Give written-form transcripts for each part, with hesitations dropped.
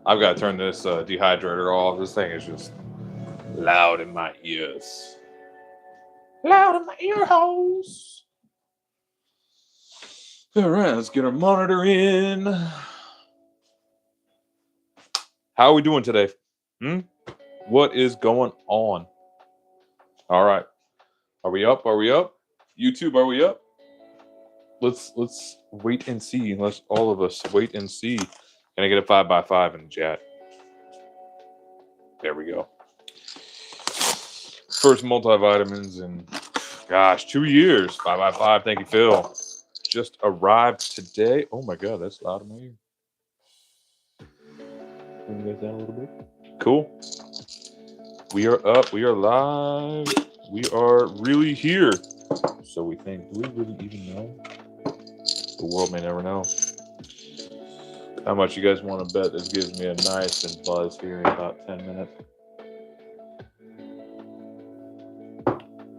I've got to turn this dehydrator off. This thing is just loud in my ears. Loud in my ear holes. All right, let's get our monitor in. How are we doing today? What is going on? All right. Are we up? Are we up? YouTube, are we up? Let's wait and see. Let's all of us wait and see. Can I get a 5x5 in the chat? There we go. First multivitamins in, gosh, 2 years. 5x5. Thank you, Phil. Just arrived today. Oh my God, that's loud in my ear. Bring you guys down a little bit. Cool. We are up. We are live. We are really here. So we think. Do we really even know? The world may never know. How much you guys want to bet this gives me a nice and buzz here in about 10 minutes?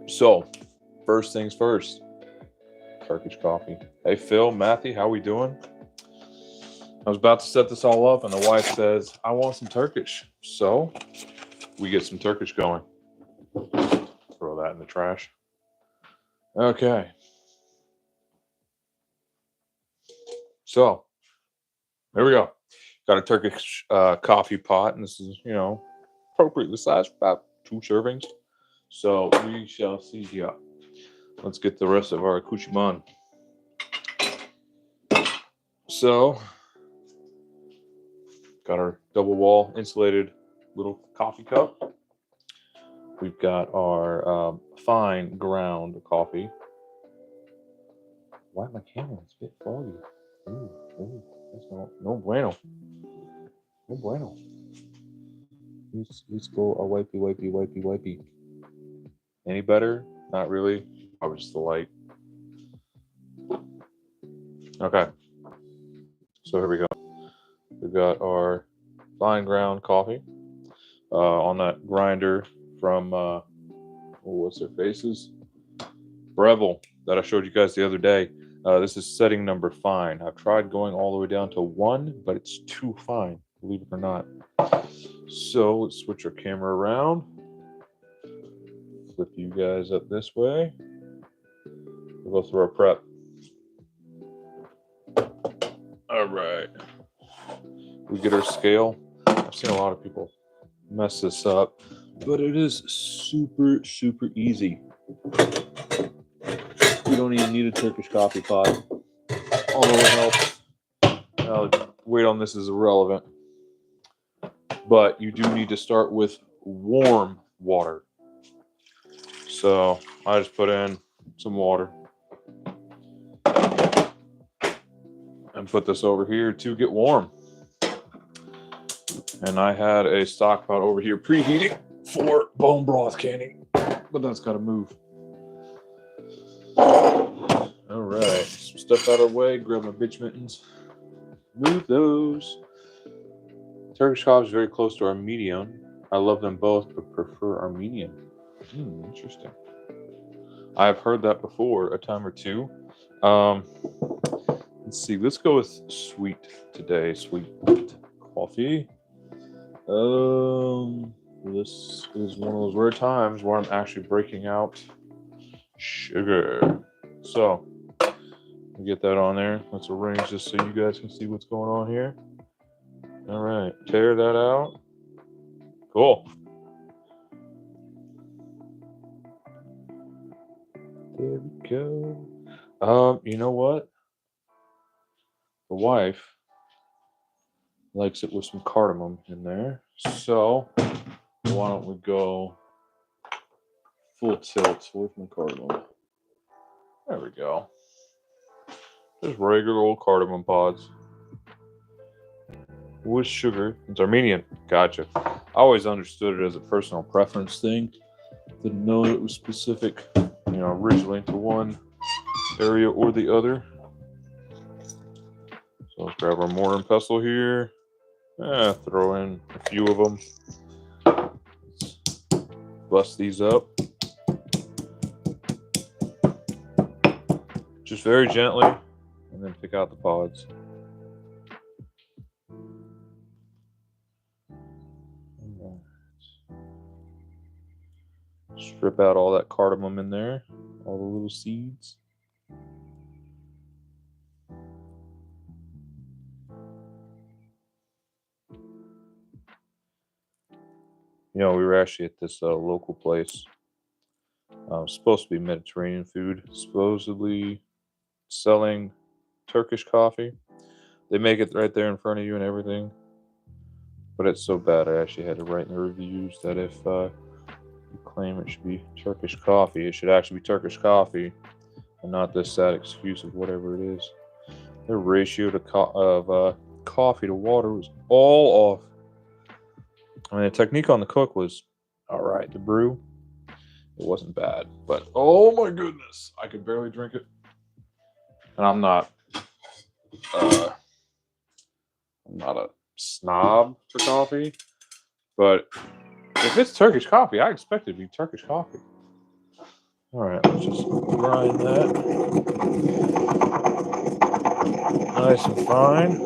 So, first things first. Turkish coffee. Hey, Phil, Matthew, how we doing? I was about to set this all up, and the wife says, I want some Turkish. So, we get some Turkish going. Throw that in the trash. Okay. So, there we go. Got a Turkish coffee pot, and this is, appropriately sized for about 2 servings. So, we shall see here. Let's get the rest of our accoutrement. So, got our double wall insulated little coffee cup. We've got our fine ground coffee. Why my camera? It's a bit foggy. Ooh, that's no bueno. No bueno. Let's go a wipey. Any better? Not really. Probably just the light. Okay. So here we go. We've got our fine ground coffee on that grinder from what's their faces? Breville that I showed you guys the other day. This is setting number fine. I've tried going all the way down to 1, but it's too fine, believe it or not. So let's switch our camera around. Flip you guys up this way. We'll go through our prep. All right. We get our scale. I've seen a lot of people mess this up, but it is super, super easy. You don't even need a Turkish coffee pot, although it helps. Weight on this is irrelevant, but you do need to start with warm water. So I just put in some water and put this over here to get warm. And I had a stock pot over here preheating for bone broth canning, but that's got to move. All right, some stuff out of the way. Grab my bitch mittens. Move those. Turkish coffee is very close to Armenian. I love them both, but prefer Armenian. Interesting. I've heard that before a time or two. Let's see. Let's go with sweet today. Sweet coffee. This is one of those rare times where I'm actually breaking out sugar. So, we'll get that on there. Let's arrange this so you guys can see what's going on here. All right, tear that out. Cool. There we go. You know what? The wife likes it with some cardamom in there. So, why don't we go full tilt with my cardamom? There we go. Just regular old cardamom pods with sugar. It's Armenian. Gotcha. I always understood it as a personal preference thing. Didn't know it was specific, originally to one area or the other. So let's grab our mortar and pestle here. Throw in a few of them. Let's bust these up. Just very gently, and then pick out the pods. Strip out all that cardamom in there, all the little seeds. You know, we were actually at this local place. Supposed to be Mediterranean food, supposedly selling Turkish coffee. They make it right there in front of you and everything. But it's so bad, I actually had to write in the reviews that if you claim it should be Turkish coffee, it should actually be Turkish coffee and not this sad excuse of whatever it is. Their ratio to coffee to water was all off. I mean, the technique on the cook was all right. The brew, it wasn't bad, but oh my goodness, I could barely drink it. And I'm not a snob for coffee, but if it's Turkish coffee, I expect it to be Turkish coffee. All right, let's just grind that nice and fine.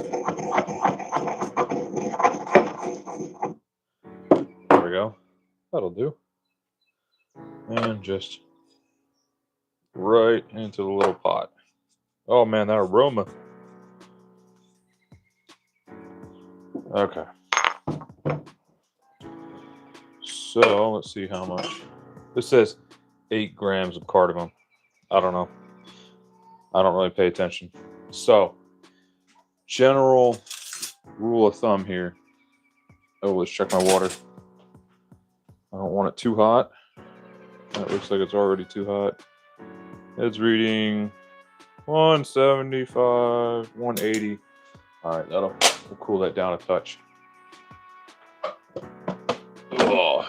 There we go. That'll do. And just right into the little pot. Oh man, that aroma. Okay. So let's see how much. This says 8 grams of cardamom. I don't know. I don't really pay attention. So, general rule of thumb here. Oh, let's check my water. I don't want it too hot. It looks like it's already too hot. It's reading 175, 180. All right, we'll cool that down a touch. Oh,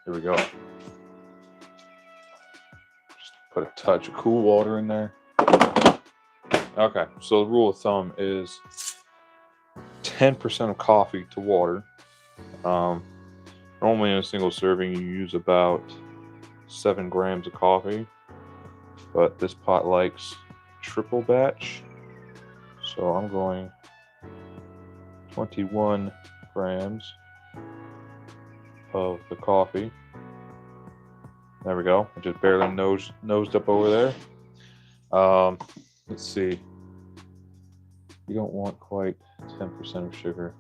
here we go. Just put a touch of cool water in there. Okay, so the rule of thumb is 10% of coffee to water. Normally in a single serving you use about 7 grams of coffee, but this pot likes triple batch, so I'm going 21 grams of the coffee. There we go. I just barely nosed up over there. Let's see. You don't want quite 10% of sugar.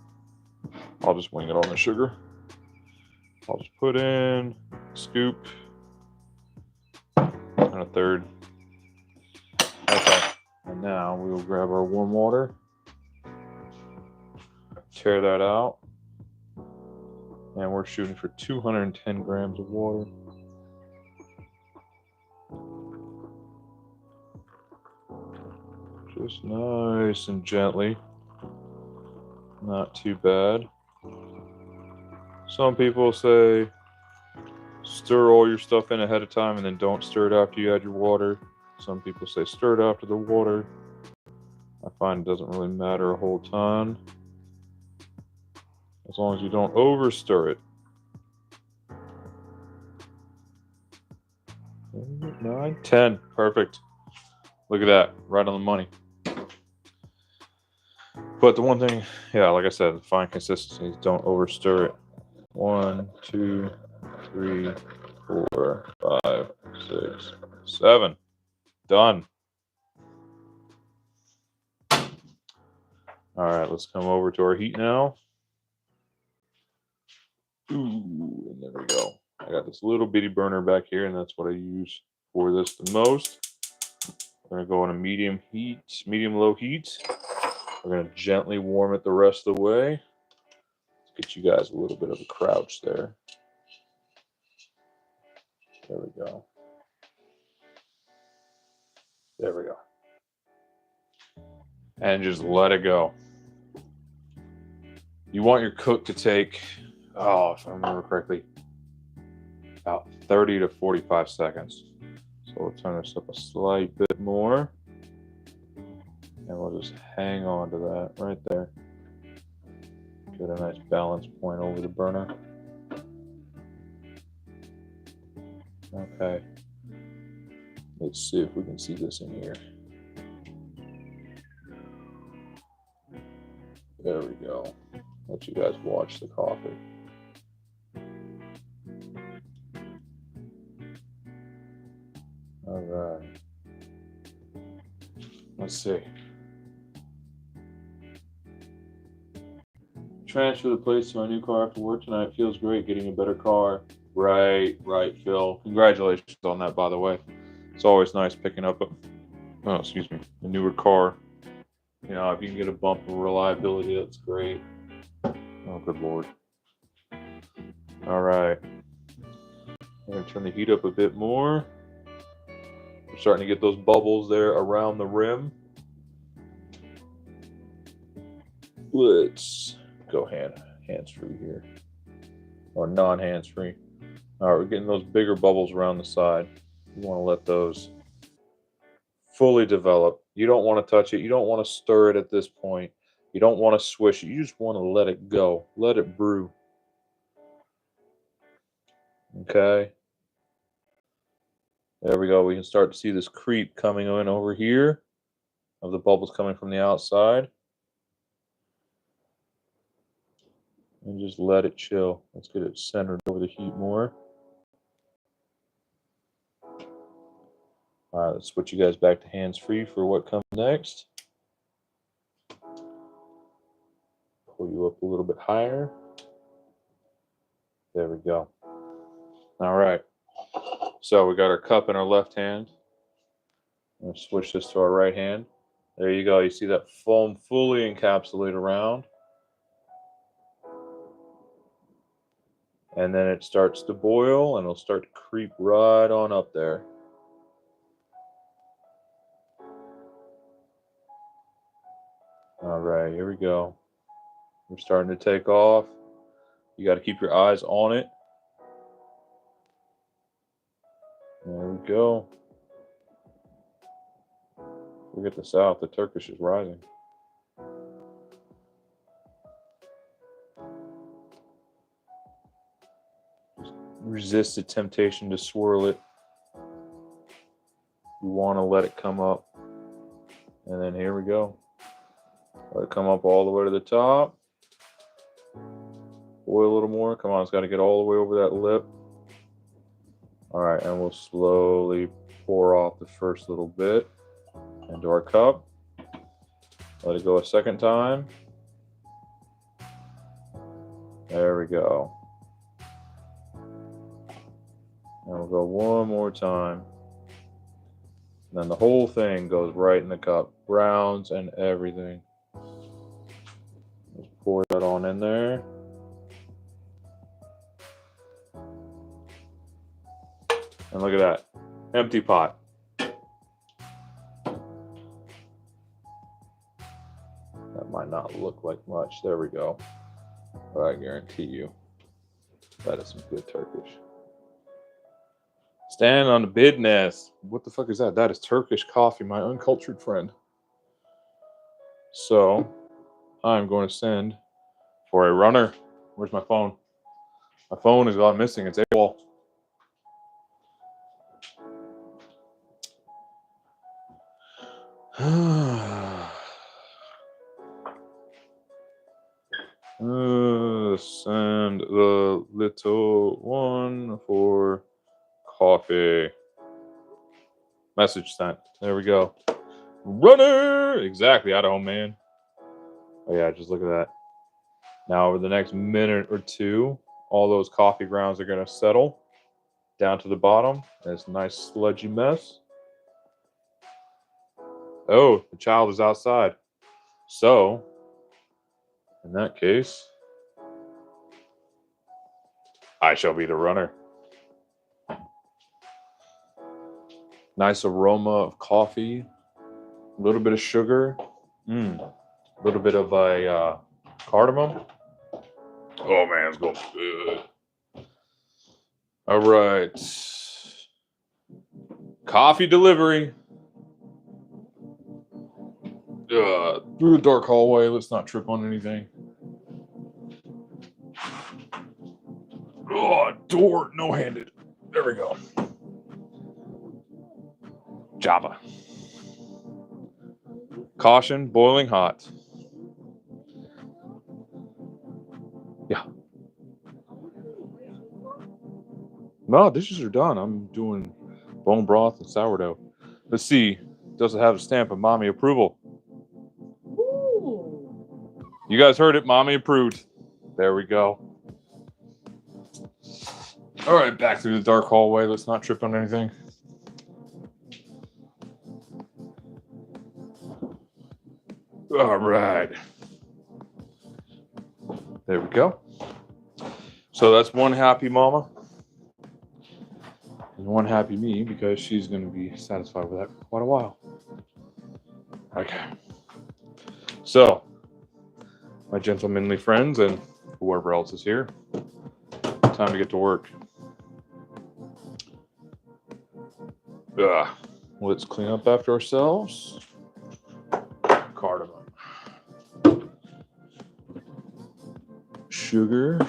I'll just wing it on the sugar. I'll just put in a scoop and a third. Okay. And now we will grab our warm water. Tear that out. And we're shooting for 210 grams of water. Just nice and gently. Not too bad. Some people say stir all your stuff in ahead of time and then don't stir it after you add your water. Some people say stir it after the water. I find it doesn't really matter a whole ton, as long as you don't over stir it. 8, 9, 10. Perfect. Look at that. Right on the money. But the one thing, yeah, like I said, fine consistency. Don't over stir it. 1, 2, 3, 4, 5, 6, 7. Done. All right, let's come over to our heat now. Ooh, and there we go. I got this little bitty burner back here, and that's what I use for this the most. We're gonna go on a medium-low heat. We're gonna gently warm it the rest of the way. Let's get you guys a little bit of a crouch there. There we go. There we go. And just let it go. You want your cook to take, if I remember correctly, about 30 to 45 seconds. So we'll turn this up a slight bit more. And we'll just hang on to that right there. Get a nice balance point over the burner. Okay. Let's see if we can see this in here. There we go. Let you guys watch the coffee. All right. Let's see. Transfer the plates to my new car after work tonight. Feels great getting a better car. Right, Phil. Congratulations on that, by the way. It's always nice picking up a newer car. You know, if you can get a bump of reliability, that's great. Oh, good Lord. All right. I'm going to turn the heat up a bit more. We're starting to get those bubbles there around the rim. Let's go hands-free here. Or non-hands-free. All right, we're getting those bigger bubbles around the side. You want to let those fully develop. You don't want to touch it. You don't want to stir it at this point. You don't want to swish it. You just want to let it go. Let it brew. Okay. There we go. We can start to see this creep coming in over here of the bubbles coming from the outside. And just let it chill. Let's get it centered over the heat more. All right, let's switch you guys back to hands-free for what comes next. Pull you up a little bit higher. There we go. All right. So we got our cup in our left hand. I'm going to switch this to our right hand. There you go. You see that foam fully encapsulate around. And then it starts to boil and it'll start to creep right on up there. All right, here we go. We're starting to take off. You got to keep your eyes on it. There we go. Forget the south. The Turkish is rising. Just resist the temptation to swirl it. You want to let it come up. And then here we go. Let it come up all the way to the top. Boil a little more. Come on, it's got to get all the way over that lip. All right, and we'll slowly pour off the first little bit into our cup. Let it go a second time. There we go. And we'll go one more time. And then the whole thing goes right in the cup. Browns and everything. Just pour that on in there. And look at that. Empty pot. That might not look like much. There we go. But I guarantee you that is some good Turkish. Stand on the business. What the fuck is that? That is Turkish coffee, my uncultured friend. So, I'm going to send for a runner. Where's my phone? My phone has gone missing. It's AWOL. Send the little one for coffee. Message sent. There we go. Runner! Exactly, Idaho man. Oh yeah, just look at that. Now over the next minute or two, all those coffee grounds are going to settle down to the bottom. This nice sludgy mess. Oh, the child is outside. So, in that case, I shall be the runner. Nice aroma of coffee. A little bit of sugar. A little bit of a cardamom. Oh, man, it's going good. All right. Coffee delivery. Through the dark hallway. Let's not trip on anything. Oh, door no-handed. There we go. Java. Caution, boiling hot. Yeah. No, dishes are done. I'm doing bone broth and sourdough. Let's see. Does it have a stamp of mommy approval? Ooh. You guys heard it. Mommy approved. There we go. All right, back through the dark hallway. Let's not trip on anything. All right. There we go. So that's one happy mama and one happy me, because she's going to be satisfied with that for quite a while. Okay. So, my gentlemanly friends and whoever else is here, time to get to work. Let's clean up after ourselves. Cardamom. Sugar.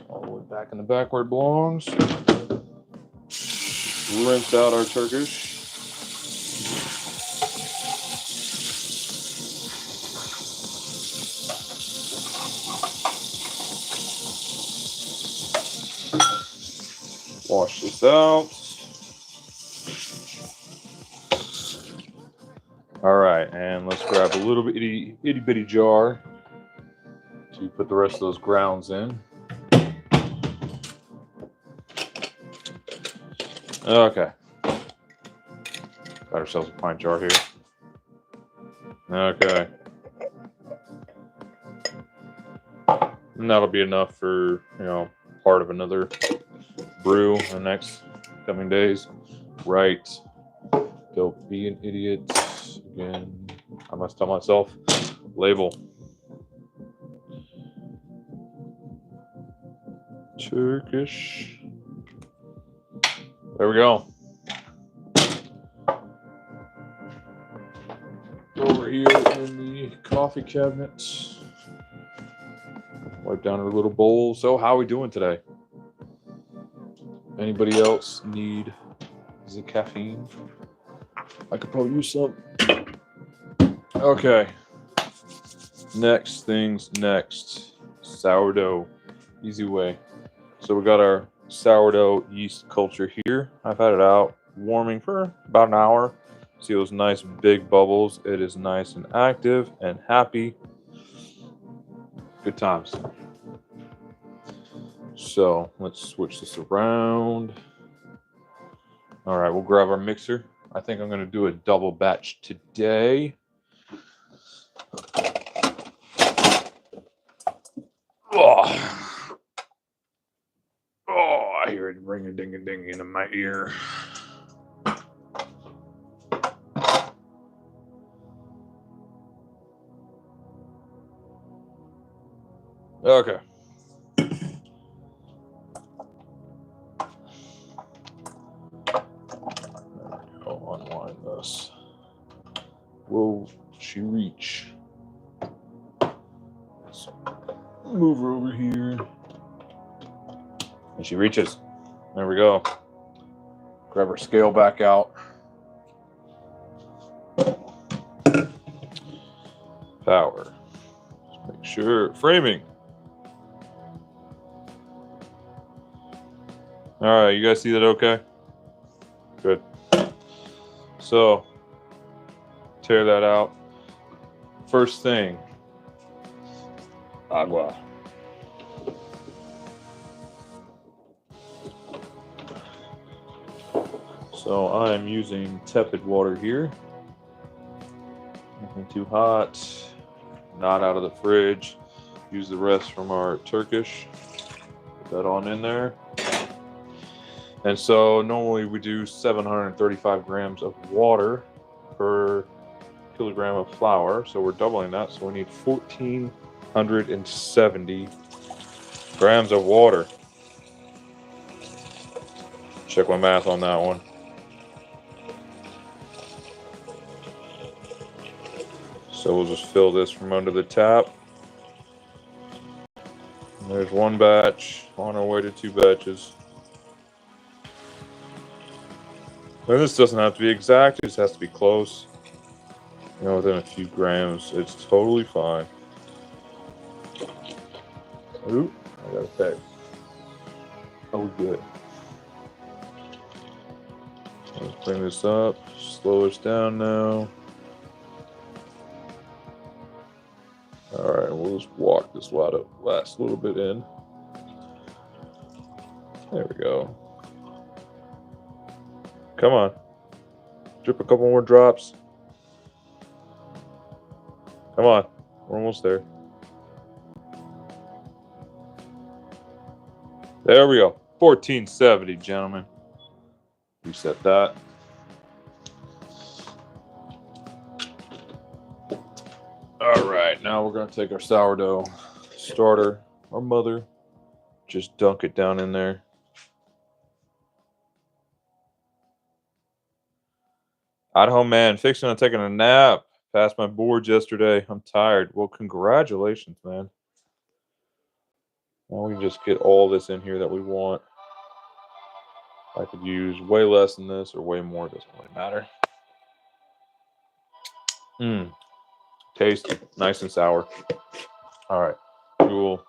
All the way back in the back where it belongs. Rinse out our turkish. Wash this out. All right, and let's grab a little itty bitty jar to put the rest of those grounds in. Okay. Got ourselves a pint jar here. Okay. And that'll be enough for, part of another brew in the next coming days. Right. Don't be an idiot. Again, I must tell myself. Label. Turkish. There we go. Over here in the coffee cabinet. Wipe down our little bowl. So how are we doing today? Anybody else need the caffeine? I could probably use some. Okay. Next things next. Sourdough. Easy way. So we got our sourdough yeast culture here. I've had it out warming for about an hour. See those nice big bubbles. It is nice and active and happy. Good times. So let's switch this around. All right, we'll grab our mixer. I think I'm going to do a double batch today. Oh, I hear it ring a ding a ding in my ear. Okay. I'll unwind this. Will she reach? Let's move her over here. And she reaches. There we go. Grab her scale back out. Power. Just make sure. Framing. All right, you guys see that okay? Good. So, tear that out. First thing, agua. So I am using tepid water here. Nothing too hot, not out of the fridge. Use the rest from our Turkish. Put that on in there. And so normally we do 735 grams of water per kilogram of flour. So we're doubling that. So we need 1,470 grams of water. Check my math on that one. So we'll just fill this from under the tap. And there's one batch, on our way to 2 batches. And this doesn't have to be exact, it just has to be close. Within a few grams, it's totally fine. Ooh, I got a peg. Oh, good. Bring this up, slow us down now. All right, we'll just walk this last little bit in. There we go. Come on. Drip a couple more drops. Come on. We're almost there. There we go. 1470, gentlemen. Reset that. All right, now we're going to take our sourdough starter, our mother, just dunk it down in there. At home, man, fixing on taking a nap. Passed my boards yesterday. I'm tired. Well, congratulations, man. Now we can just get all this in here that we want. I could use way less than this or way more. It doesn't really matter. Taste nice and sour. All right. We will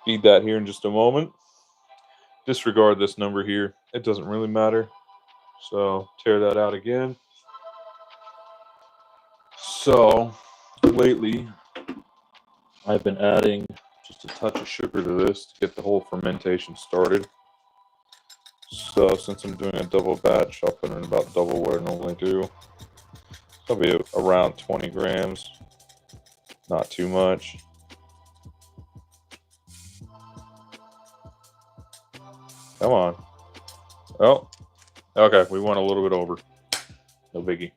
feed that here in just a moment. Disregard this number here. It doesn't really matter. So tear that out again. So lately, I've been adding just a touch of sugar to this to get the whole fermentation started. So since I'm doing a double batch, I'll put in about double what I normally do. It'll be around 20 grams, not too much. Come on. Oh, okay, we went a little bit over. No biggie.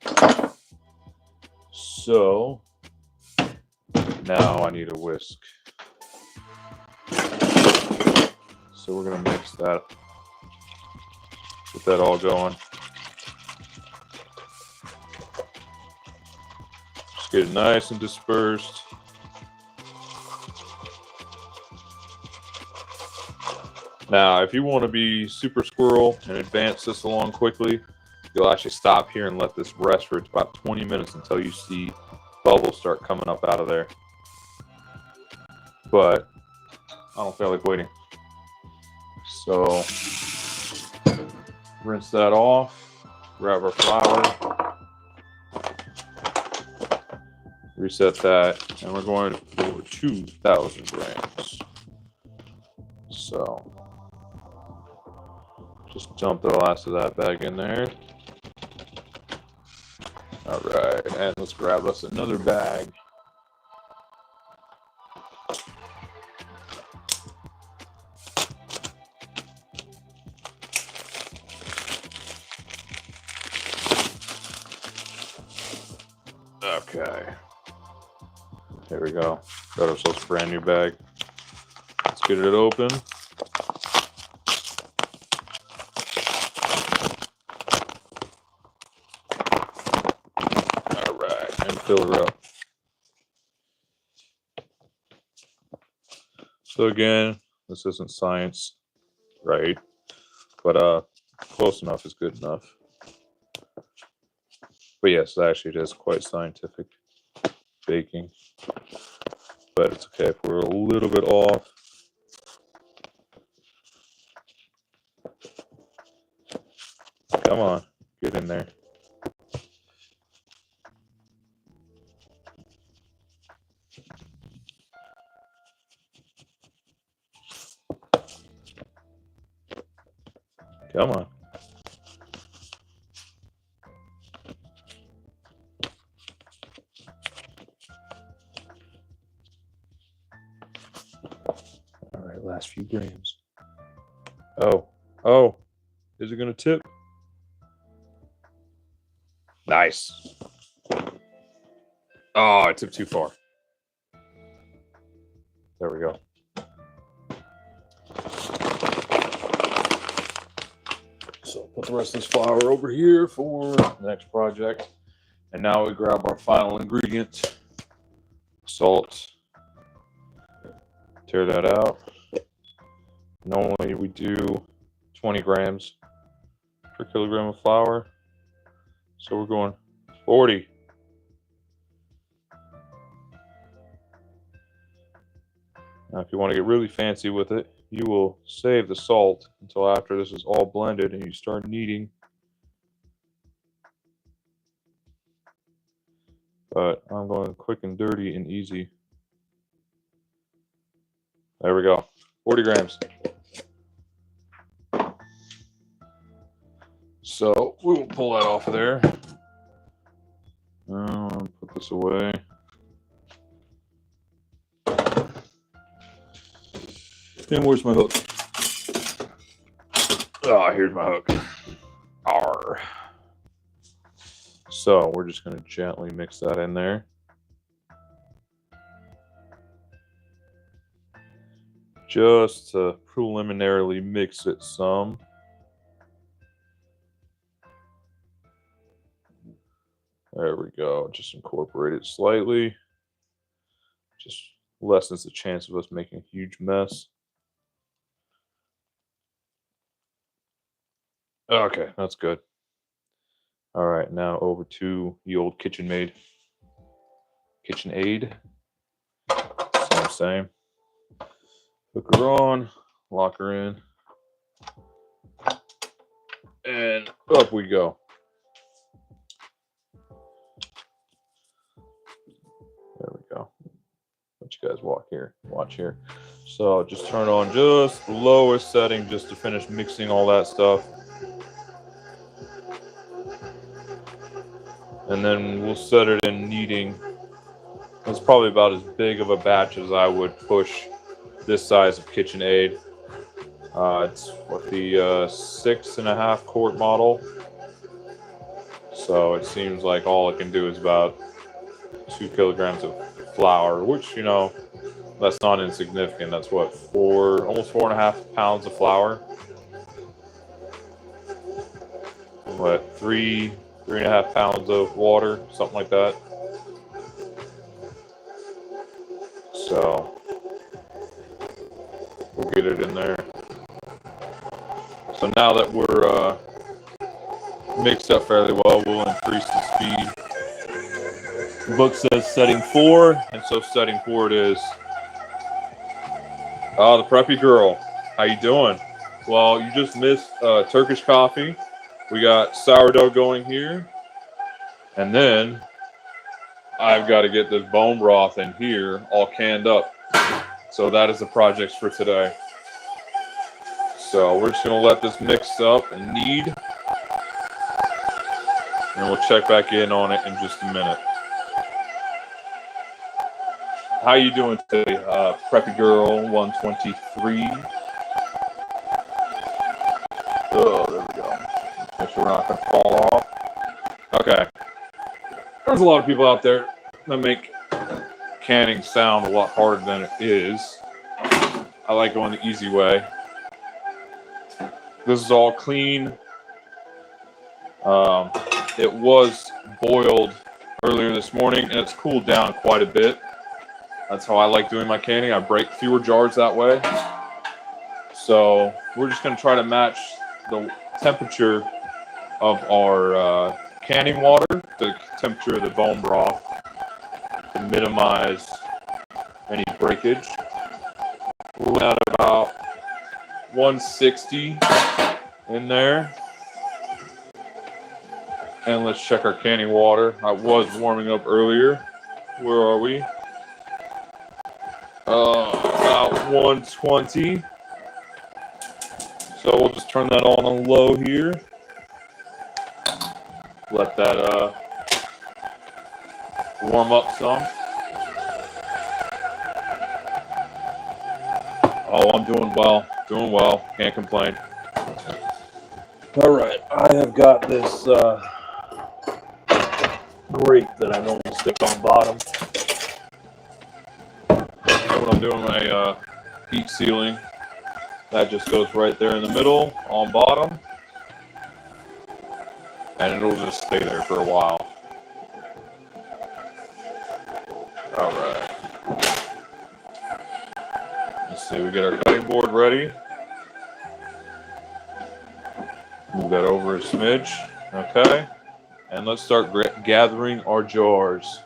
So now I need a whisk. So we're gonna mix that. Get that all going. Just get it nice and dispersed. Now, if you want to be super squirrel and advance this along quickly, you'll actually stop here and let this rest for about 20 minutes until you see bubbles start coming up out of there. But I don't feel like waiting. So rinse that off, grab our flour, reset that, and we're going for 2,000 grams. So just dump the last of that bag in there. All right, and let's grab us another bag. Okay, there we go. Got ourselves a brand new bag. Let's get it open. All right, and fill her up. So again, this isn't science, right? But close enough is good enough. But yes, actually it is quite scientific baking. But it's okay if we're a little bit off. Come on, get in there. Come on. All right, last few grams. Oh, is it gonna tip? Nice. Oh, I tipped too far. There we go. So put the rest of this flour over here for the next project. And now we grab our final ingredient, salt. Tear that out. Normally we do 20 grams per kilogram of flour. So we're going 40. Now, if you want to get really fancy with it, you will save the salt until after this is all blended and you start kneading but I'm going quick and dirty and easy. There we go. 40 grams. So we will pull that off of there. Put this away. And where's my hook? Oh, here's my hook. Arr. So we're just going to gently mix that in there. Just to preliminarily mix it some. There we go. Just incorporate it slightly. Just lessens the chance of us making a huge mess. Okay, that's good. All right, now over to the old KitchenAid. Same. Hook her on, lock her in, and up we go. There we go. Let you guys watch here. So just turn on just the lowest setting just to finish mixing all that stuff. And then we'll set it in kneading. It's probably about as big of a batch as I would push this size of KitchenAid. It's what the 6.5 quart model. So it seems like all it can do is about 2 kilograms of flour, which, you know, that's not insignificant. That's what, almost 4.5 pounds of flour. What, 3.5 pounds of water, something like that. So we'll get it in there. So now that we're mixed up fairly well, we'll increase the speed. The book says setting 4, and so setting 4 it is. Oh, the preppy girl. How you doing? Well, you just missed Turkish coffee. We got sourdough going here. And then I've got to get this bone broth in here all canned up. So that is the projects for today. So we're just going to let this mix up and knead. And we'll check back in on it in just a minute. How you doing today, Preppy Girl 123? Oh, there we go. Make sure we're not going to fall off. Okay. There's a lot of people out there that make canning sound a lot harder than it is. I like going the easy way. This is all clean. It was boiled earlier this morning, and it's cooled down quite a bit. That's how I like doing my canning. I break fewer jars that way. So we're just going to try to match the temperature of our canning water to the temperature of the bone broth to minimize any breakage. We're at about 160 in there. And let's check our canning water. I was warming up earlier. Where are we? About 120. So we'll just turn that on low here. Let that warm up some. Oh, I'm doing well. Can't complain. All right, I have got this grate that I normally stick on bottom. When I'm doing my heat sealing, that just goes right there in the middle on bottom, and it'll just stay there for a while. All right. Let's see, we get our cutting board ready. Move that over a smidge. Okay. And let's start gathering our jars.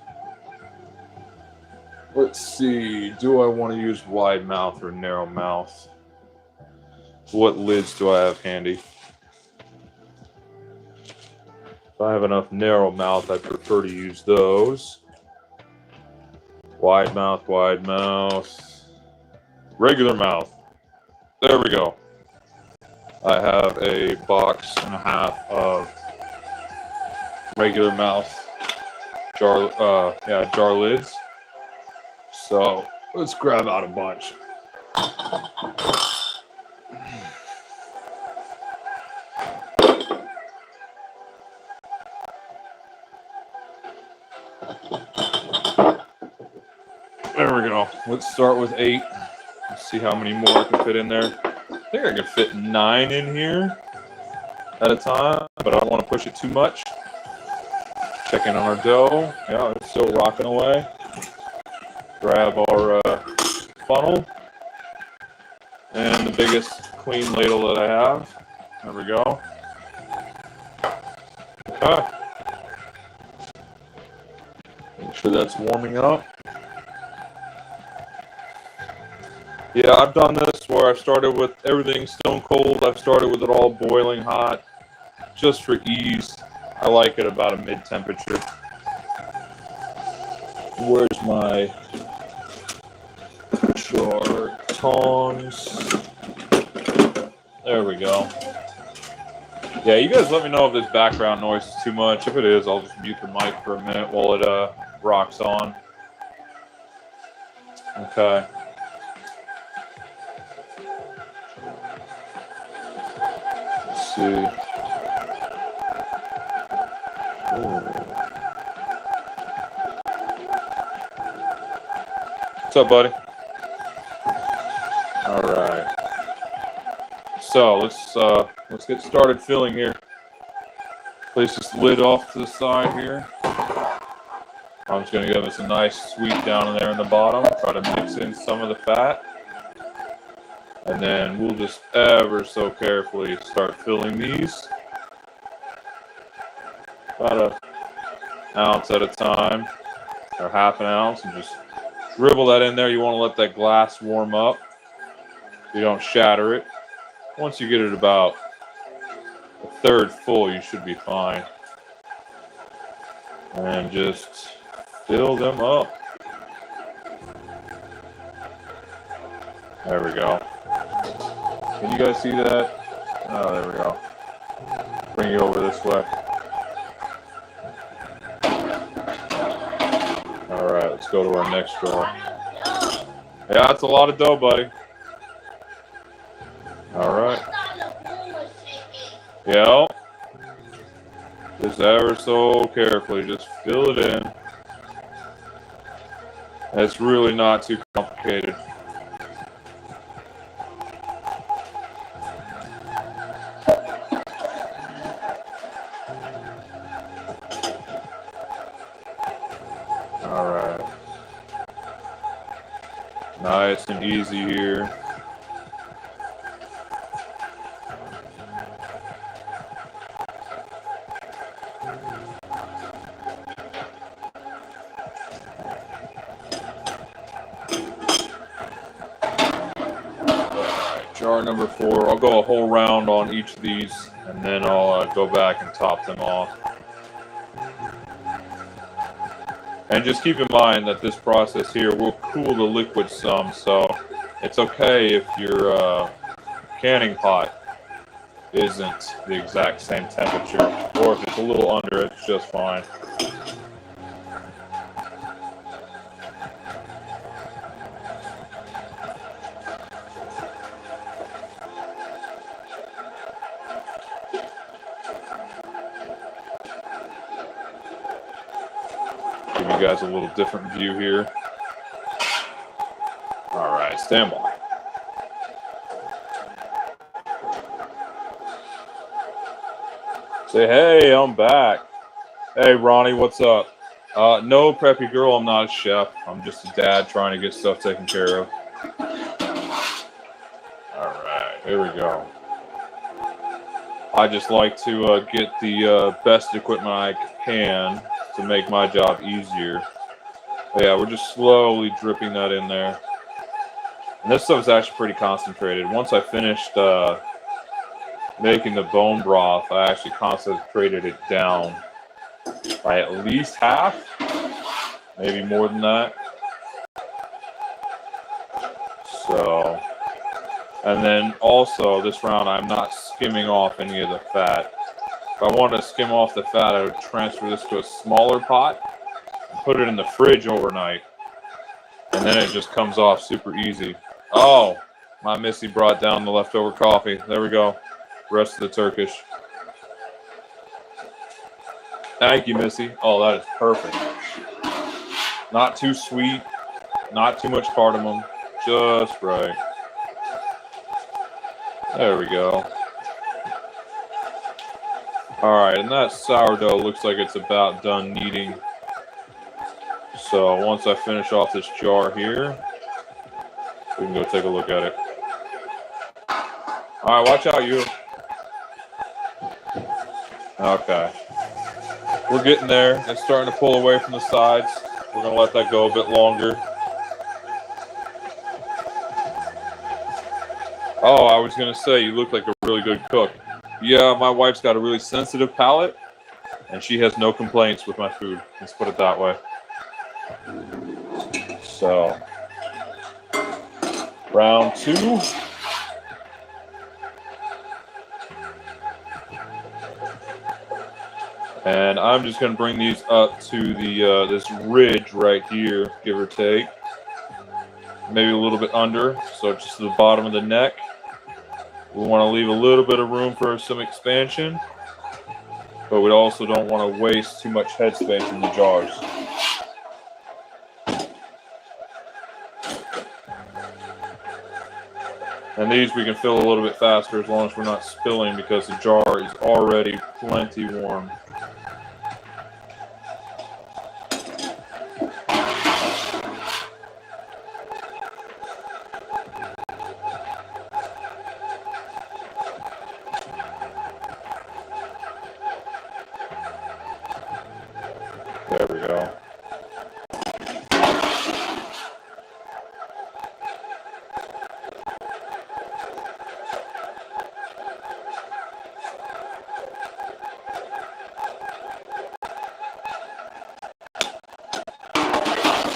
Let's see. Do I want to use wide mouth or narrow mouth? What lids do I have handy? If I have enough narrow mouth, I prefer to use those. Wide mouth, regular mouth. There we go. I have a box and a half of regular mouth jar lids. So let's grab out a bunch. There we go. Let's start with 8. Let's see how many more I can fit in there. I think I can fit 9 in here at a time, but I don't want to push it too much. Checking on our dough. Yeah, it's still rocking away. Grab our funnel and the biggest clean ladle that I have. There we go. Okay. Make sure that's warming up. Yeah, I've done this where I've started with everything stone cold. I've started with it all boiling hot, just for ease. I like it about a mid-temperature. Where's my jar tongs? There we go. Yeah, you guys let me know if this background noise is too much. If it is, I'll just mute the mic for a minute while it rocks on. Okay. Let's see. What's up, buddy? All right. So let's get started filling here. Place this lid off to the side here. I'm just going to give us a nice sweep down in there in the bottom. Try to mix in some of the fat. And then we'll just ever so carefully start filling these. About an ounce at a time, or half an ounce, and just dribble that in there. You want to let that glass warm up. You don't shatter it. Once you get it about a third full, you should be fine. And just fill them up. There we go. Can you guys see that? Oh, there we go. Bring you over this way. All right, let's go to our next jar. Yeah, that's a lot of dough, buddy. All right. Yeah. Just ever so carefully, just fill it in. It's really not too complicated. All right. Nice and easy here. Jar number 4. I'll go a whole round on each of these, and then I'll go back and top them off. And just keep in mind that this process here will cool the liquid some, so it's okay if your canning pot isn't the exact same temperature, or if it's a little under it, it's just fine. Give you guys a little different view here. All right, stand by. Say, hey, I'm back. Hey, Ronnie, what's up? No, preppy girl, I'm not a chef. I'm just a dad trying to get stuff taken care of. All right, here we go. I just like to get the best equipment I can to make my job easier. But yeah, we're just slowly dripping that in there. And this stuff is actually pretty concentrated. Once I finished making the bone broth, I actually concentrated it down by at least half, maybe more than that. So, and then also this round I'm not skimming off any of the fat. If I wanted to skim off the fat, I would transfer this to a smaller pot and put it in the fridge overnight. And then it just comes off super easy. Oh, my Missy brought down the leftover coffee. There we go. Rest of the Turkish. Thank you, Missy. Oh, that is perfect. Not too sweet, not too much cardamom, just right. There we go. All right, and that sourdough looks like it's about done kneading. So once I finish off this jar here, we can go take a look at it. All right, watch out, you. Okay. We're getting there. It's starting to pull away from the sides. We're going to let that go a bit longer. Oh, I was going to say, you look like a really good cook. Yeah, my wife's got a really sensitive palate, and she has no complaints with my food. Let's put it that way. So, round 2. And I'm just going to bring these up to the this ridge right here, give or take. Maybe a little bit under, so just to the bottom of the neck. We want to leave a little bit of room for some expansion, but we also don't want to waste too much head space in the jars. And these we can fill a little bit faster as long as we're not spilling because the jar is already plenty warm. There we go.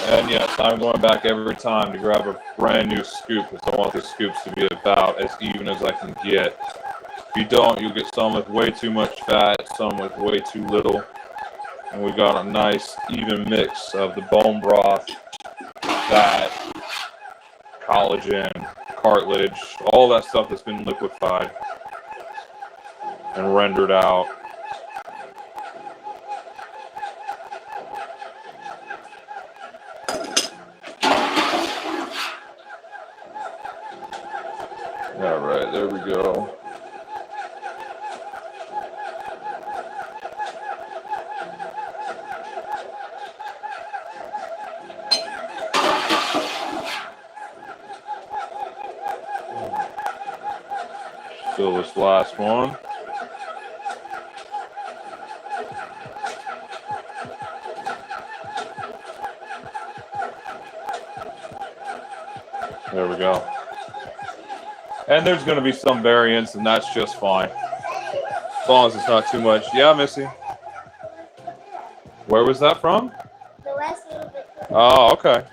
And yes, I'm going back every time to grab a brand new scoop because I want the scoops to be about as even as I can get. If you don't, you'll get some with way too much fat, some with way too little. And we've got a nice even mix of the bone broth, fat, collagen, cartilage, all that stuff that's been liquefied and rendered out. All right, there we go. Fill this last one. There we go. And there's going to be some variance, and that's just fine. As long as it's not too much. Yeah, Missy? Where was that from? The last little bit. Oh, okay.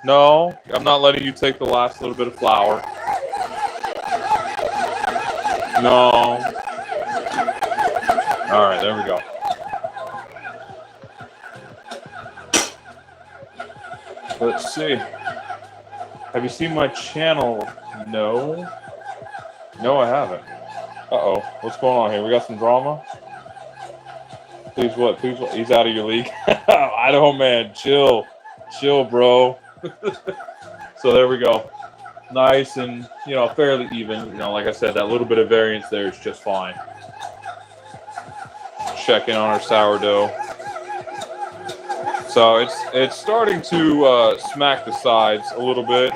No, I'm not letting you take the last little bit of flour. No. All right, there we go. Let's see. Have you seen my channel? No. No, I haven't. Uh-oh. What's going on here? We got some drama? Please what? Please what? He's out of your league. Idaho man, chill. Chill, bro. So there we go. Nice and, fairly even. Like I said, that little bit of variance there is just fine. Checking on our sourdough. So it's starting to smack the sides a little bit,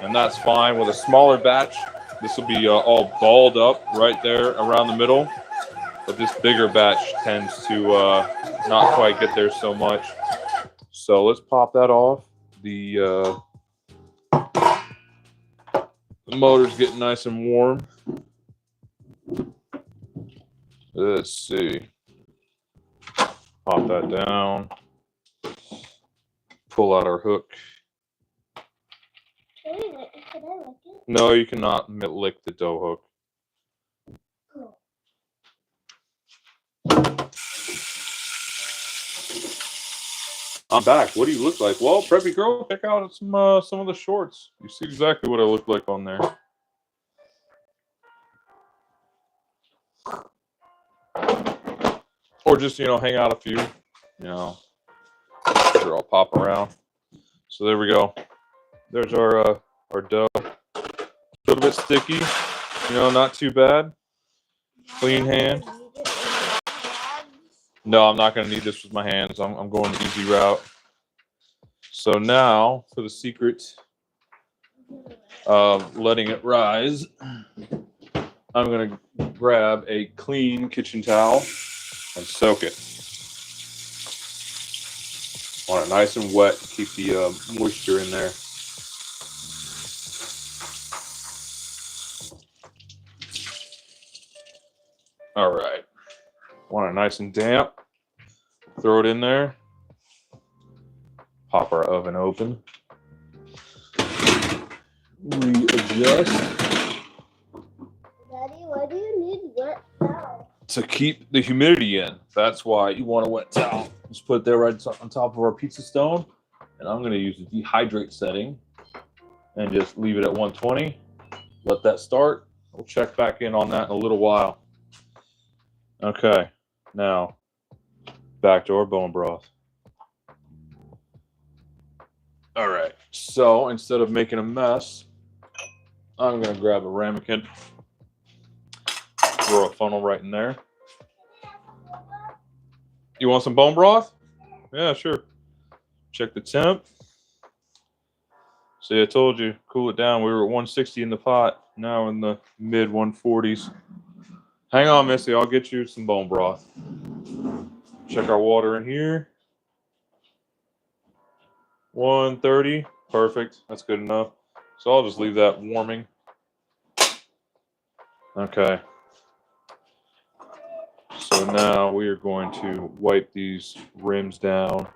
and that's fine. With a smaller batch, this will be all balled up right there around the middle. But this bigger batch tends to not quite get there so much. So let's pop that off. The motor's getting nice and warm. Let's see. Pop that down. Pull out our hook. Can I lick it? No, you cannot lick the dough hook. Cool. I'm back. What do you look like? Well, preppy girl, check out some of the shorts. You see exactly what I look like on there. Or just, hang out a few. Sure, I'll pop around. So there we go. There's our dough. A little bit sticky, not too bad. Clean hand. No, I'm not going to need this with my hands. I'm going the easy route. So now for the secret of letting it rise, I'm going to grab a clean kitchen towel and soak it. Want it nice and wet to keep the moisture in there. All right. Want it nice and damp. Throw it in there. Pop our oven open. Readjust. Daddy, why do you need wet towel? To keep the humidity in. That's why you want a wet towel. Just put it there right on top of our pizza stone. And I'm going to use the dehydrate setting and just leave it at 120. Let that start. We'll check back in on that in a little while. Okay, now back to our bone broth. All right, so instead of making a mess, I'm going to grab a ramekin, throw a funnel right in there. You want some bone broth? Yeah, sure. Check the temp. See, I told you, cool it down. We were at 160 in the pot, now in the mid 140s. Hang on, Missy, I'll get you some bone broth. Check our water in here. 130, perfect, that's good enough. So I'll just leave that warming. Okay. So now we are going to wipe these rims down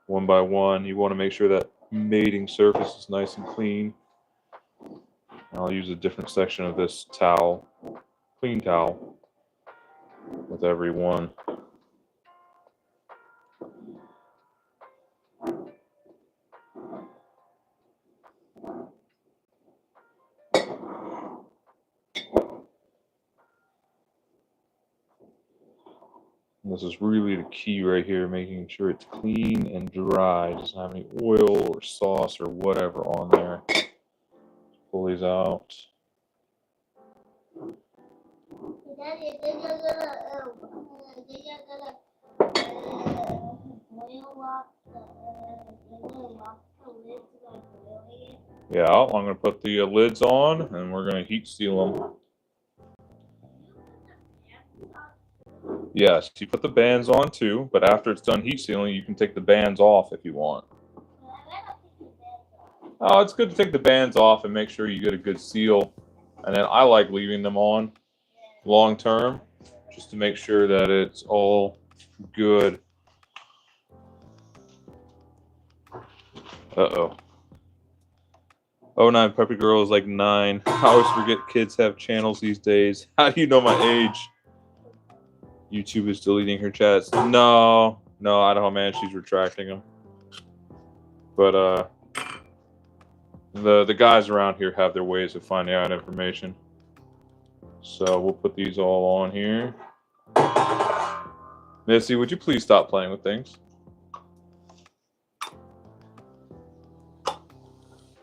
one by one. You want to make sure that mating surface is nice and clean. I'll use a different section of this towel, clean towel, with every one. And this is really the key right here, making sure it's clean and dry. Doesn't have any oil or sauce or whatever on there. Pull these out. Daddy, then you're gonna lock the lids by boiling it. Yeah, I'm going to put the lids on and we're going to heat seal them. Yes, you put the bands on too, but after it's done heat sealing, you can take the bands off if you want. Oh, it's good to take the bands off and make sure you get a good seal. And then I like leaving them on long term, just to make sure that it's all good. Uh-oh. Oh, 9 Puppy Girl is like 9. I always forget kids have channels these days. How do you know my age? YouTube is deleting her chats. No, I don't know, man. She's retracting them. But the guys around here have their ways of finding out information. So we'll put these all on here. Missy, would you please stop playing with things?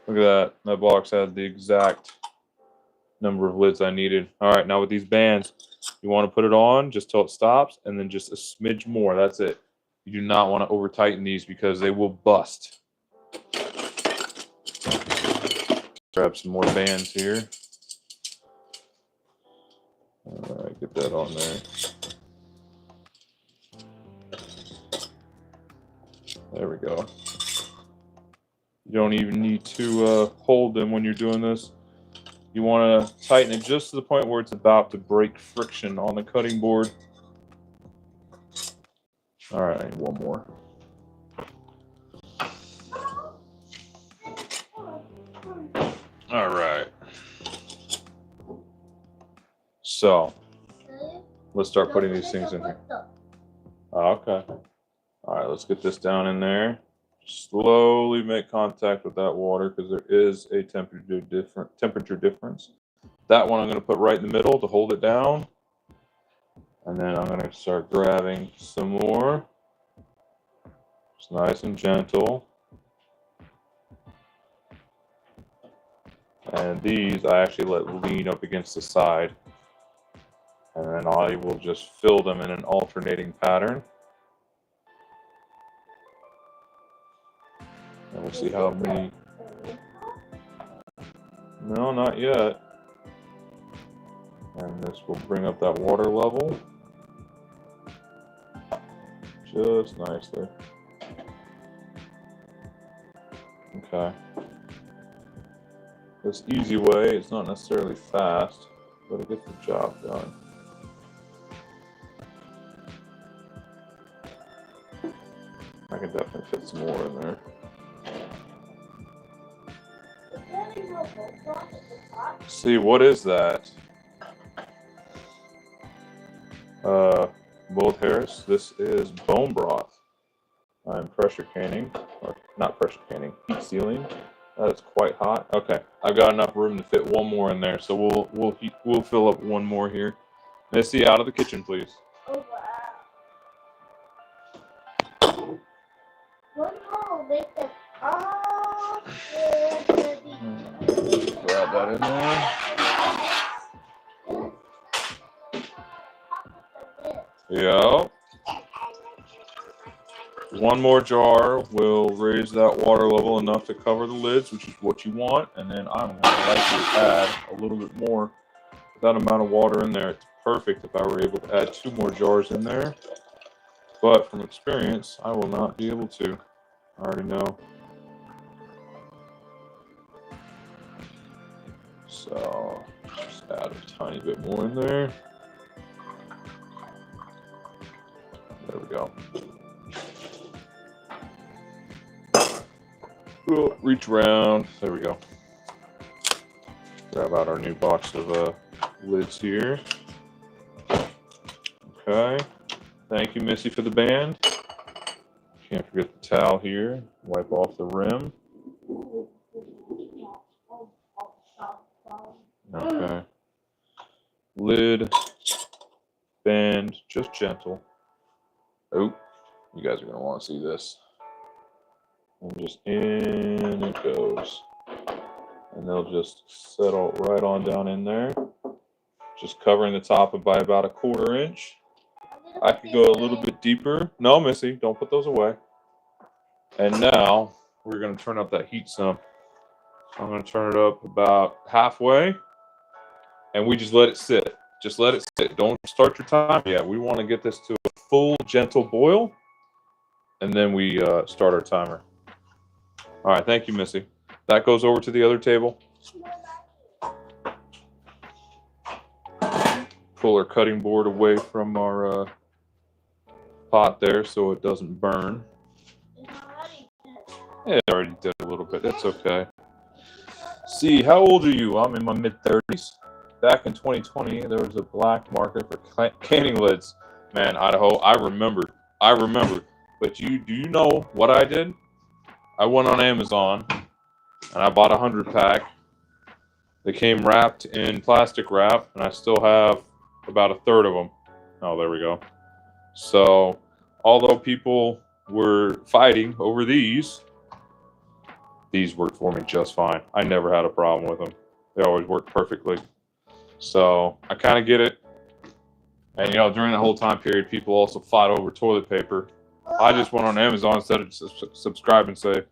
Look at that. That box had the exact number of lids I needed. All right, now with these bands, you want to put it on just till it stops, and then just a smidge more. That's it. You do not want to over tighten these because they will bust. Grab some more bands here. All right, get that on there. There we go. You don't even need to hold them when you're doing this. You want to tighten it just to the point where it's about to break friction on the cutting board. All right, one more. All right. So let's start putting these things in here. Okay. All right, let's get this down in there. Slowly make contact with that water because there is a temperature difference. That one I'm going to put right in the middle to hold it down. And then I'm going to start grabbing some more. It's nice and gentle. And these I actually let lean up against the side. And then I will just fill them in an alternating pattern. And we'll see how many. No, not yet. And this will bring up that water level just nicely. Okay. This easy way, it's not necessarily fast, but it gets the job done. I can definitely fit some more in there. See, what is that? Both Harris, this is bone broth. I'm pressure canning, or not pressure canning, heat sealing. That is quite hot. Okay, I've got enough room to fit one more in there, so we'll fill up one more here. Missy, out of the kitchen, please. Oh wow! One more will make this all good. Grab that in there. Yeah. One more jar will raise that water level enough to cover the lids, which is what you want. And then I'm going to likely add a little bit more. That amount of water in there, it's perfect if I were able to add 2 more jars in there. But from experience, I will not be able to. I already know. So just add a tiny bit more in there. There we go. We'll reach around. There we go. Grab out our new box of lids here. Okay. Thank you, Missy, for the band. Can't forget the towel here. Wipe off the rim. Okay. Lid. Band. Just gentle. Oh, you guys are going to want to see this. And just in it goes. And they'll just settle right on down in there. Just covering the top by about 1/4 inch. I could go a little bit deeper. No, Missy, don't put those away. And now we're going to turn up that heat some. I'm going to turn it up about halfway. And we just let it sit. Just let it sit. Don't start your time yet. We want to get this to a full, gentle boil. And then we start our timer. All right, thank you, Missy. That goes over to the other table. Pull our cutting board away from our pot there so it doesn't burn. It already did a little bit. It's okay. See, how old are you? I'm in my mid-30s. Back in 2020, there was a black market for canning lids. Man, Idaho, I remember. But do you know what I did? I went on Amazon and I bought a 100-pack. They came wrapped in plastic wrap, and I still have about 1/3 of them. Oh, there we go. So, although people were fighting over these worked for me just fine. I never had a problem with them. They always worked perfectly. So, I kind of get it. And, during that whole time period, people also fought over toilet paper. I just went on Amazon instead of subscribe and save,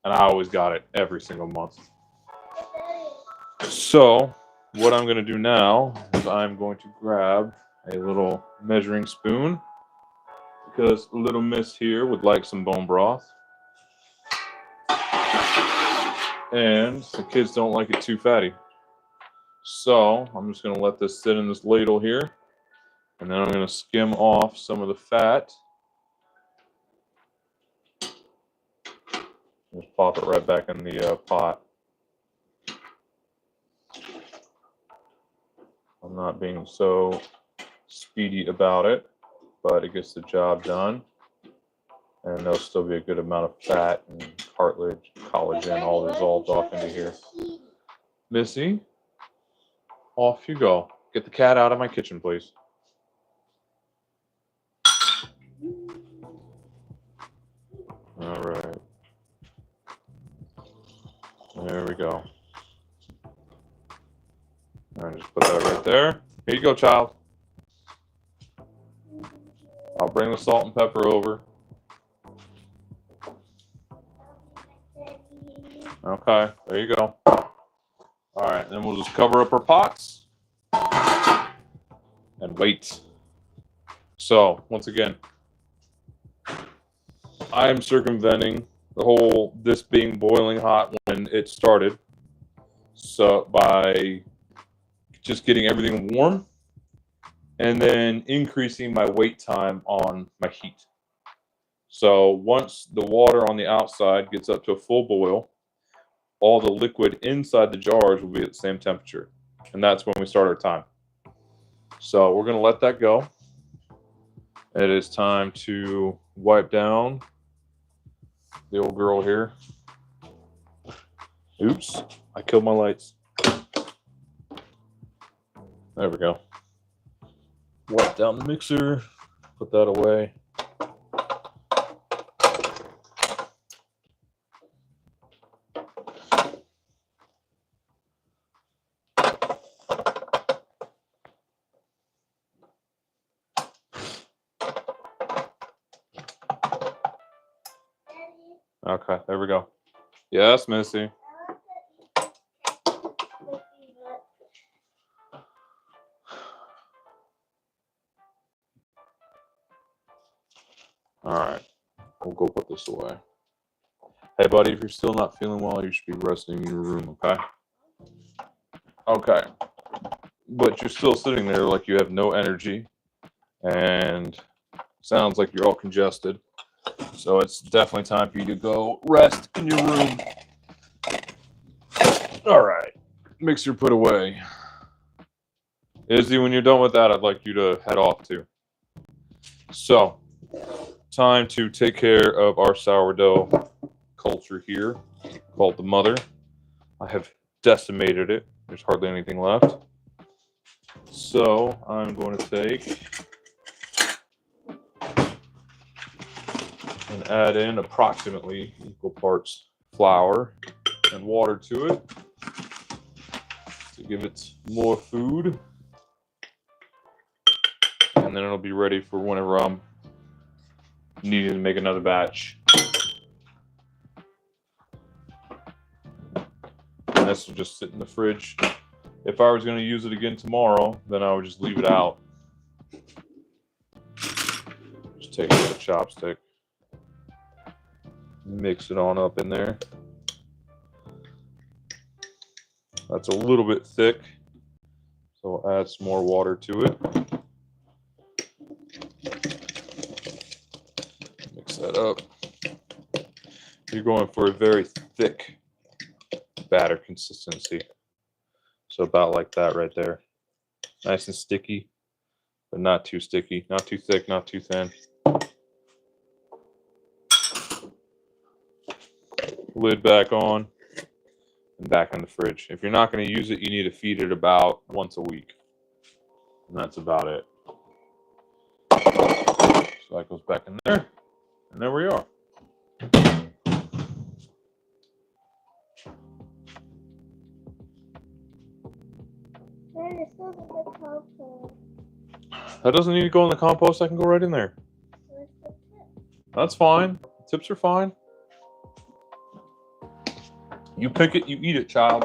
and I always got it every single month. So, what I'm going to do now is I'm going to grab a little measuring spoon because little miss here would like some bone broth. And the kids don't like it too fatty. So, I'm just going to let this sit in this ladle here. And then I'm going to skim off some of the fat. Just pop it right back in the pot. I'm not being so speedy about it, but it gets the job done. And there'll still be a good amount of fat and cartilage, collagen, all dissolved off into here. Missy, off you go. Get the cat out of my kitchen, please. All right. There we go. All right, just put that right there. Here you go, child. I'll bring the salt and pepper over. Okay, there you go. All right, then we'll just cover up our pots and wait. So, once again, I am circumventing the whole this being boiling hot when it started. So, by just getting everything warm and then increasing my wait time on my heat. So, once the water on the outside gets up to a full boil, all the liquid inside the jars will be at the same temperature. And that's when we start our time. So we're going to let that go. It is time to wipe down the old girl here. Oops, I killed my lights. There we go. Wipe down the mixer, put that away. Okay, there we go. Yes, Missy. All right, we'll go put this away. Hey, buddy, if you're still not feeling well, you should be resting in your room, okay? Okay. But you're still sitting there like you have no energy, and sounds like you're all congested. So it's definitely time for you to go rest in your room. All right, mixer put away. Izzy, when you're done with that, I'd like you to head off too. So, time to take care of our sourdough culture here, called the mother. I have decimated it. There's hardly anything left. So, I'm going to take and add in approximately equal parts flour and water to it to give it more food. And then it'll be ready for whenever I'm needing to make another batch. And this will just sit in the fridge. If I was going to use it again tomorrow, then I would just leave it out. Just take it with a chopstick. Mix it on up in there. That's a little bit thick, so I'll add some more water to it. Mix that up. You're going for a very thick batter consistency. So about like that right there. Nice and sticky, but not too sticky, not too thick, not too thin. Lid back on and back in the fridge. If you're not going to use it, you need to feed it about once a week. And that's about it. So that goes back in there. And there we are. That doesn't need to go in the compost. I can go right in there. That's fine. Tips are fine. You pick it, you eat it, child.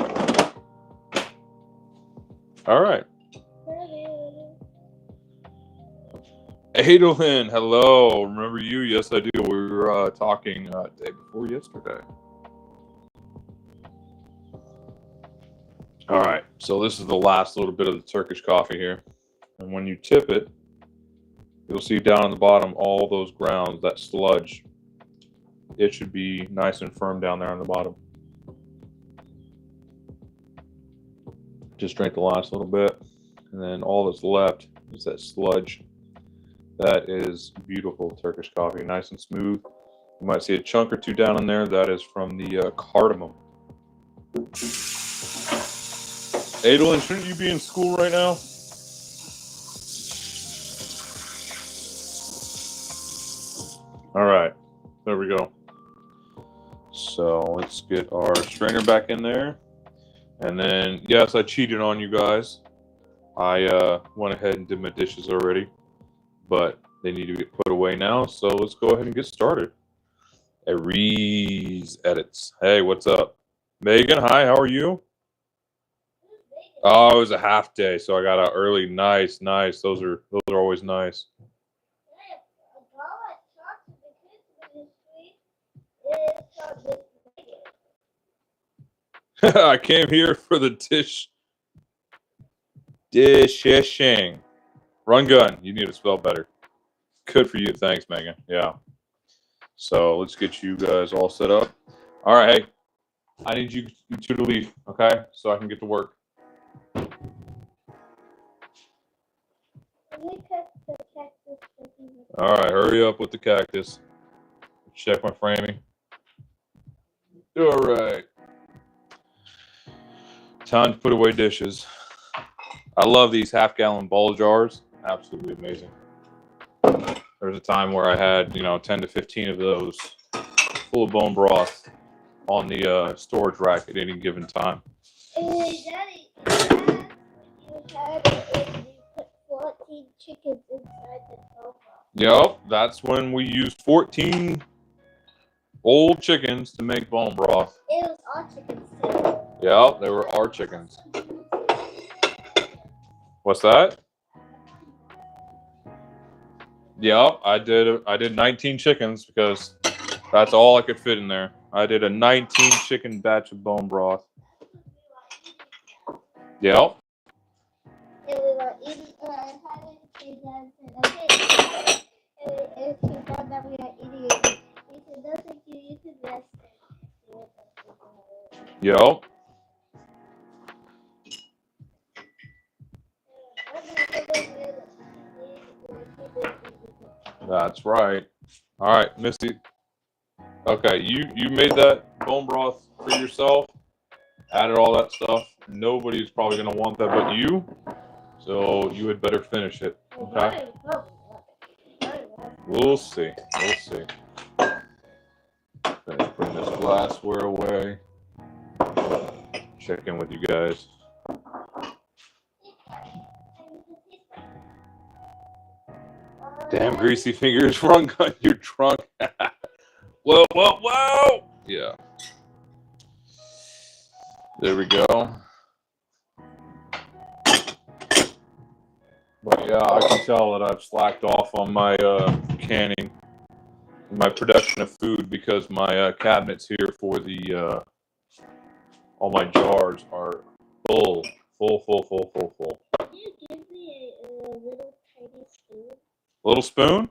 All right. Adolin, hello. Remember you? Yes, I do. We were talking day before yesterday. All right. So this is the last little bit of the Turkish coffee here. And when you tip it, you'll see down on the bottom all those grounds, that sludge. It should be nice and firm down there on the bottom. Just drink the last little bit, and And then all that's left is that sludge. That is beautiful Turkish coffee, nice and smooth. You might see a chunk or two down in there. That is from the cardamom. Adolin, shouldn't you be in school right now? All right, there we go. So let's get our strainer back in there. And then, yes, I cheated on you guys. I went ahead and did my dishes already, but they need to get put away now. So let's go ahead and get started. Aries Edits. Hey, what's up? Megan, hi, how are you? Oh, it was a half day, so I got out early. Nice, nice. Those are always nice. I came here for the dishing. Run gun. You need to spell better. Good for you. Thanks, Megan. Yeah. So let's get you guys all set up. All right. Hey, I need you two to leave, okay? So I can get to work. All right. Hurry up with the cactus. Check my framing. All right. Time to put away dishes. I love these half-gallon bowl jars. Absolutely amazing. There was a time where I had, 10 to 15 of those full of bone broth on the storage rack at any given time. Daddy, you put 14 chickens inside the sofa. Yep, that's when we used 14 old chickens to make bone broth. It was our chickens too. Yep, they were our chickens. What's that? Yep, I did 19 chickens because that's all I could fit in there. I did a 19 chicken batch of bone broth. Yep. And we were eating and she thought that we were eating it. He said, "No, thank you. You can rest." Yep. That's right. All right, Misty. Okay, you made that bone broth for yourself. Added all that stuff. Nobody's probably gonna want that but you. So you had better finish it. Okay. We'll see. We'll see. Finish putting this glassware away. Check in with you guys. Damn greasy fingers, run gun your trunk. Whoa, whoa, whoa! Yeah. There we go. But yeah, I can tell that I've slacked off on my canning, my production of food, because my cabinets here for the all my jars are full. Can you give me a little tiny spoon? Little spoon?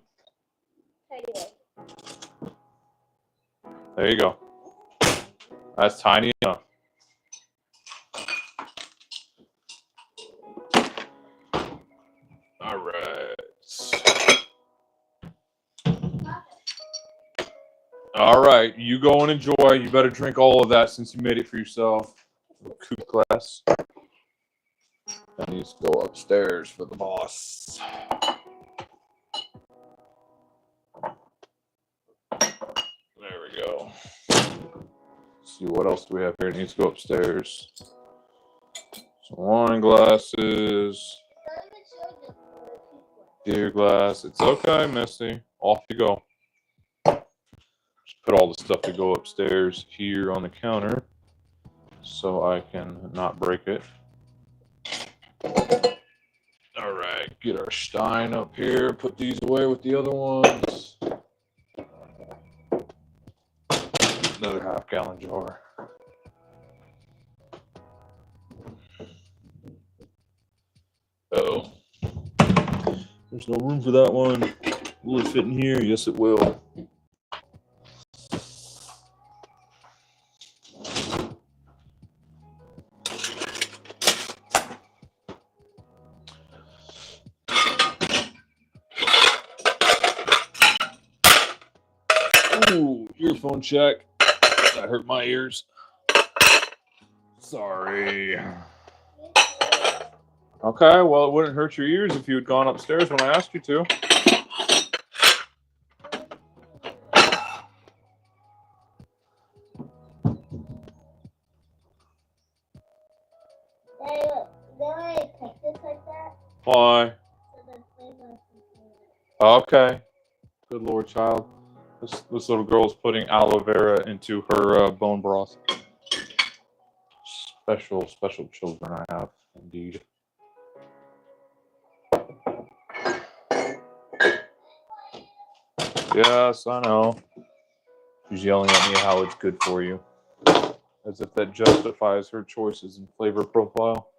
Tiny one. There you go. That's tiny enough. All right. All right, you go and enjoy. You better drink all of that since you made it for yourself. Coupe glass. That needs to go upstairs for the boss. There we go. Let's see, what else do we have here? It needs to go upstairs. Some wine glasses. Beer glass. It's okay, Missy. Off you go. Just put all the stuff to go upstairs here on the counter so I can not break it. All right, get our stein up here. Put these away with the other ones. Another half-gallon jar. Uh-oh. There's no room for that one. Will it fit in here? Yes, it will. Earphone check. That hurt my ears. Sorry. Okay, well, it wouldn't hurt your ears if you had gone upstairs when I asked you to. Why? Okay. Good Lord, child. This little girl's putting aloe vera into her bone broth. Special children I have, indeed. Yes, I know. She's yelling at me how it's good for you. As if that justifies her choices in flavor profile.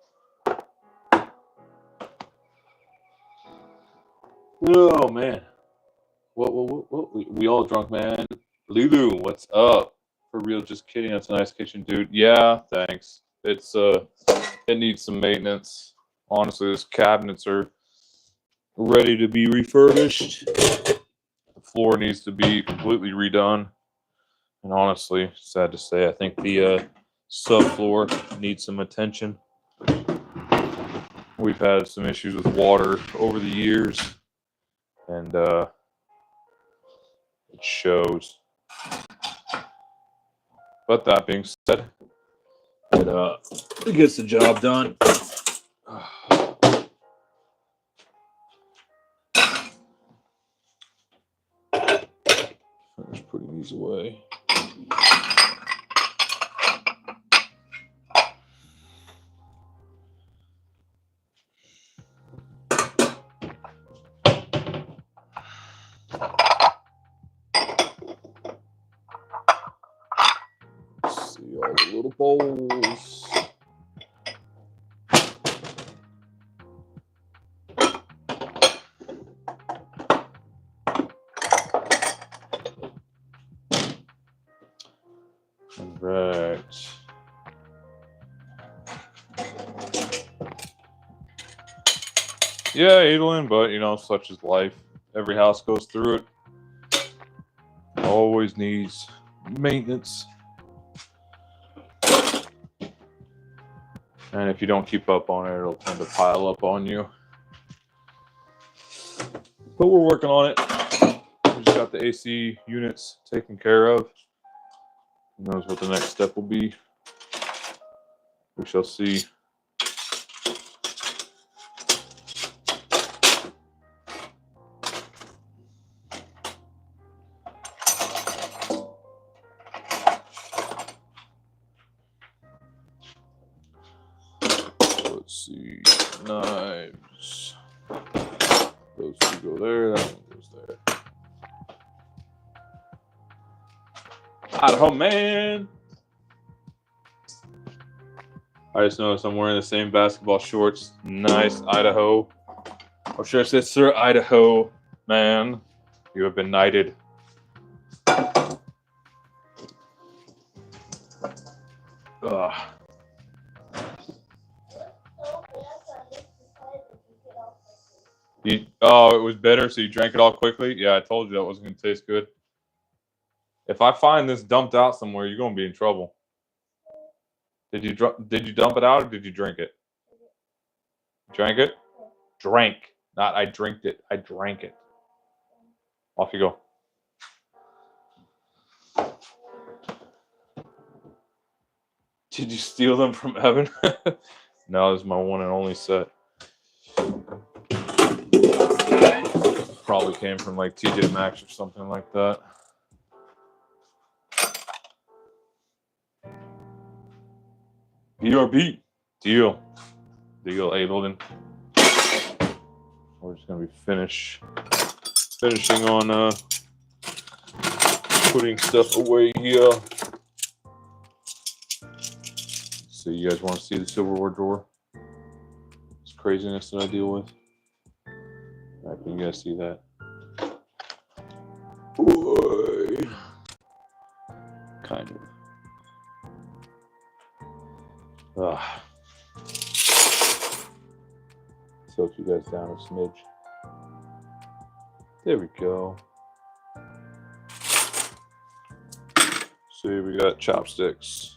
Oh, man. What? We all drunk, man. Lulu, what's up? For real, just kidding. That's a nice kitchen, dude. Yeah, thanks. It needs some maintenance. Honestly, those cabinets are ready to be refurbished. The floor needs to be completely redone. And honestly, sad to say, I think the subfloor needs some attention. We've had some issues with water over the years, and it shows. But that being said, it gets the job done. Finish putting these away. See all the little bowls. Right. Yeah, Evelyn, but you know, such is life. Every house goes through it. Always needs maintenance. And if you don't keep up on it, it'll tend to pile up on you. But we're working on it. We just got the AC units taken care of. Who knows what the next step will be? We shall see. Let's see. Knives. Those two go there. That one goes there. Idaho man. I just noticed I'm wearing the same basketball shorts. Nice, Idaho. Or should I say, Sir Idaho man, you have been knighted. Ugh. Oh, it was bitter, so you drank it all quickly? Yeah, I told you that wasn't going to taste good. If I find this dumped out somewhere, you're going to be in trouble. Did you dump it out or did you drink it? Drank it? Drank. Not I drinked it. I drank it. Off you go. Did you steal them from Evan? No, this is my one and only set. Probably came from like TJ Maxx or something like that. BRB. Deal, Ableton. We're just gonna be finishing on putting stuff away here. So you guys want to see the silverware drawer? This craziness that I deal with. All right, can you guys see that? Boy. Kind of. Soak you guys down a smidge. There we go. see, we got chopsticks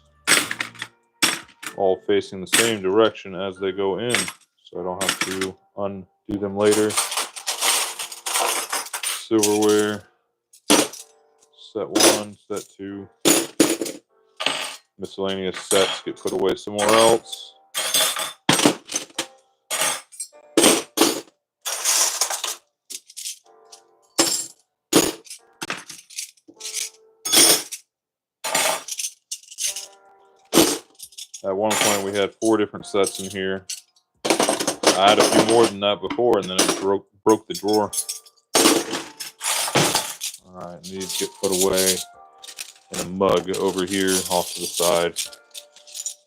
all facing the same direction as they go in, so I don't have to undo them later. Silverware, set 1, set 2. Miscellaneous sets get put away somewhere else. At one point, we had 4 different sets in here. I had a few more than that before, and then it broke the drawer. All right, these get put away in a mug over here off to the side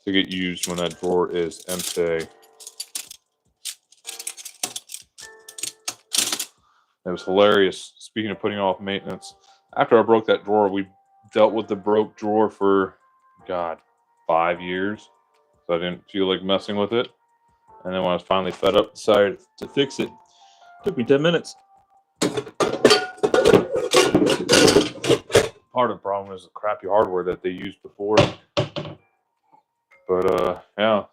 to get used when that drawer is empty. It was hilarious. Speaking of putting off maintenance, after I broke that drawer, we dealt with the broke drawer for, God, 5 years. So I didn't feel like messing with it. And then when I was finally fed up, decided to fix it. Took me 10 minutes. Part of the problem is the crappy hardware that they used before. But yeah,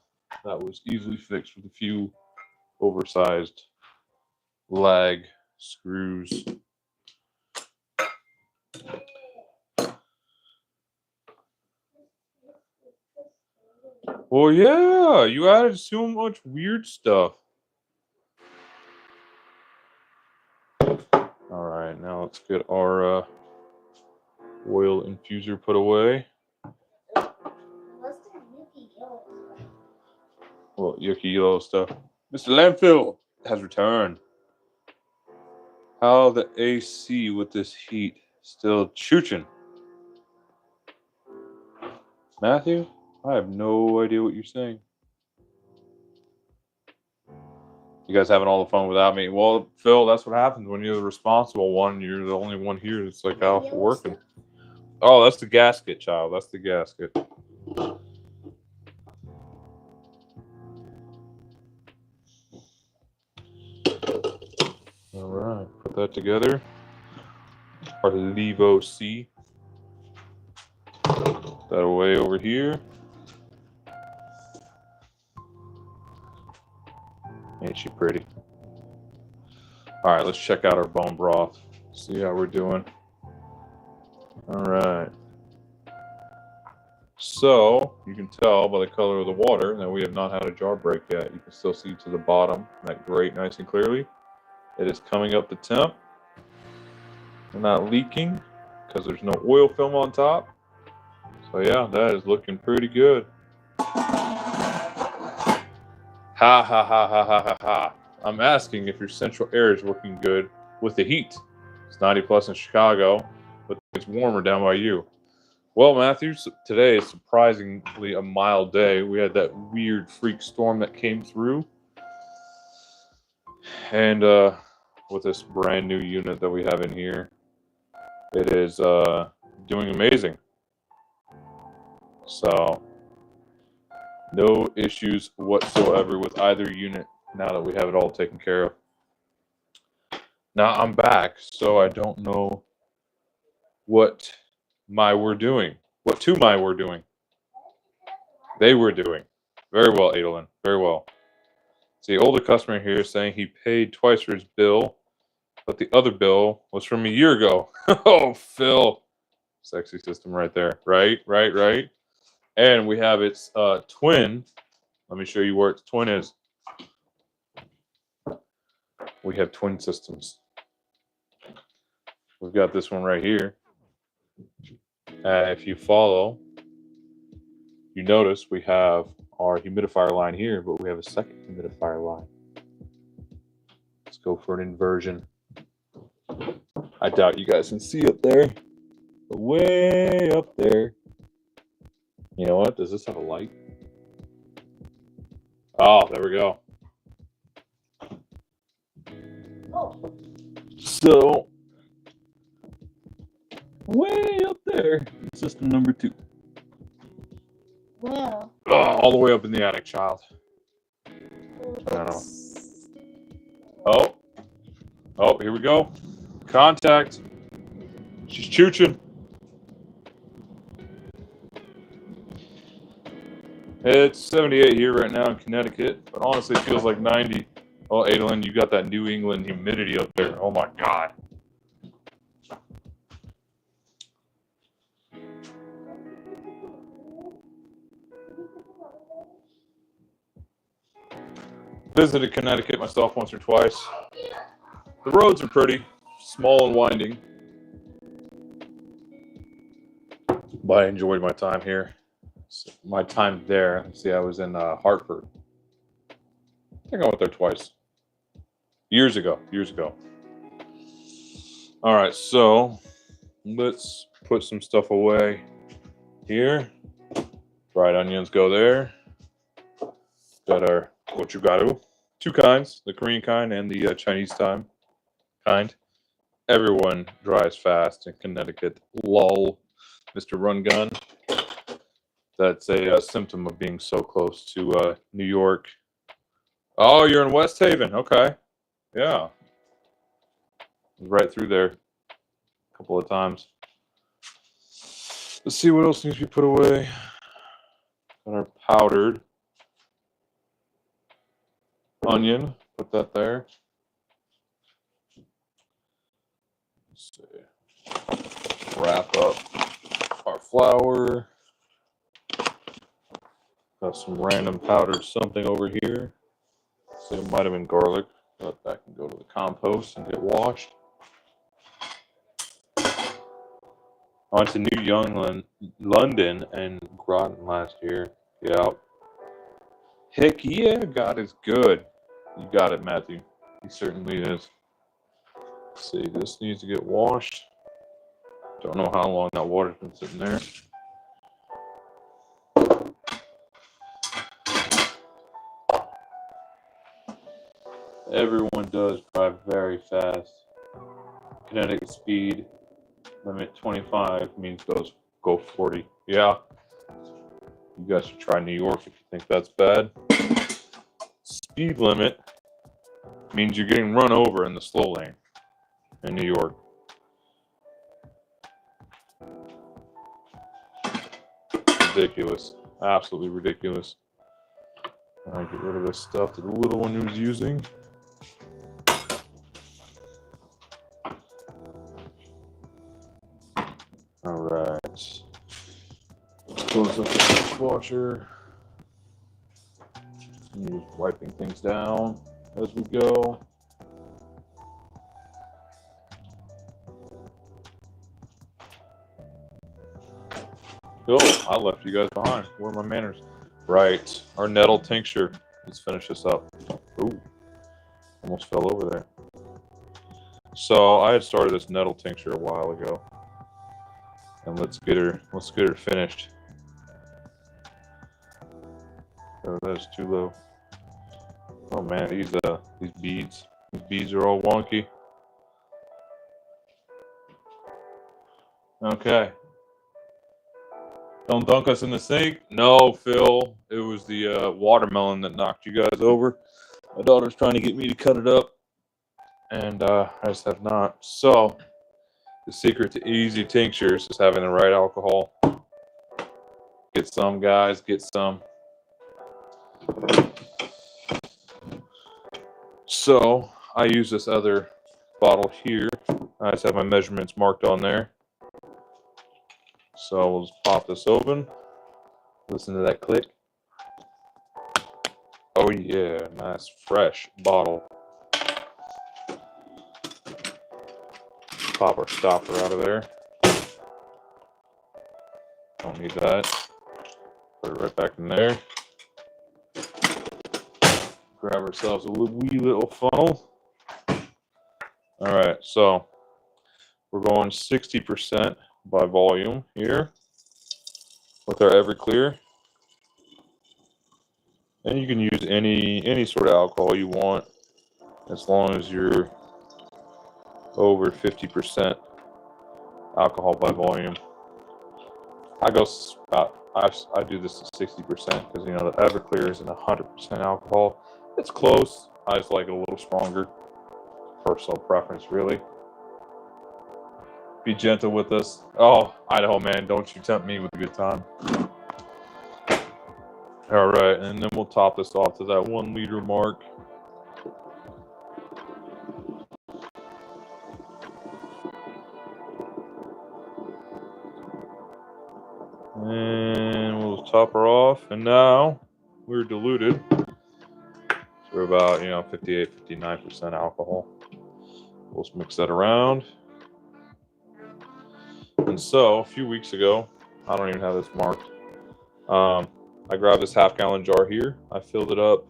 that was easily fixed with a few oversized lag screws. Well, yeah, you added so much weird stuff. All right, now let's get our oil infuser put away. What's the yucky yellow stuff? Well, yucky yellow stuff. Mr. Landfill has returned. How the AC with this heat still chooching? Matthew, I have no idea what you're saying. You guys having all the fun without me? Well, Phil, that's what happens when you're the responsible one. You're the only one here that's like out for working. Oh, that's the gasket, child. That's the gasket. All right, put that together. Our Levo C. Put that away over here. Ain't she pretty? All right, let's check out our bone broth. See how we're doing. All right. So you can tell by the color of the water that we have not had a jar break yet. You can still see to the bottom that grate nice and clearly. It is coming up the temp. We're not leaking because there's no oil film on top. So yeah, that is looking pretty good. Ha ha ha ha ha ha ha. I'm asking if your central air is working good with the heat. It's 90 plus in Chicago, but it's warmer down by you. Well, Matthew, today is surprisingly a mild day. We had that weird freak storm that came through. And with this brand new unit that we have in here, it is doing amazing. So, no issues whatsoever with either unit now that we have it all taken care of. Now I'm back, so I don't know what we're doing. What we're doing. They were doing. Very well, Adolin. Very well. See, older customer here saying he paid twice for his bill, but the other bill was from a year ago. Oh, Phil. Sexy system right there. Right. And we have its twin. Let me show you where its twin is. We have twin systems. We've got this one right here. If you follow, you notice we have our humidifier line here, but we have a second humidifier line. Let's go for an inversion. I doubt you guys can see up there, but way up there. You know what? Does this have a light? Oh, there we go. Oh. So, way up there, system number 2. Well. Oh, all the way up in the attic, child. I don't know. Oh, here we go. Contact. She's chooching. It's 78 here right now in Connecticut, but honestly it feels like 90. Oh, Adolin, you got that New England humidity up there. Oh my God. Visited Connecticut myself once or twice. The roads are pretty small and winding, but I enjoyed my time here. My time there. See, I was in Hartford. I think I went there twice. Years ago. All right, so let's put some stuff away here. Fried onions go there. Got our gochugaru. Two kinds, the Korean kind and the Chinese kind. Everyone dries fast in Connecticut. Lol, Mr. Run Gun. That's a symptom of being so close to New York. Oh, you're in West Haven. Okay. Yeah. Right through there a couple of times. Let's see what else needs to be put away. Got our powdered onion. Put that there. Let's see. Wrap up our flour. Got some random powdered something over here. So it might have been garlic, but that can go to the compost and get washed. I went to New Young London and Groton last year. Yeah. Heck yeah, God is good. You got it, Matthew. He certainly is. Let's see, this needs to get washed. Don't know how long that water's been sitting there. Everyone does drive very fast. Kinetic speed limit 25 means go 40. Yeah. You guys should try New York if you think that's bad. Speed limit means you're getting run over in the slow lane in New York. Ridiculous. Absolutely ridiculous. I'll get rid of this stuff that the little one was using. All right. Let's close up the dishwasher. Just wiping things down as we go. Oh, I left you guys behind. Where are my manners? Right. Our nettle tincture. Let's finish this up. Ooh. Almost fell over there. So I had started this nettle tincture a while ago. And let's get her finished. Oh, that's too low. Oh man, these beads. These beads are all wonky. Okay. Don't dunk us in the sink. No, Phil. It was the watermelon that knocked you guys over. My daughter's trying to get me to cut it up. And I just have not. So, the secret to easy tinctures is having the right alcohol. Get some, guys. Get some. So, I use this other bottle here. I just have my measurements marked on there. So we'll just pop this open. Listen to that click. Oh yeah, nice fresh bottle. Pop our stopper out of there. Don't need that. Put it right back in there. Grab ourselves a wee little funnel. All right, so we're going 60% by volume here with our Everclear. And you can use any sort of alcohol you want as long as you're over 50% alcohol by volume. I do this to 60% because you know the Everclear isn't 100% alcohol. It's close. I just like it a little stronger. Personal preference, really. Be gentle with us. Oh, Idaho man, don't you tempt me with a good time. All right, and then we'll top this off to that 1 liter mark. And we'll top her off. And now we're diluted. So we're about, 58, 59% alcohol. We'll just mix that around. And so a few weeks ago, I don't even have this marked. I grabbed this half-gallon jar here. I filled it up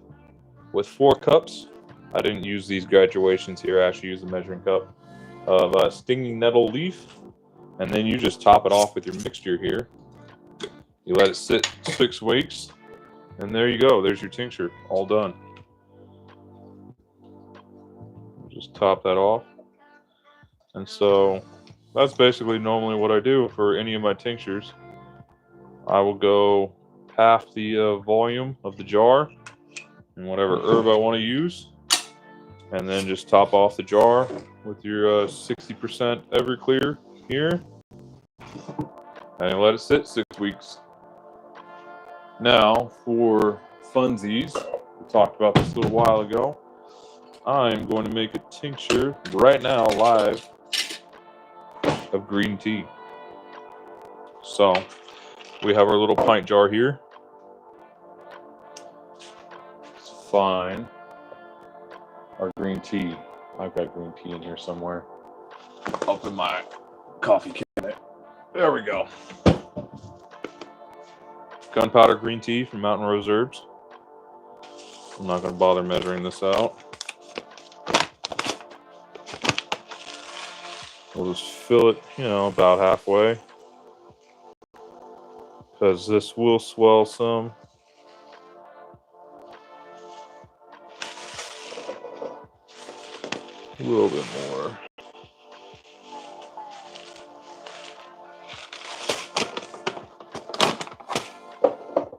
with 4 cups. I didn't use these graduations here. I actually used the measuring cup of stinging nettle leaf. And then you just top it off with your mixture here. You let it sit 6 weeks. And there you go. There's your tincture. All done. Just top that off. And so that's basically normally what I do for any of my tinctures. I will go half the volume of the jar and whatever herb I want to use, and then just top off the jar with your 60% Everclear here, and let it sit 6 weeks. Now for funsies, we talked about this a little while ago. I'm going to make a tincture right now live of green tea. So we have our little pint jar here. Let's find our green tea. I've got green tea in here somewhere. Up in my coffee cabinet. There we go. Gunpowder green tea from Mountain Rose Herbs. I'm not going to bother measuring this out. We'll just fill it, about halfway, because this will swell some. A little bit more.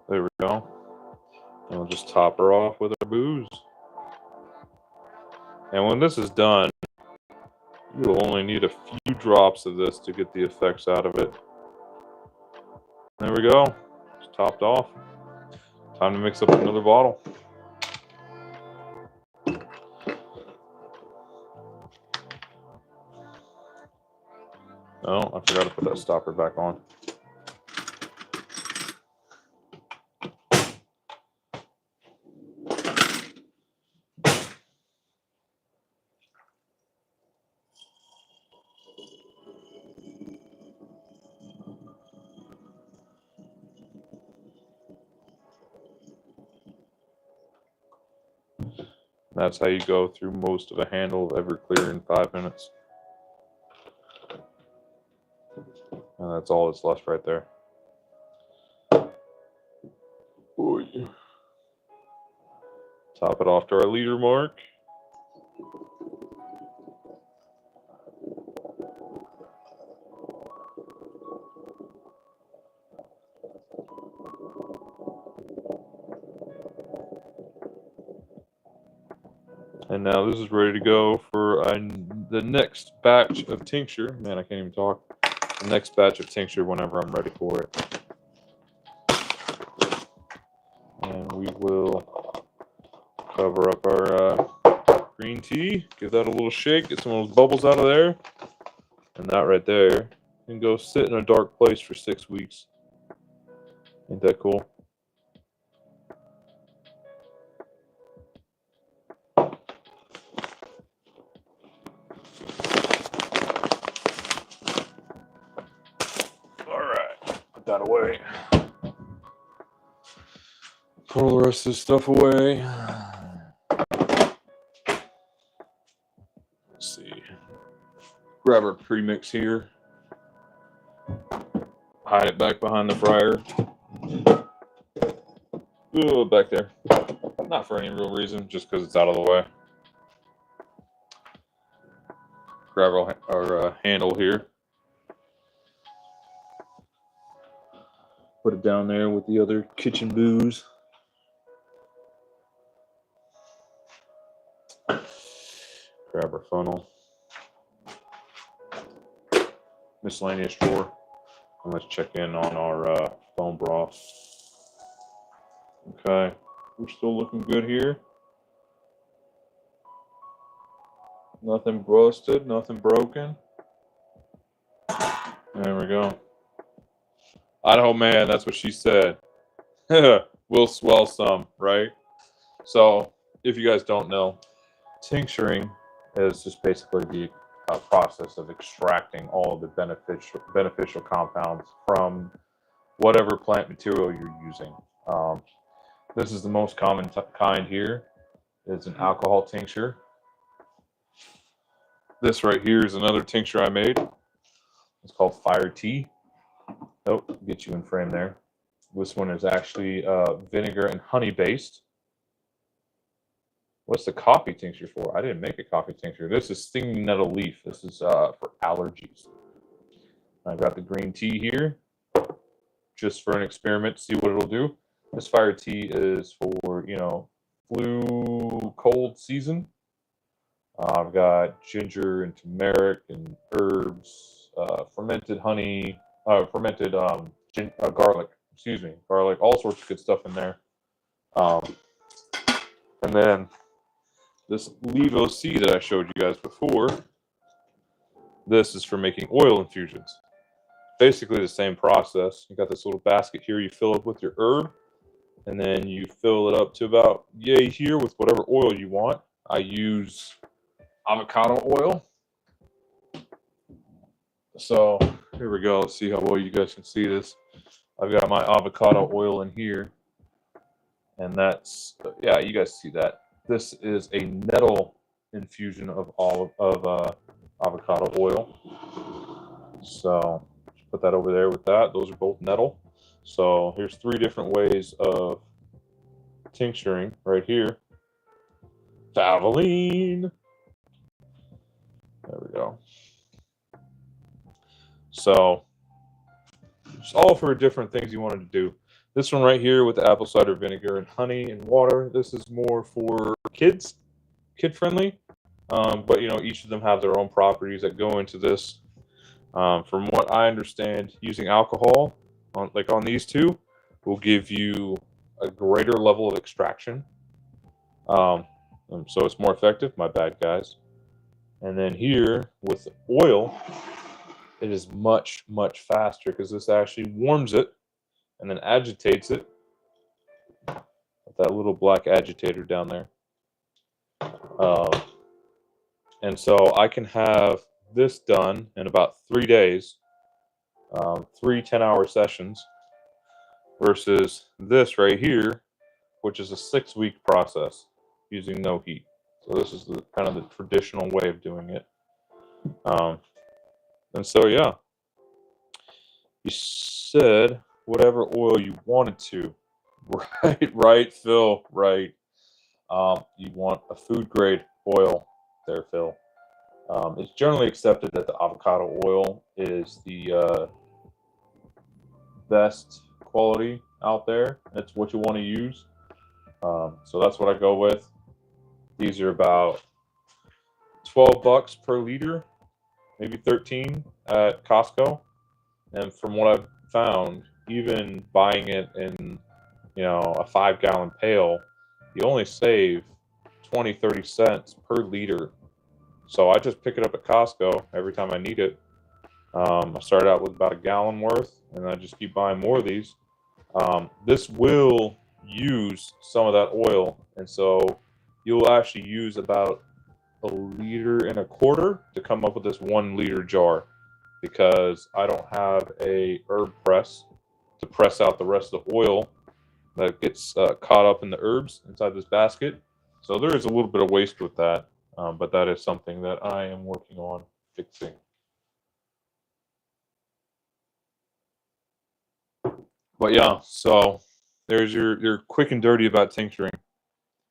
There we go. And we'll just top her off with our booze. And when this is done, you'll only need a few drops of this to get the effects out of it. There we go. It's topped off. Time to mix up another bottle. Oh, I forgot to put that stopper back on. That's how you go through most of a handle of Everclear in 5 minutes. And that's all that's left right there. Boy. Top it off to our liter mark. And now this is ready to go for the next batch of tincture. Man, I can't even talk. The next batch of tincture whenever I'm ready for it. And we will cover up our green tea. Give that a little shake. Get some of those bubbles out of there. And that right there can go sit in a dark place for 6 weeks. Ain't that cool? Put that away. Put all the rest of this stuff away. Let's see. Grab our premix here. Hide it back behind the fryer. Ooh, back there. Not for any real reason, just because it's out of the way. Grab our handle here. Put it down there with the other kitchen booze. Grab our funnel. Miscellaneous drawer. And let's check in on our foam broth. Okay, we're still looking good here. Nothing busted, nothing broken. There we go. Idaho man, that's what she said. We'll swell some, right? So, if you guys don't know, tincturing is just basically the process of extracting all the beneficial compounds from whatever plant material you're using. This is the most common kind here. It's an alcohol tincture. This right here is another tincture I made. It's called Fire Tea. Oh, get you in frame there. This one is actually vinegar and honey based. What's the coffee tincture for? I didn't make a coffee tincture. This is stinging nettle leaf. This is for allergies. I've got the green tea here, just for an experiment to see what it'll do. This fire tea is for, flu, cold season. I've got ginger and turmeric and herbs, fermented honey, fermented garlic. Excuse me, garlic. All sorts of good stuff in there. And then this Levo C that I showed you guys before. This is for making oil infusions. Basically the same process. You got this little basket here. You fill it with your herb, and then you fill it up to about yay here with whatever oil you want. I use avocado oil. So here we go. Let's see how well you guys can see this. I've got my avocado oil in here, and that's, yeah, you guys see that. This is a nettle infusion of avocado oil. So put that over there with that. Those are both nettle. So here's 3 different ways of tincturing right here. Valvoline. There we go. So it's all for different things you wanted to do. This one right here with the apple cider vinegar and honey and water, this is more for kids, kid friendly. But each of them have their own properties that go into this. From what I understand, using alcohol on these two will give you a greater level of extraction. So it's more effective. My bad, guys. And then here with oil, it is much, much faster because this actually warms it and then agitates it with that little black agitator down there. And so I can have this done in about 3 days, 3 10-hour sessions, versus this right here, which is a 6-week process using no heat. So this is the kind of the traditional way of doing it. And so, yeah, you said whatever oil you wanted to. Right, Phil, right. You want a food grade oil there, Phil. It's generally accepted that the avocado oil is the best quality out there. It's what you want to use. So that's what I go with. These are about $12 per liter, maybe 13 at Costco. And from what I've found, even buying it in, a 5-gallon pail, you only save 20-30 cents per liter. So I just pick it up at Costco every time I need it. I started out with about a gallon worth, and I just keep buying more of these. This will use some of that oil, and so you'll actually use about 1.25 liters to come up with this 1 liter jar, because I don't have a herb press to press out the rest of the oil that gets caught up in the herbs inside this basket. So there is a little bit of waste with that, but that is something that I am working on fixing. But yeah, so there's your quick and dirty about tincturing.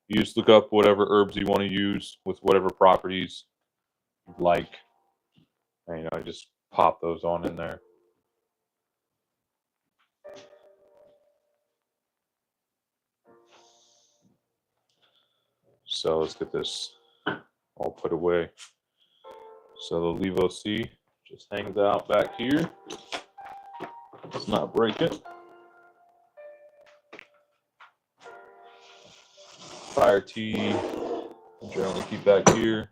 You just look up whatever herbs you want to use with whatever properties you like, and just pop those on in there. So let's get this all put away. So the Levo C just hangs out back here. Let's not break it. fire tea. Generally keep back here.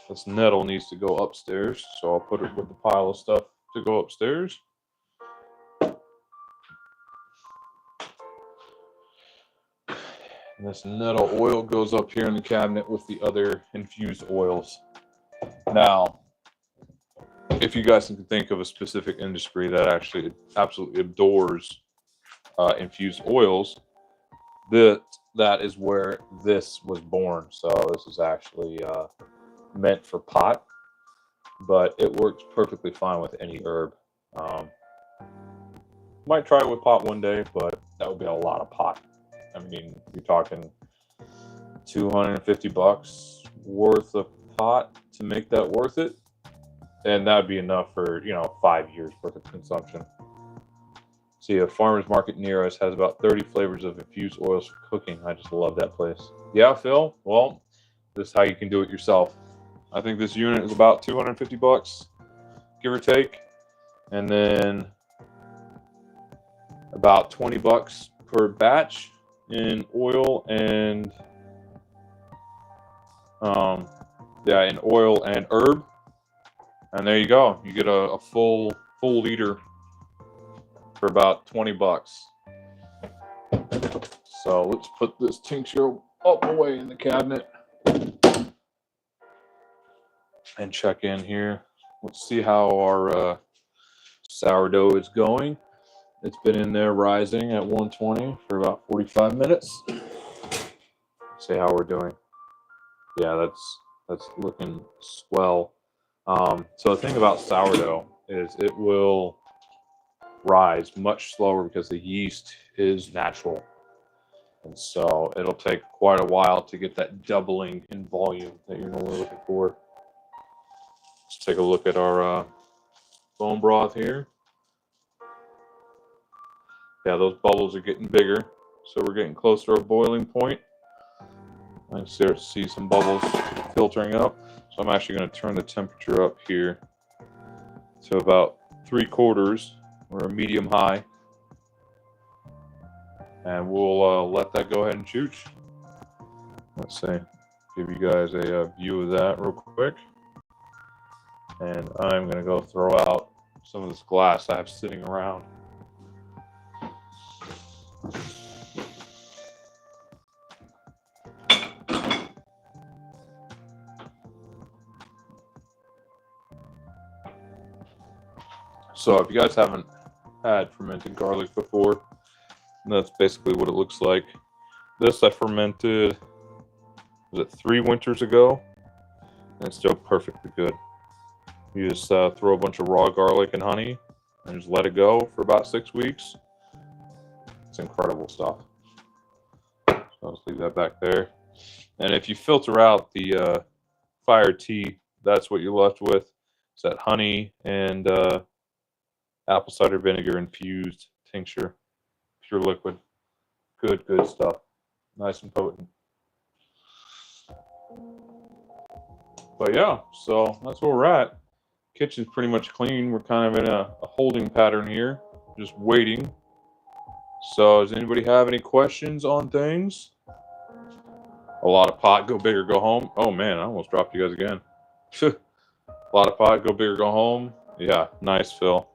This nettle needs to go upstairs, so I'll put it with the pile of stuff to go upstairs. And this nettle oil goes up here in the cabinet with the other infused oils. Now, if you guys can think of a specific industry that actually absolutely adores infused oils, that is where this was born. So this is actually meant for pot, but it works perfectly fine with any herb. Might try it with pot one day, but that would be a lot of pot. I mean, you're talking $250 worth of pot to make that worth it, and that'd be enough for 5 years worth of consumption. See, a farmer's market near us has about 30 flavors of infused oils for cooking. I just love that place. Yeah, Phil? Well, this is how you can do it yourself. I think this unit is about $250, give or take. And then about $20 per batch in oil and in oil and herb. And there you go. You get a full liter for about $20. So let's put this tincture up away in the cabinet and check in here. Let's see how our sourdough is going. It's been in there rising at 120 for about 45 minutes. See how we're doing. Yeah, that's looking swell. So the thing about sourdough is it will rise much slower because the yeast is natural. And so it'll take quite a while to get that doubling in volume that you're normally looking for. Let's take a look at our bone broth here. Yeah, those bubbles are getting bigger. So we're getting closer to a boiling point. I can start to see some bubbles filtering up. So I'm actually going to turn the temperature up here to about 3/4 or a medium high. And we'll let that go ahead and chooch. Let's see. Give you guys a view of that real quick. And I'm going to go throw out some of this glass I have sitting around. So if you guys haven't had fermented garlic before, that's basically what it looks like. This I fermented, was it 3 winters ago? And it's still perfectly good. You just throw a bunch of raw garlic and honey and just let it go for about 6 weeks. It's incredible stuff. So I'll just leave that back there. And if you filter out the fire tea, that's what you're left with. It's that honey and apple cider vinegar infused tincture, pure liquid. Good stuff. Nice and potent. But yeah, so that's where we're at. Kitchen's pretty much clean. We're kind of in a holding pattern here, just waiting. So does anybody have any questions on things? A lot of pot, go big or go home. Oh man, I almost dropped you guys again. A lot of pot, go big or go home. Yeah, nice, Phil.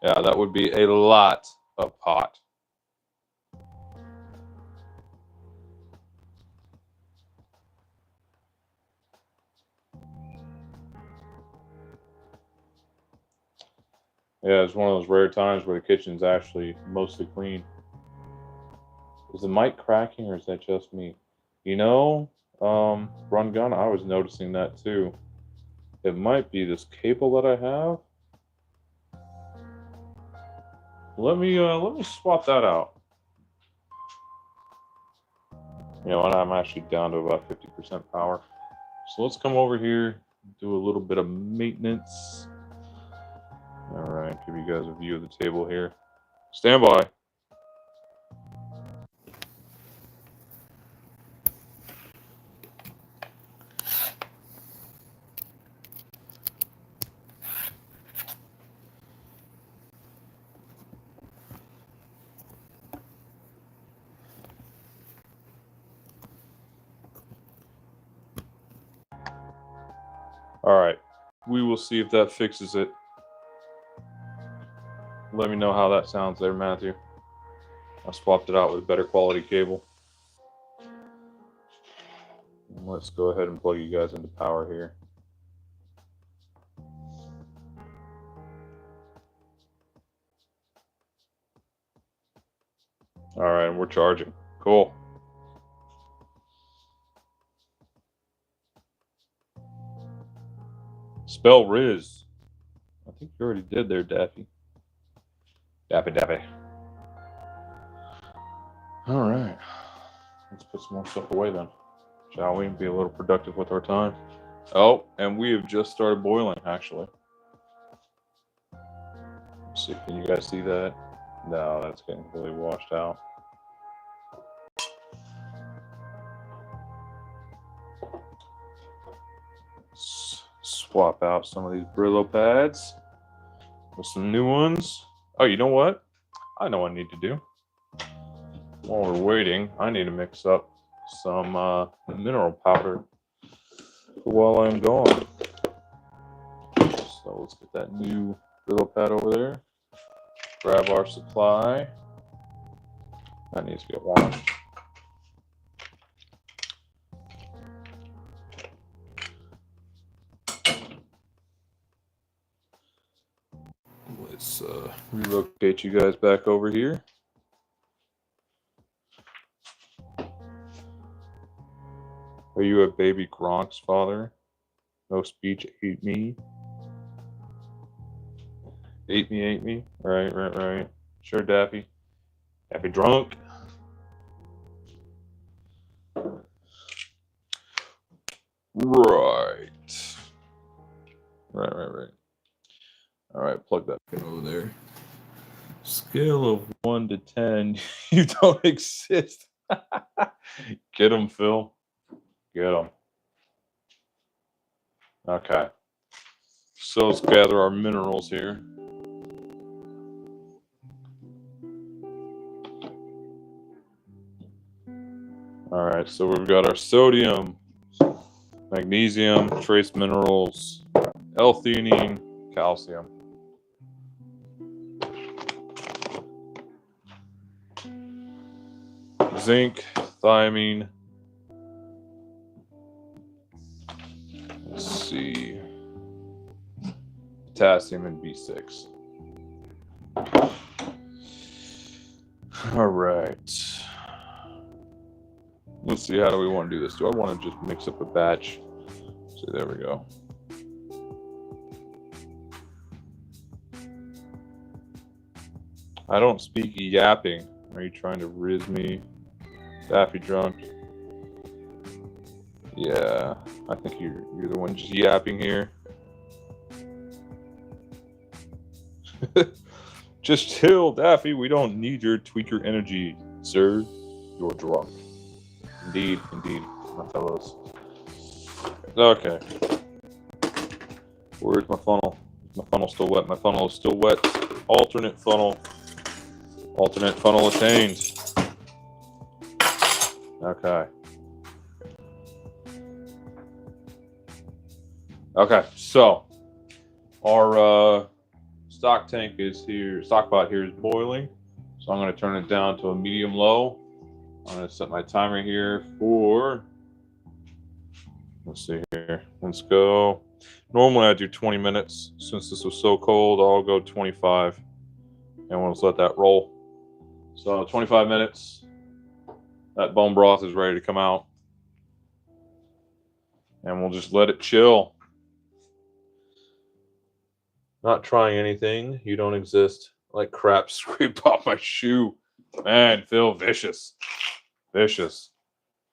Yeah, that would be a lot of pot. Yeah, it's one of those rare times where the kitchen's actually mostly clean. Is the mic cracking or is that just me? Run gun, I was noticing that too. It might be this cable that I have. Let me swap that out. You know what? I'm actually down to about 50% power. So let's come over here, do a little bit of maintenance. All right, give you guys a view of the table here. Stand by. All right, we will see if that fixes it. Let me know how that sounds there, Matthew. I swapped it out with a better quality cable. Let's go ahead and plug you guys into power here. All right, we're charging. Cool. Spell Riz. I think you already did there, Daffy. Daffy. All right. Let's put some more stuff away then, shall we? Be a little productive with our time. Oh, and we have just started boiling, actually. Let's see, can you guys see that? No, that's getting completely washed out. Swap out some of these Brillo pads with some new ones. Oh, you know what? I know what I need to do. While we're waiting, I need to mix up some mineral powder while I'm gone. So let's get that new Brillo pad over there. Grab our supply. That needs to get washed. Let's relocate you guys back over here. Are you a baby Gronk's father? No speech, ate me. Ate me. Right. Sure, Daffy. Daffy drunk. Right. All right, plug that pin over there. Scale of 1 to 10, you don't exist. Get him, Phil. Get him. Okay. So let's gather our minerals here. All right, so we've got our sodium, magnesium, trace minerals, L-theanine, calcium. Zinc, thiamine. Let's see. Potassium and B6. All right. Let's see, how do we want to do this? Do I want to just mix up a batch? See, there we go. I don't speak yapping. Are you trying to riz me? Daffy drunk? Yeah, I think you're the one just yapping here. Just chill, Daffy. We don't need your tweaker energy, sir. You're drunk. Indeed, my fellows. Okay. Where's my funnel? My funnel's still wet. My funnel is still wet. Alternate funnel. Alternate funnel attained. Okay. Okay, so our stock tank is here. Stock pot here is boiling. So I'm going to turn it down to a medium low. I'm going to set my timer here for, let's see here. Let's go. Normally I do 20 minutes. Since this was so cold, I'll go 25. And we'll just let that roll. So 25 minutes. That bone broth is ready to come out. And we'll just let it chill. Not trying anything. You don't exist. Like crap scraped off my shoe. Man, Phil, vicious. Vicious.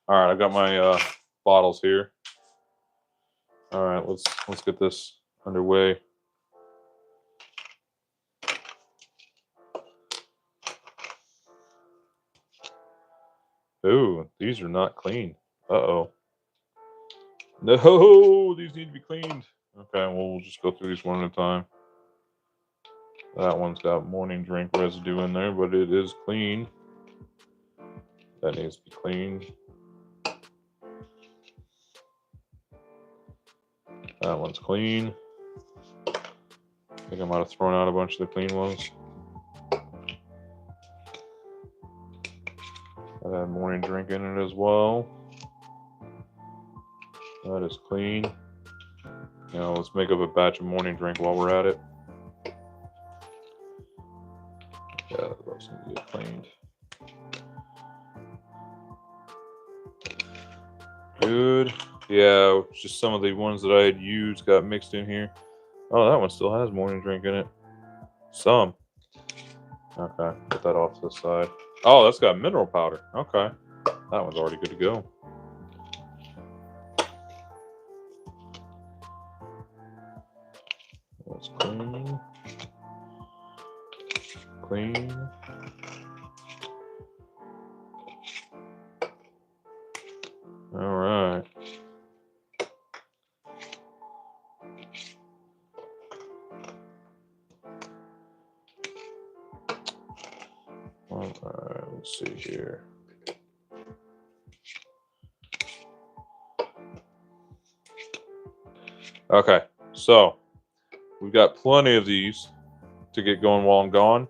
All right, I got my bottles here. All right, let's get this underway. Ooh, these are not clean. Uh-oh. No, these need to be cleaned. Okay, well, we'll just go through these one at a time. That one's got morning drink residue in there, but it is clean. That needs to be cleaned. That one's clean. I think I might have thrown out a bunch of the clean ones. I had morning drink in it as well. That is clean. Now let's make up a batch of morning drink while we're at it. Yeah, those need to get cleaned. Good. Yeah, just some of the ones that I had used got mixed in here. Oh, that one still has morning drink in it. Some. Okay, put that off to the side. Oh, that's got mineral powder. Okay. That one's already good to go. That's clean. Clean. All right. All right, let's see here. Okay, so we've got plenty of these to get going while I'm gone.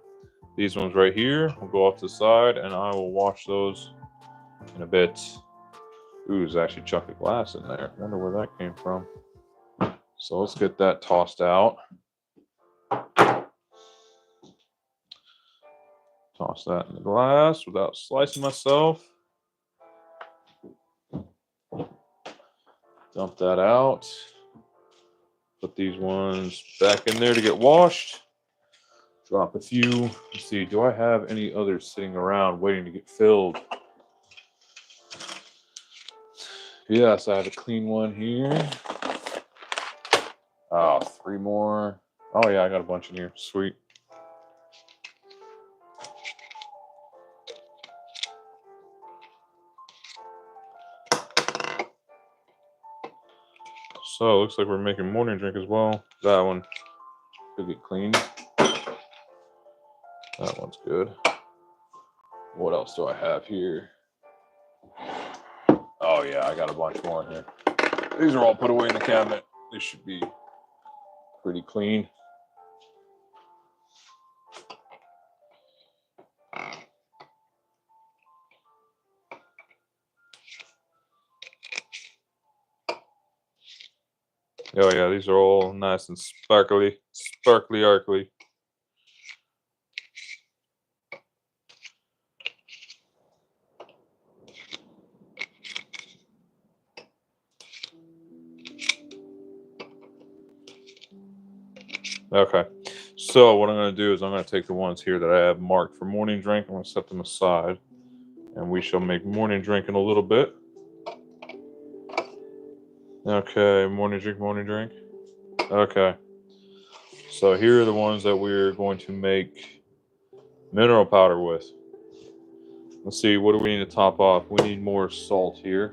These ones right here will go off to the side, and I will wash those in a bit. Ooh, there's actually a chunk of glass in there. I wonder where that came from. So let's get that tossed out. Toss that in the glass without slicing myself. Dump that out. Put these ones back in there to get washed. Drop a few. Let's see, do I have any others sitting around waiting to get filled? Yes, I have a clean one here. Oh, 3 more. Oh yeah, I got a bunch in here. Sweet. So it looks like we're making morning drink as well. That one could get cleaned. That one's good. What else do I have here? Oh yeah, I got a bunch more in here. These are all put away in the cabinet. They should be pretty clean. Oh yeah, these are all nice and sparkly, sparkly-arkly. Okay, so what I'm going to do is I'm going to take the ones here that I have marked for morning drink. I'm going to set them aside, and we shall make morning drink in a little bit. Okay, morning drink, morning drink. Okay, so here are the ones that we're going to make mineral powder with. Let's see, what do we need to top off? We need more salt here.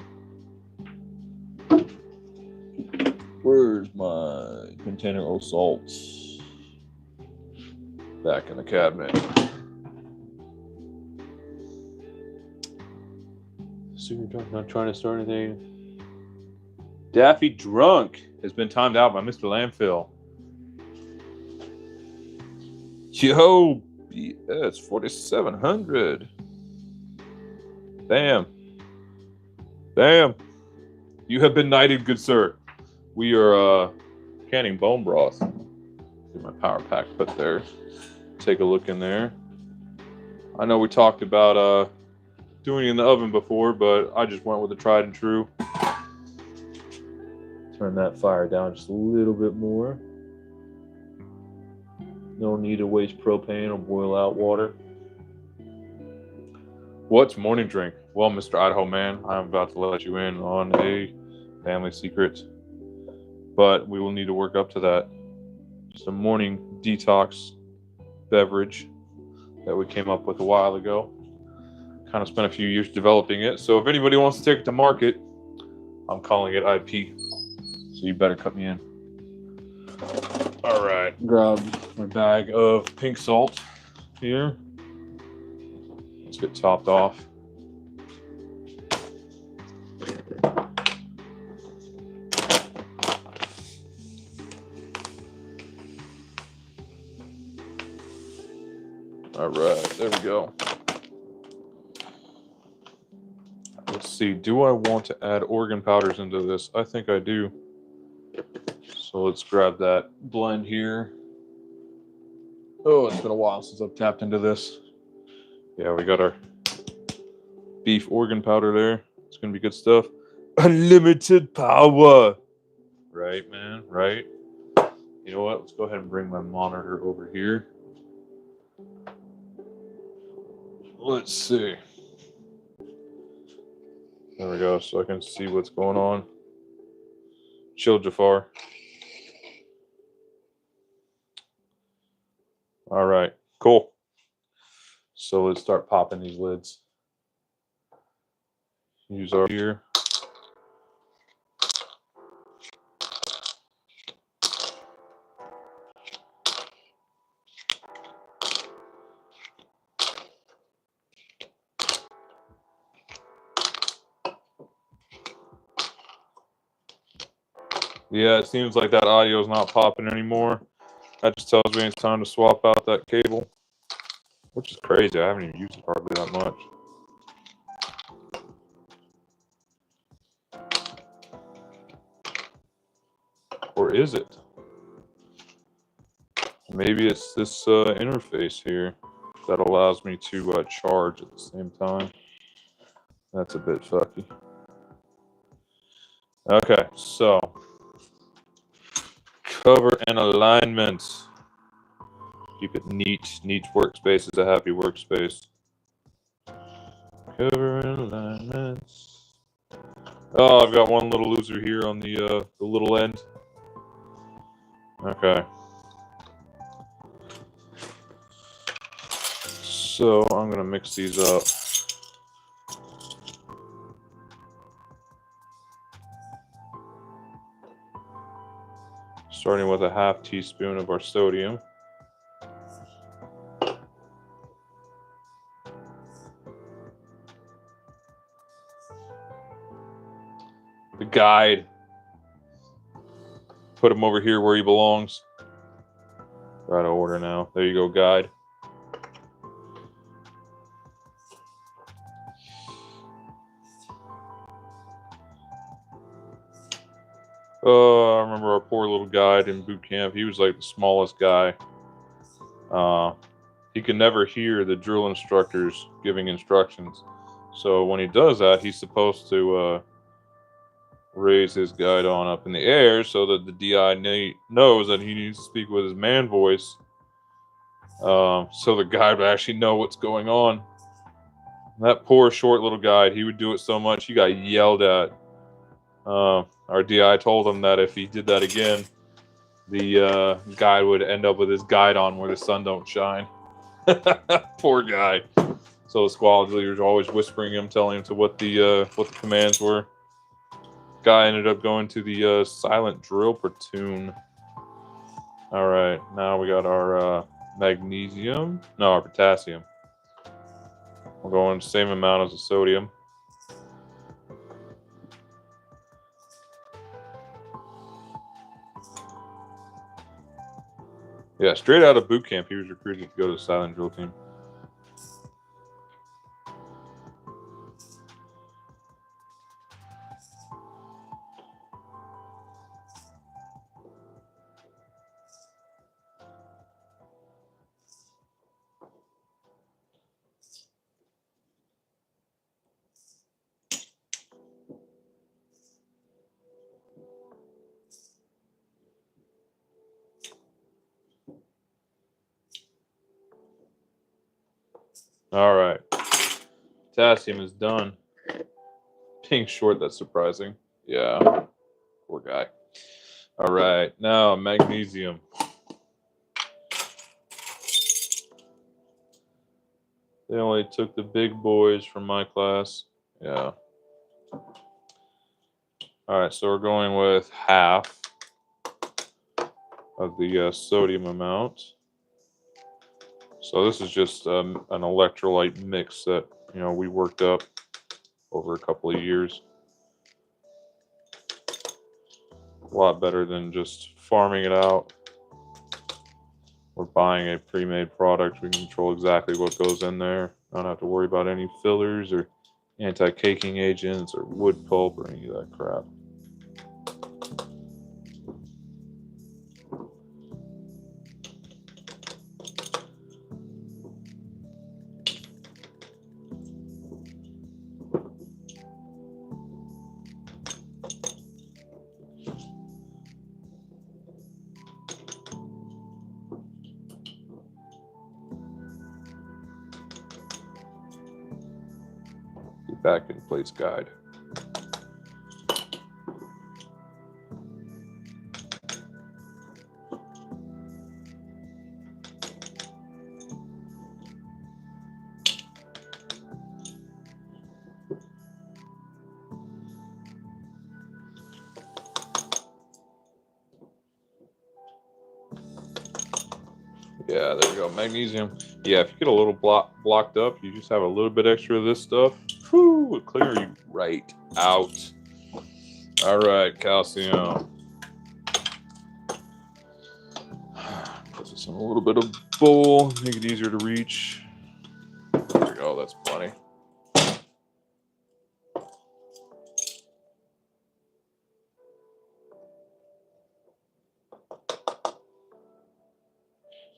Where's my container of salt? Back in the cabinet. Super drunk, not trying to start anything. Daffy Drunk has been timed out by Mr. Landfill. Yo, BS 4700. Bam. Bam. You have been knighted, good sir. We are canning bone broth. Get my power pack put there. Take a look in there. I know we talked about doing it in the oven before, but I just went with the tried and true. Turn that fire down just a little bit more. No need to waste propane or boil out water. What's morning drink? Well, Mr. Idaho Man, I'm about to let you in on a family secret, but we will need to work up to that. Just a morning detox beverage that we came up with a while ago. Kind of spent a few years developing it. So if anybody wants to take it to market, I'm calling it IP. So you better cut me in. All right, grab my bag of pink salt here. Let's get topped off. All right, there we go. Let's see, do I want to add organ powders into this? I think I do. So let's grab that blend here. Oh, it's been a while since I've tapped into this. Yeah, we got our beef organ powder there. It's going to be good stuff. Unlimited power. Right, man, right? You know what? Let's go ahead and bring my monitor over here. Let's see. There we go, so I can see what's going on. Chill, Jafar. All right, cool. So let's start popping these lids. Use our here. Yeah, it seems like that audio is not popping anymore. That just tells me it's time to swap out that cable, which is crazy. I haven't even used it hardly that much. Or is it? Maybe it's this interface here that allows me to charge at the same time. That's a bit fucky. Okay, so cover and alignment. Keep it neat. Neat workspace is a happy workspace. Cover and alignment. Oh, I've got one little loser here on the little end. Okay. So I'm gonna mix these up. Starting with a half teaspoon of our sodium. The guide. Put him over here where he belongs. Out of order now. There you go, guide. I remember our poor little guide in boot camp. He was like the smallest guy. He can never hear the drill instructors giving instructions. So when he does that, he's supposed to raise his guide on up in the air so that the DI knows that he needs to speak with his man voice. So the guide would actually know what's going on. That poor short little guide, he would do it so much he got yelled at. Our DI told him that if he did that again, the guide would end up with his guide on where the sun don't shine. Poor guy. So the squad leaders were always whispering him, telling him to what the commands were. Guy ended up going to the silent drill platoon. All right, now we got our magnesium. No, our potassium. We're going the same amount as the sodium. Yeah, straight out of boot camp, he was recruited to go to the silent drill team. All right. Potassium is done. Being short, that's surprising. Yeah. Poor guy. All right. Now, magnesium. They only took the big boys from my class. Yeah. All right. So we're going with half of the sodium amount. So this is just an electrolyte mix that, we worked up over a couple of years. A lot better than just farming it out. we're buying a pre-made product, we can control exactly what goes in there. I don't have to worry about any fillers or anti-caking agents or wood pulp or any of that crap. Back in place guide. Yeah, there we go. Magnesium. Yeah, if you get a little blocked up, you just have a little bit extra of this stuff. Whew, it'll clear you right out. All right, calcium. Put this in a little bit of bowl, make it easier to reach. There we go. That's plenty.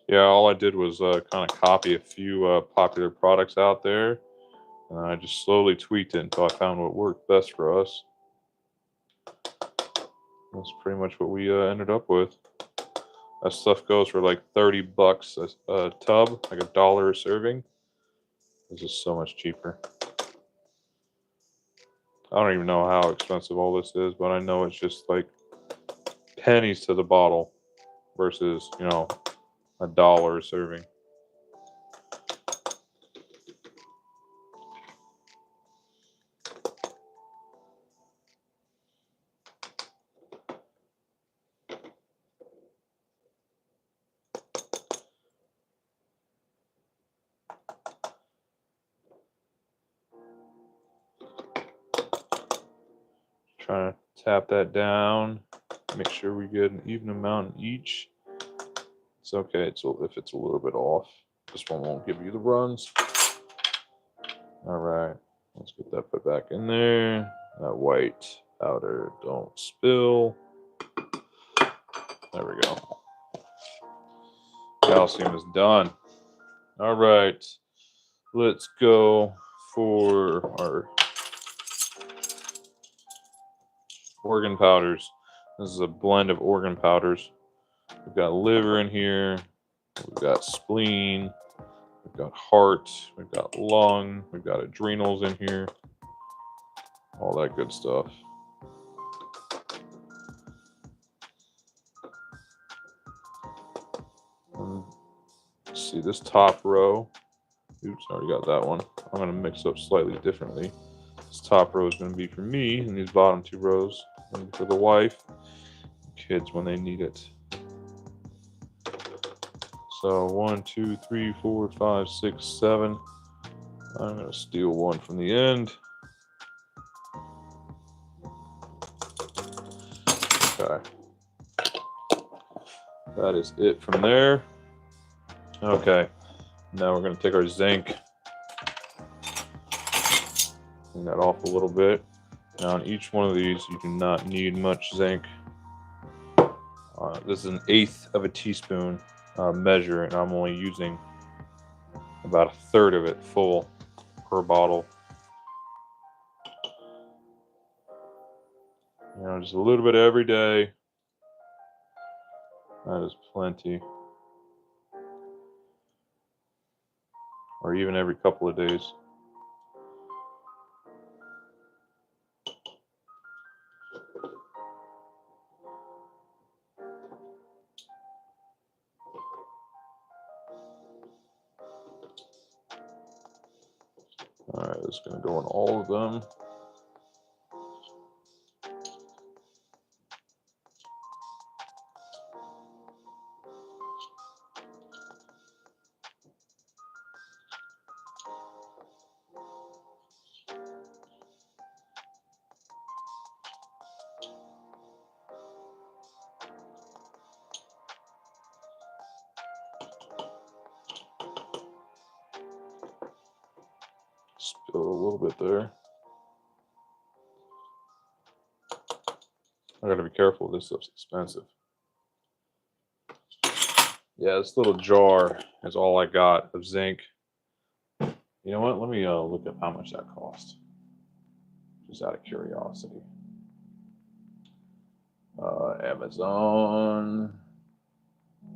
Yeah, all I did was kind of copy a few popular products out there. And I just slowly tweaked it until I found what worked best for us. That's pretty much what we ended up with. That stuff goes for like $30 a tub, like $1 a serving. This is so much cheaper. I don't even know how expensive all this is, but I know it's just like pennies to the bottle versus, you know, $1 a serving. Trying to tap that down, make sure we get an even amount in each. It's okay if it's a little bit off. This one won't give you the runs. All right, let's get that put back in there. That white powder don't spill. There we go. Calcium is done. All right, let's go for our organ powders. This is a blend of organ powders. We've got liver in here. We've got spleen. We've got heart. We've got lung. We've got adrenals in here. All that good stuff. Let's see this top row. Oops, I already got that one. I'm going to mix up slightly differently. This top row is going to be for me, and these bottom two rows are for the wife, kids when they need it. So 1, 2, 3, 4, 5, 6, 7. I'm going to steal one from the end. Okay. That is it from there. Okay. Now we're going to take our zinc. Clean that off a little bit. Now on each one of these, you do not need much zinc. This is an 1/8 of a teaspoon measure, and I'm only using about 1/3 of it full per bottle. You know, just a little bit every day. That is plenty. Or even every couple of days. All right, it's going to go in all of them. Spill a little bit there. I gotta be careful. This stuff's expensive. Yeah, this little jar is all I got of zinc. You know what? Let me look up how much that cost. Just out of curiosity. Amazon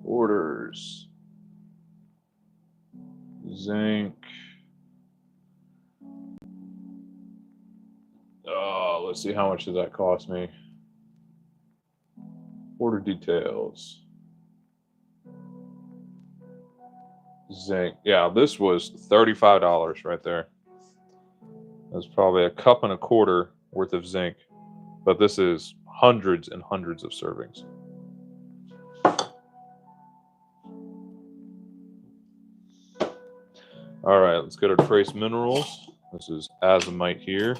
orders zinc. Let's see, how much did that cost me? Order details. Zinc. Yeah, this was $35 right there. That's probably a cup and a quarter worth of zinc, but this is hundreds and hundreds of servings. All right, let's go to trace minerals. This is azomite here.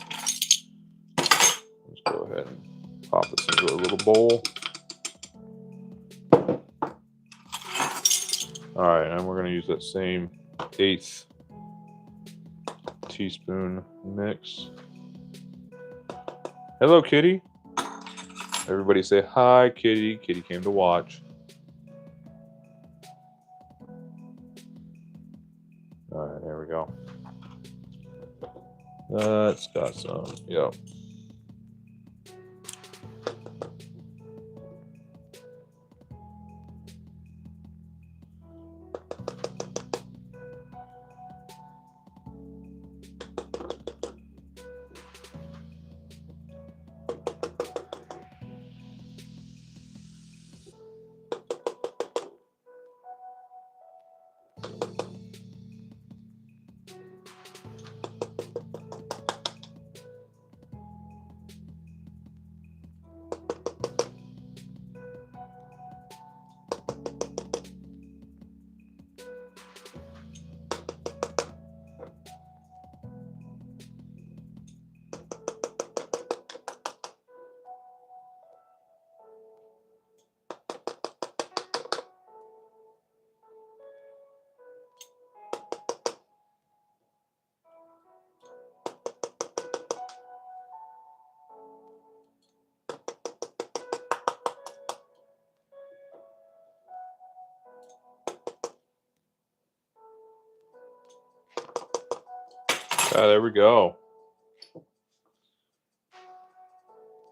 Let's go ahead and pop this into a little bowl. All right, and we're going to use that same 1/8 teaspoon mix. Hello, Kitty. Everybody say hi, Kitty. Kitty came to watch. All right, there we go. That's got some, yep. There we go.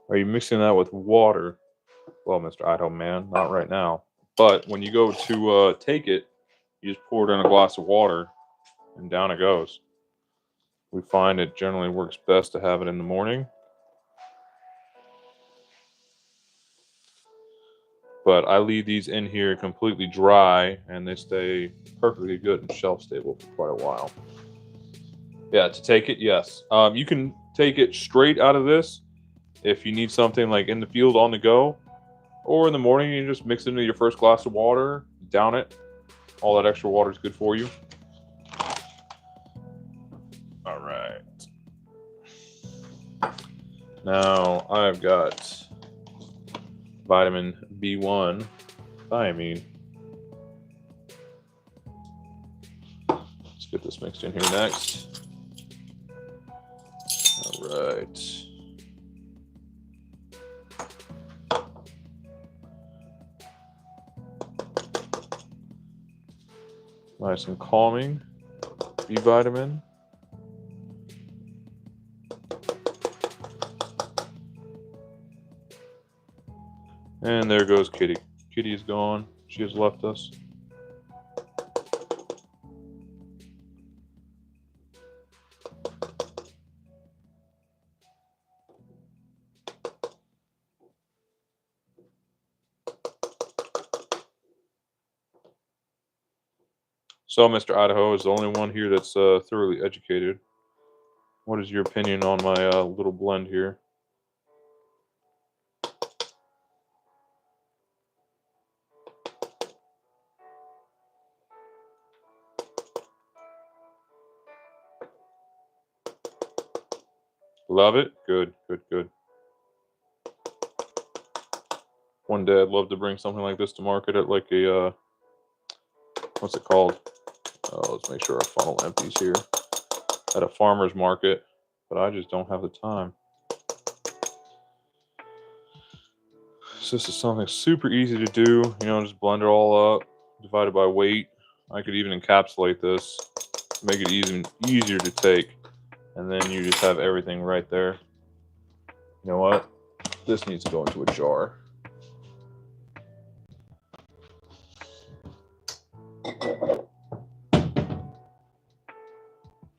Are you mixing that with water? Well, Mr. Idaho man, not right now. But when you go to take it, you just pour it in a glass of water, and down it goes. We find it generally works best to have it in the morning. But I leave these in here completely dry, and they stay perfectly good and shelf stable for quite a while. Yeah, to take it, yes. You can take it straight out of this if you need something like in the field on the go, or in the morning you just mix it into your first glass of water, down it. All that extra water is good for you. All right. Now I've got vitamin B1, thiamine. Let's get this mixed in here next. All right. Nice and calming. B vitamin. And there goes Kitty. Kitty is gone. She has left us. So, Mr. Idaho is the only one here that's thoroughly educated. What is your opinion on my little blend here? Love it? Good, good, good. One day I'd love to bring something like this to market at like a, what's it called? Let's make sure our funnel empties here. at a farmer's market, but I just don't have the time. So this is something super easy to do. You know, just blend it all up, divide it by weight. I could even encapsulate this, make it even easier to take, and then you just have everything right there. You know what? This needs to go into a jar.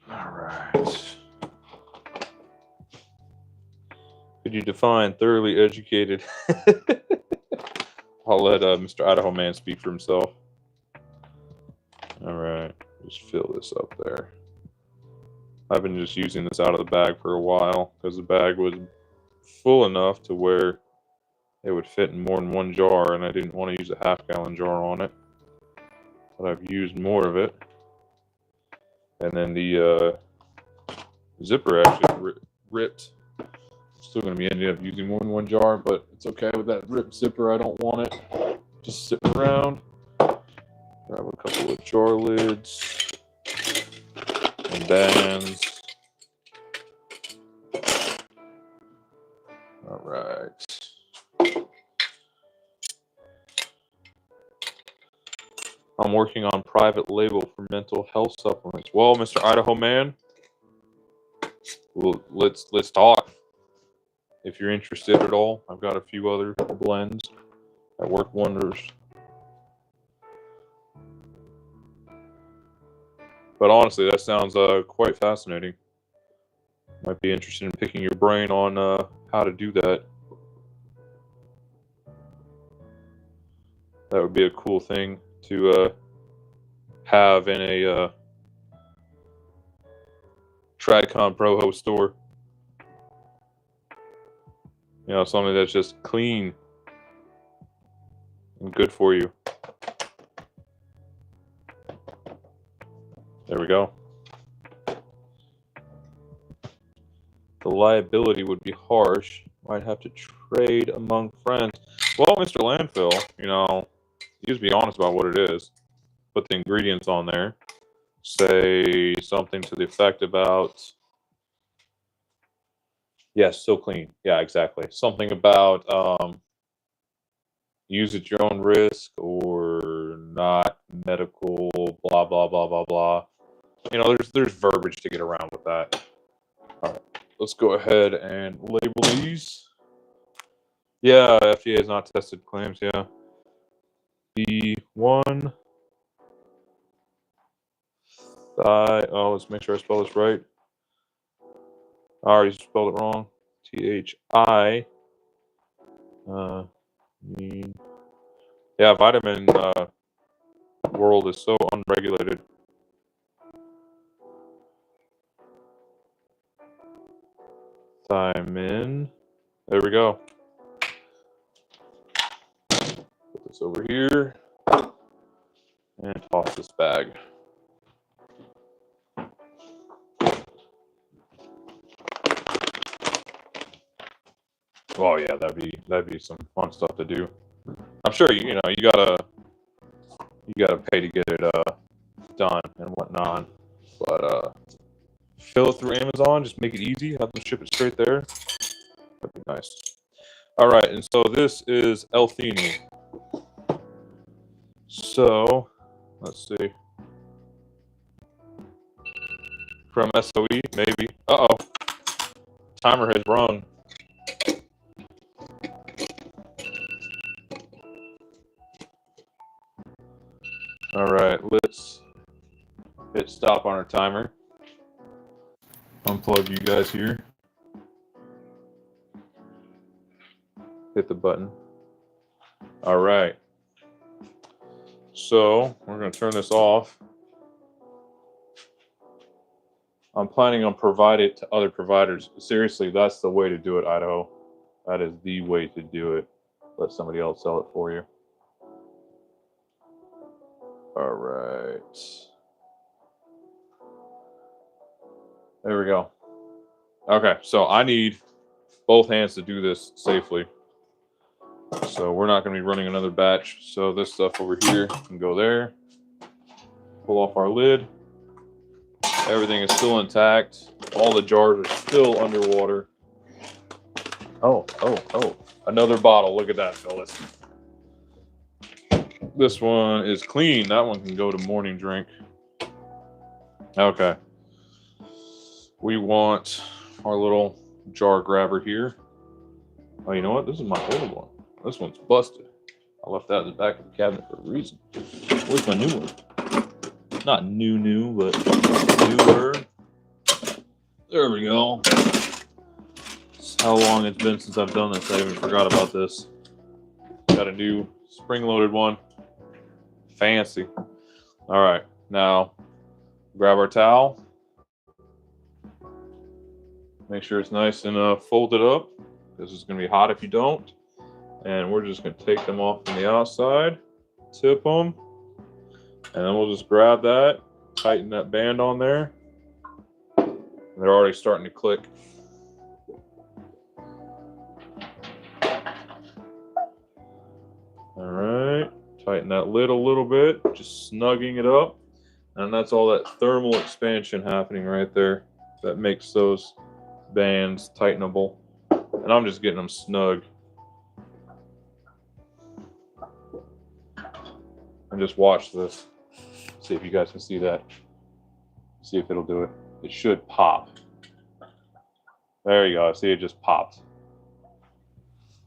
All right. Could you define thoroughly educated? I'll let Mr. Idaho Man speak for himself. All right, just fill this up there. I've been just using this out of the bag for a while because the bag was full enough to where it would fit in more than one jar, and I didn't want to use a half-gallon jar on it. But I've used more of it. And then the zipper actually ripped. Still going to be ending up using more than one jar, but it's okay with that ripped zipper. I don't want it just sitting around. Grab a couple of jar lids and bands. All right. I'm working on private label for mental health supplements. Well, Mr. Idaho Man, well, let's talk. If you're interested at all, I've got a few other blends that work wonders. But honestly, that sounds quite fascinating. Might be interested in picking your brain on how to do that. That would be a cool thing to have in a Tradcon Proho store. You know, something that's just clean and good for you. There we go. The liability would be harsh. Might have to trade among friends. Well, Mr. Landfill, you know, you just be honest about what it is. Put the ingredients on there. Say something to the effect about, yes, so clean. Yeah, exactly. Something about use at your own risk or not medical, blah, blah, blah, blah, blah. You know, there's verbiage to get around with that. All right, let's go ahead and label these. Yeah, FDA has not tested claims, yeah. B1. Oh, let's make sure I spell this right. I already spelled it wrong. THI. Yeah, vitamin world is so unregulated. Thiamine. There we go. Put this over here and toss this bag. Oh yeah, that'd be some fun stuff to do. I'm sure you gotta pay to get it done and whatnot, but fill it through Amazon. Just make it easy. Have them ship it straight there. That'd be nice. All right, and so this is L-theanine. So let's see. From SOE, maybe. Uh-oh. Timer has run. All right, let's hit stop on our timer. Unplug you guys here. Hit the button. All right. So we're going to turn this off. I'm planning on providing it to other providers. Seriously, that's the way to do it, Idaho. That is the way to do it. Let somebody else sell it for you. All right. There we go. Okay, so I need both hands to do this safely. So we're not going to be running another batch. So this stuff over here can go there. Pull off our lid. Everything is still intact. All the jars are still underwater. Oh. Another bottle. Look at that, fellas. This one is clean. That one can go to morning drink. Okay. We want our little jar grabber here. Oh, you know what? This is my old one. This one's busted. I left that in the back of the cabinet for a reason. Where's my new one? Not new, but newer. There we go. That's how long it's been since I've done this. I even forgot about this. Got a new spring-loaded one. Fancy. All right, now grab our towel. Make sure it's nice and folded up, because it's going to be hot if you don't. And we're just going to take them off from the outside, tip them, and then we'll just grab that, tighten that band on there. And they're already starting to click. All right, tighten that lid a little bit, just snugging it up. And that's all that thermal expansion happening right there that makes those bands tightenable. And I'm just getting them snug. And just watch this. See if you guys can see that. See if it'll do it. It should pop. There you go. See, it just popped.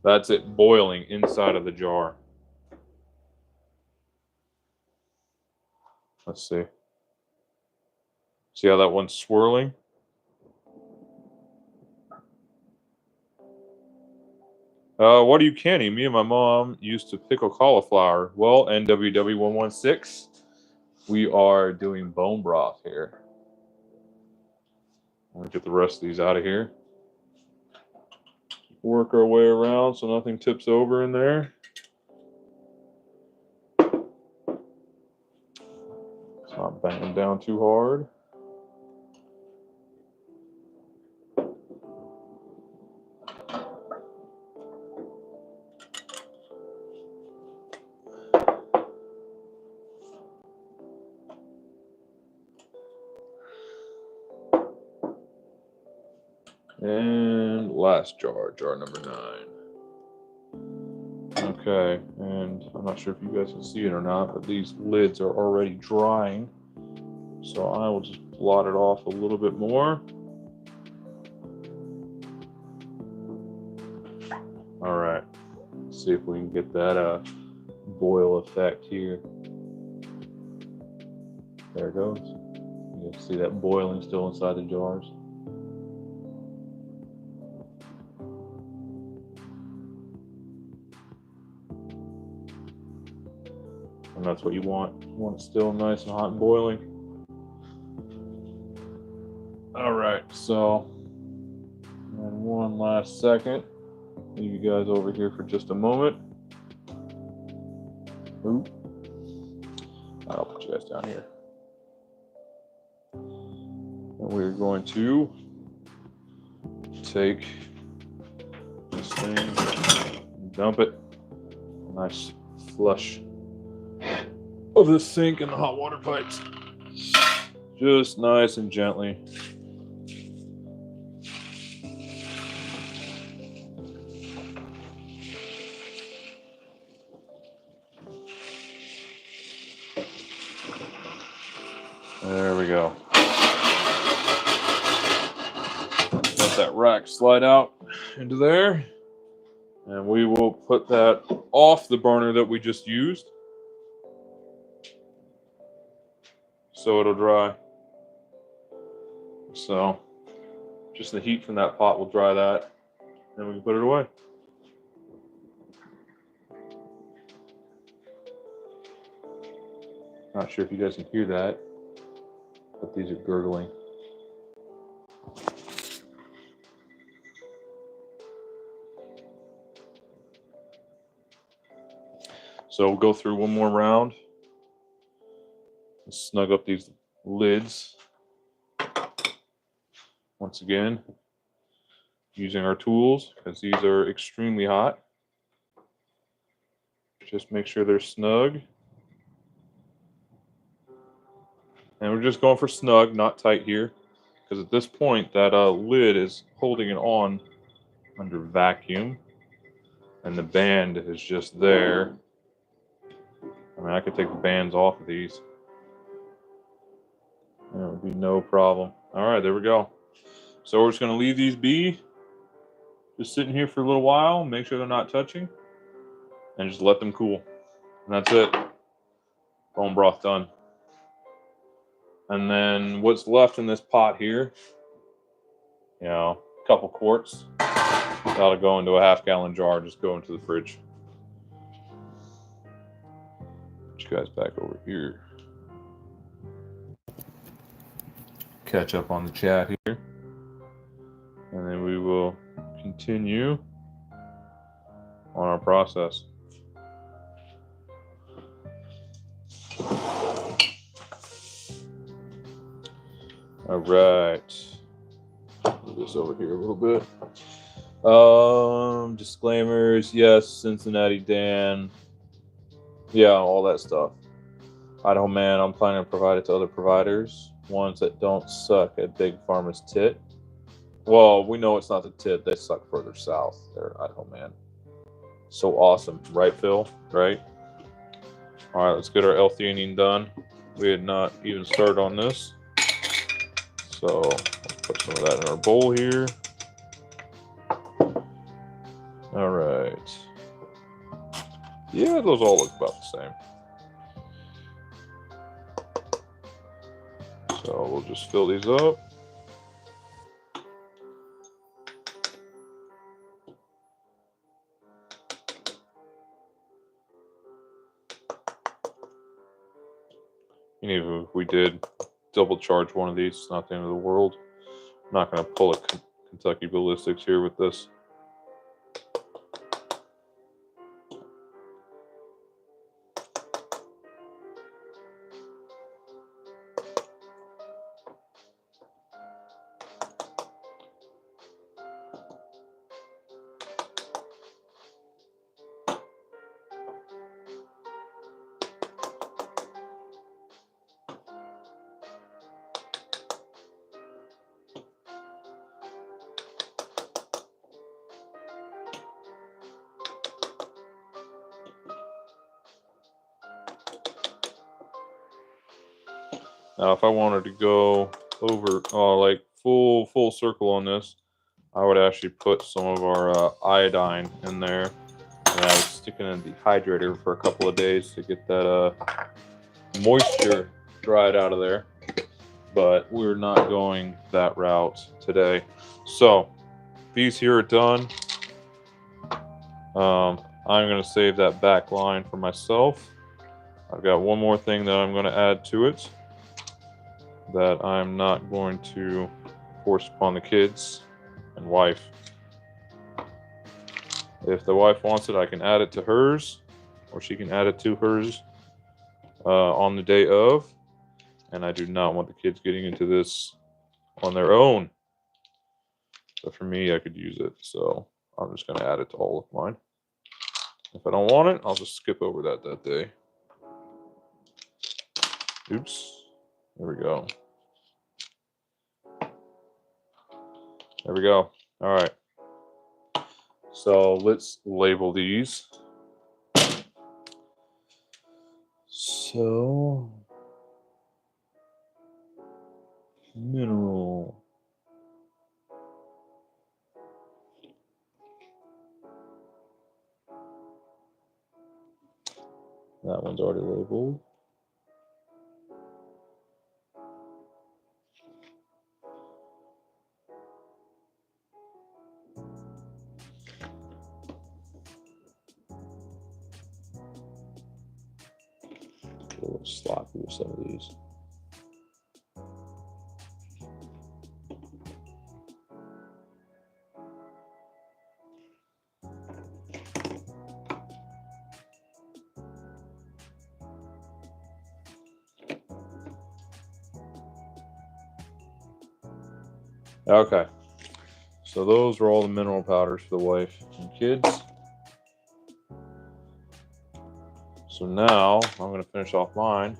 That's it boiling inside of the jar. Let's see. See how that one's swirling? What are you canning? Me and my mom used to pickle cauliflower. Well, NWW116, we are doing bone broth here. I'm gonna get the rest of these out of here. Work our way around so nothing tips over in there. It's not banging down too hard. And last jar, jar number 9. Okay, and I'm not sure if you guys can see it or not, but these lids are already drying. So I will just blot it off a little bit more. All right, let's see if we can get that boil effect here. There it goes. You can see that boiling still inside the jars. And that's what you want. You want it still nice and hot and boiling. All right, so and one last second. Leave you guys over here for just a moment. Ooh. I'll put you guys down here. And we're going to take this thing and dump it. Nice flush of the sink and the hot water pipes. Just nice and gently. There we go. Let that rack slide out into there. And we will put that off the burner that we just used, so it'll dry. So just the heat from that pot will dry that, and we can put it away. Not sure if you guys can hear that, but these are gurgling. So we'll go through one more round. Snug up these lids. Once again, using our tools, because these are extremely hot. Just make sure they're snug. And we're just going for snug, not tight here. Because at this point, that lid is holding it on under vacuum. And the band is just there. I mean, I could take the bands off of these. And it would be no problem. All right, there we go. So we're just going to leave these be. Just sitting here for a little while. Make sure they're not touching. And just let them cool. And that's it. Bone broth done. And then what's left in this pot here, you know, a couple quarts. That'll go into a half-gallon jar. Just go into the fridge. Put you guys back over here. Catch up on the chat here. And then we will continue on our process. All right. Move this over here a little bit. Disclaimers. Yes, Cincinnati Dan. Yeah, all that stuff. Idaho man, I'm planning to provide it to other providers. Ones that don't suck at Big Pharma's tit. Well, we know it's not the tit. They suck further south. They're Idaho man. So awesome. Right, Phil? Right? All right, let's get our L-theanine done. We had not even started on this. So let's put some of that in our bowl here. All right. Yeah, those all look about the same. So we'll just fill these up. And even if we did double charge one of these, it's not the end of the world. I'm not going to pull a Kentucky ballistics here with this. Now, if I wanted to go over like full circle on this, I would actually put some of our iodine in there, and I would stick it in the dehydrator for a couple of days to get that moisture dried out of there. But we're not going that route today. So these here are done. I'm going to save that back line for myself. I've got one more thing that I'm going to add to it that I'm not going to force upon the kids and wife. If the wife wants it, I can add it to hers, or she can add it to hers on the day of. And I do not want the kids getting into this on their own. But for me, I could use it, so I'm just going to add it to all of mine. If I don't want it, I'll just skip over that day. Oops. There we go. There we go. All right. So let's label these. So, mineral. That one's already labeled. A little sloppy with some of these. Okay, so those are all the mineral powders for the wife and kids. So now I'm going to finish off mine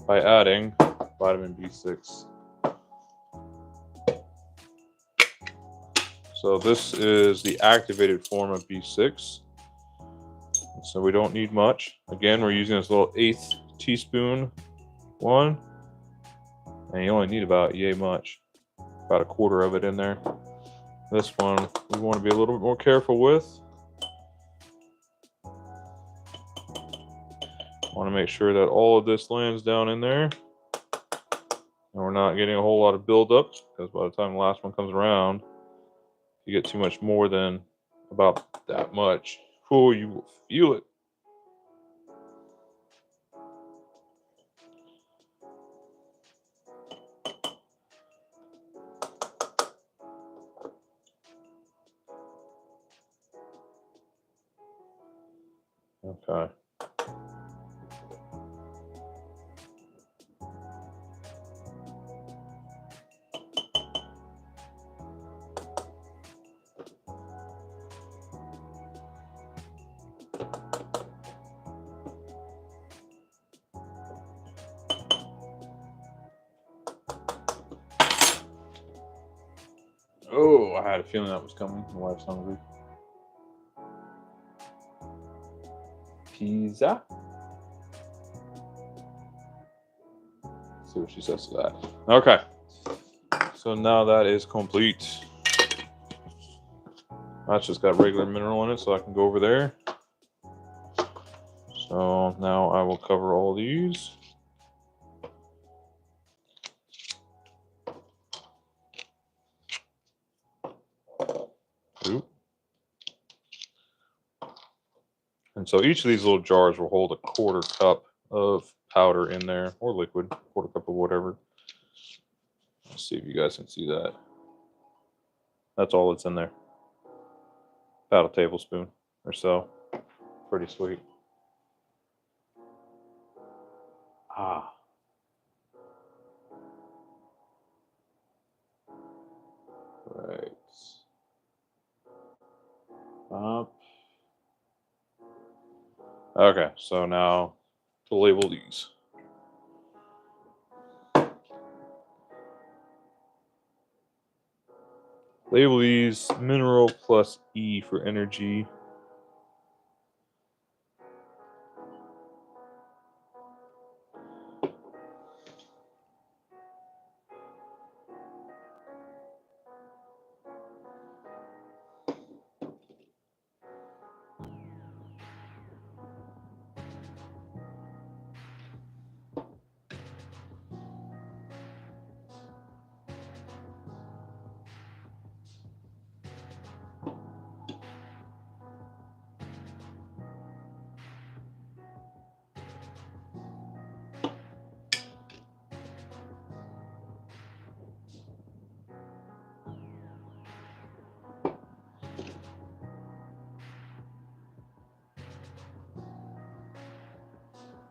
by adding vitamin B6. So this is the activated form of B6. So we don't need much. Again, we're using this little 1/8 teaspoon one. And you only need about yay much. About 1/4 of it in there. This one we want to be a little bit more careful with. Want to make sure that all of this lands down in there. And we're not getting a whole lot of buildup, because by the time the last one comes around, you get too much more than about that much. Oh, you will feel it. Okay. Oh, I had a feeling that was coming. My wife's hungry. Pizza. Let's see what she says to that. Okay. So now that is complete. That's just got regular mineral in it, so I can go over there. So now I will cover all these. Oop. And so each of these little jars will hold a 1/4 cup of powder in there, or liquid, 1/4 cup of whatever. Let's see if you guys can see that. That's all that's in there. About a tablespoon or so. Pretty sweet. Ah. Right. Up. Okay, so now to label these. Label these mineral plus E for energy.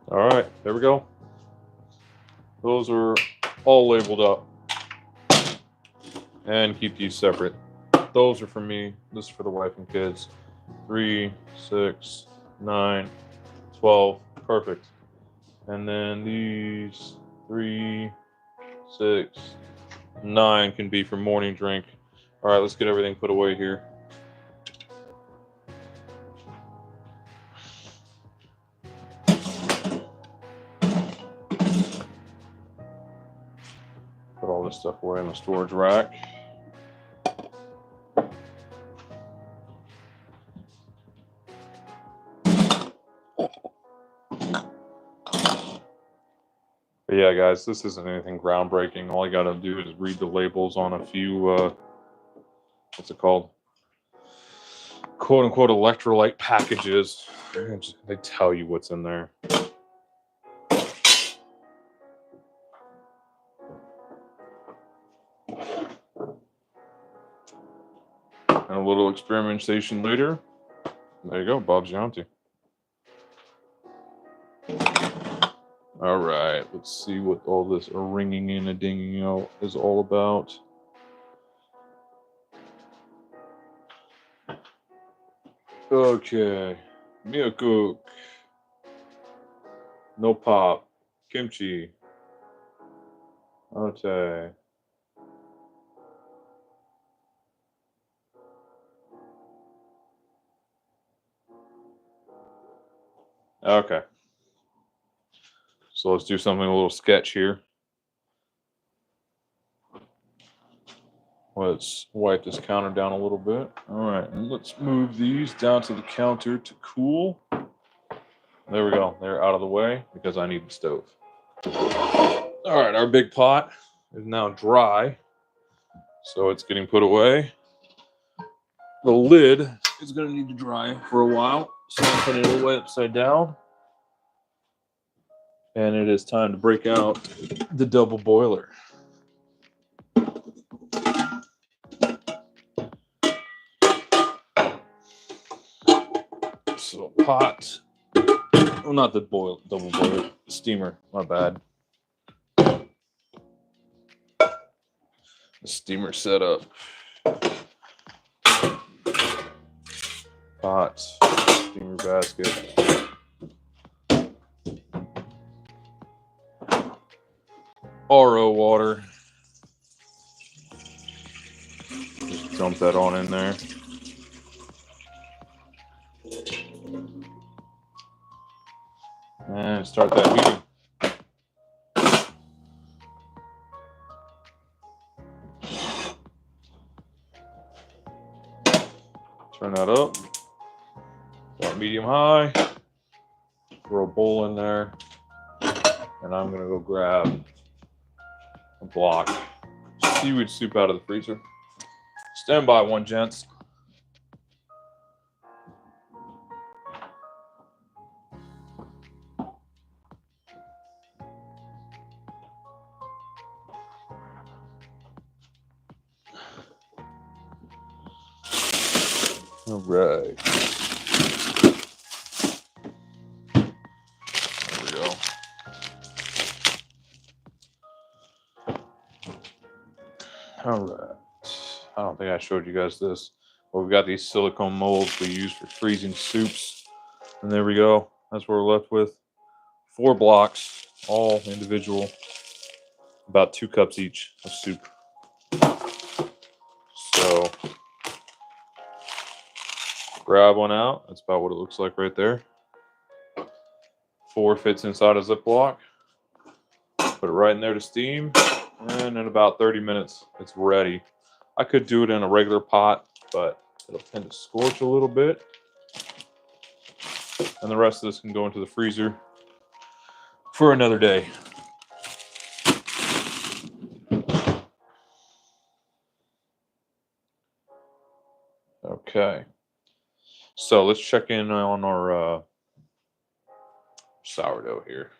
All right, there we go. Those are all labeled up. And keep these separate. Those are for me. This is for the wife and kids. 3, 6, 9, 12. Perfect. And then these 3, 6, 9 can be for morning drink. All right, let's get everything put away here. Put all this stuff away in the storage rack. But yeah, guys, this isn't anything groundbreaking. All you got to do is read the labels on a few, what's it called? Quote unquote electrolyte packages. They tell you what's in there. And a little experimentation later. There you go, Bob's your auntie. All right, let's see what all this ringing in and dinging out is all about. Okay, miyoku, no pop, kimchi, Okay. Okay. So let's do something a little sketch here. Let's wipe this counter down a little bit. All right, and let's move these down to the counter to cool. There we go. They're out of the way because I need the stove. All right, our big pot is now dry, so it's getting put away. The lid is going to need to dry for a while, so I'm putting it away upside down. And it is time to break out the double boiler. So pot, well, not the double boiler, steamer, my bad. The steamer setup. Pot, steamer basket. RO water. Just dump that on in there. And start that heating. Turn that up. About medium high. Throw a bowl in there. And I'm gonna go grab a block of seaweed soup out of the freezer. Stand by one, gents. All right. There we go. All right. I don't think I showed you guys this. But we've got these silicone molds we use for freezing soups. And there we go. That's what we're left with. 4 blocks, all individual. About 2 cups each of soup. So grab one out. That's about what it looks like right there. 4 fits inside a Ziploc. Put it right in there to steam. And in about 30 minutes, it's ready. I could do it in a regular pot, but it'll tend to scorch a little bit. And the rest of this can go into the freezer for another day. Okay. So let's check in on our sourdough here.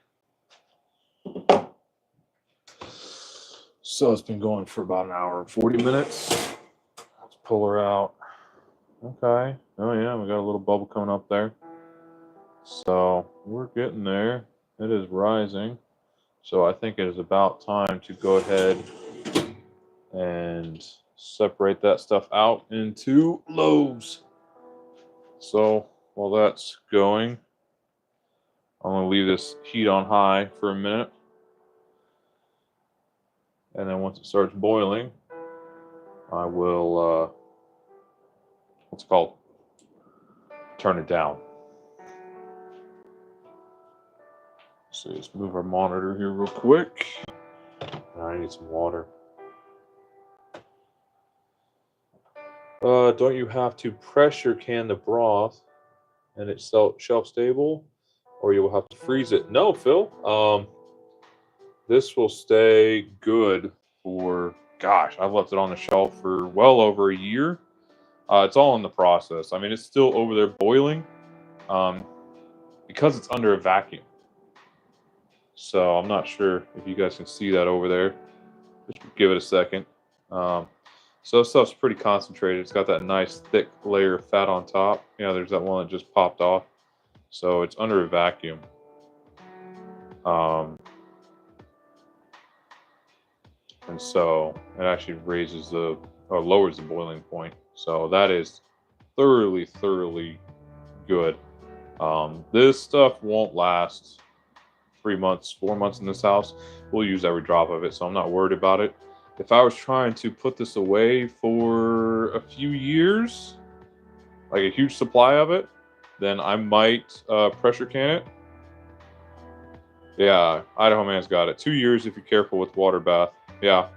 So it's been going for about an hour and 40 minutes. Let's pull her out. Okay. Oh yeah, we got a little bubble coming up there. So we're getting there. It is rising. So I think it is about time to go ahead and separate that stuff out into loaves. So while that's going, I'm going to leave this heat on high for a minute. And then once it starts boiling, I will, what's it called? Turn it down. So let's move our monitor here real quick. I need some water. Don't you have to pressure can the broth and it's shelf stable, or you will have to freeze it? No, Phil. This will stay good for, gosh, I've left it on the shelf for well over a year. It's all in the process. I mean, it's still over there boiling because it's under a vacuum. So I'm not sure if you guys can see that over there. Just give it a second. So this stuff's pretty concentrated. It's got that nice thick layer of fat on top. Yeah, there's that one that just popped off. So it's under a vacuum. And so it actually raises or lowers the boiling point. So that is thoroughly good. This stuff won't last 3 months, 4 months in this house. We'll use every drop of it, so I'm not worried about it. If I was trying to put this away for a few years, like a huge supply of it, then I might pressure can it. Yeah, Idaho Man's got it. 2 years if you're careful with water bath. Yeah.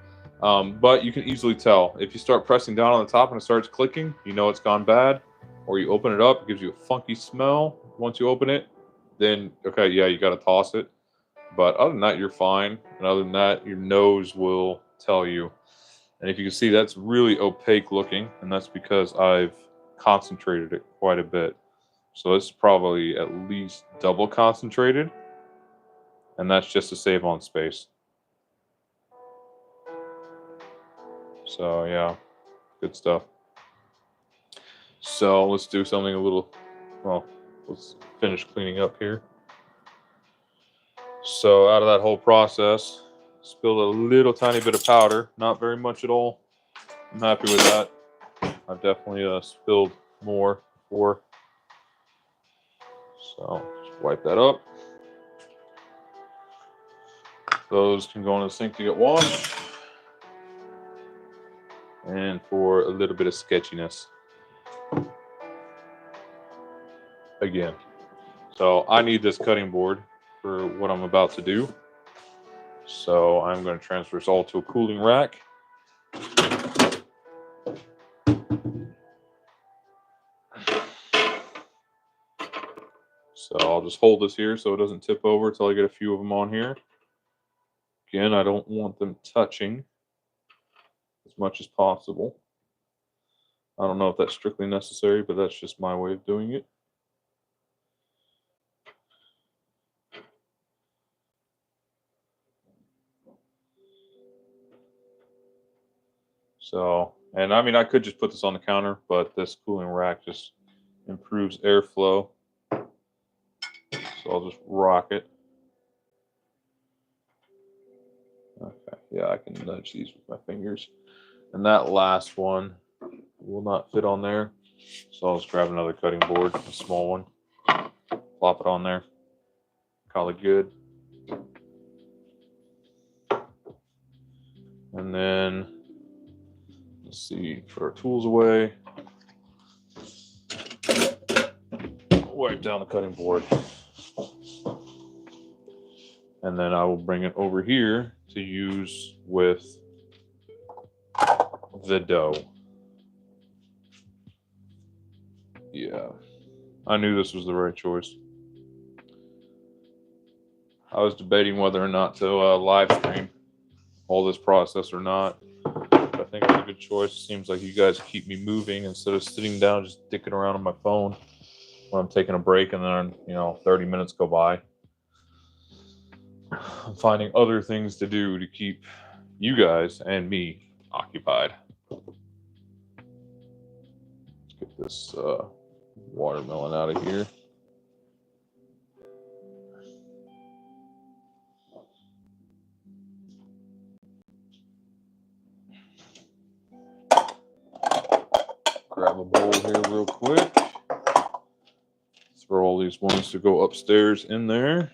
But you can easily tell. If you start pressing down on the top and it starts clicking, you know it's gone bad. Or you open it up, it gives you a funky smell once you open it. Then, okay, yeah, you got to toss it. But other than that, you're fine. And other than that, your nose will tell you. And if you can see, that's really opaque looking. And that's because I've concentrated it quite a bit. So it's probably at least double concentrated. And that's just to save on space. So yeah, good stuff. So let's do something a little, well, let's finish cleaning up here. So out of that whole process, spilled a little tiny bit of powder, not very much at all. I'm happy with that. I've definitely spilled more before. So just wipe that up. Those can go in the sink to get washed. And for a little bit of sketchiness. Again. So I need this cutting board for what I'm about to do. So I'm going to transfer this all to a cooling rack. So I'll just hold this here so it doesn't tip over until I get a few of them on here. Again, I don't want them touching as much as possible. I don't know if that's strictly necessary, but that's just my way of doing it. So, and I mean, I could just put this on the counter, but this cooling rack just improves airflow. So I'll just rock it. Okay, yeah, I can nudge these with my fingers. And that last one will not fit on there. So I'll just grab another cutting board, a small one, plop it on there, call it good. And then, let's see, put our tools away. Wipe down the cutting board. And then I will bring it over here to use with the dough. Yeah, I knew this was the right choice. I was debating whether or not to live stream all this process or not. But I think it's a good choice. It seems like you guys keep me moving instead of sitting down just dicking around on my phone when I'm taking a break and then 30 minutes go by. I'm finding other things to do to keep you guys and me occupied. Let's get this watermelon out of here. Grab a bowl here real quick. Throw all these ones to go upstairs in there.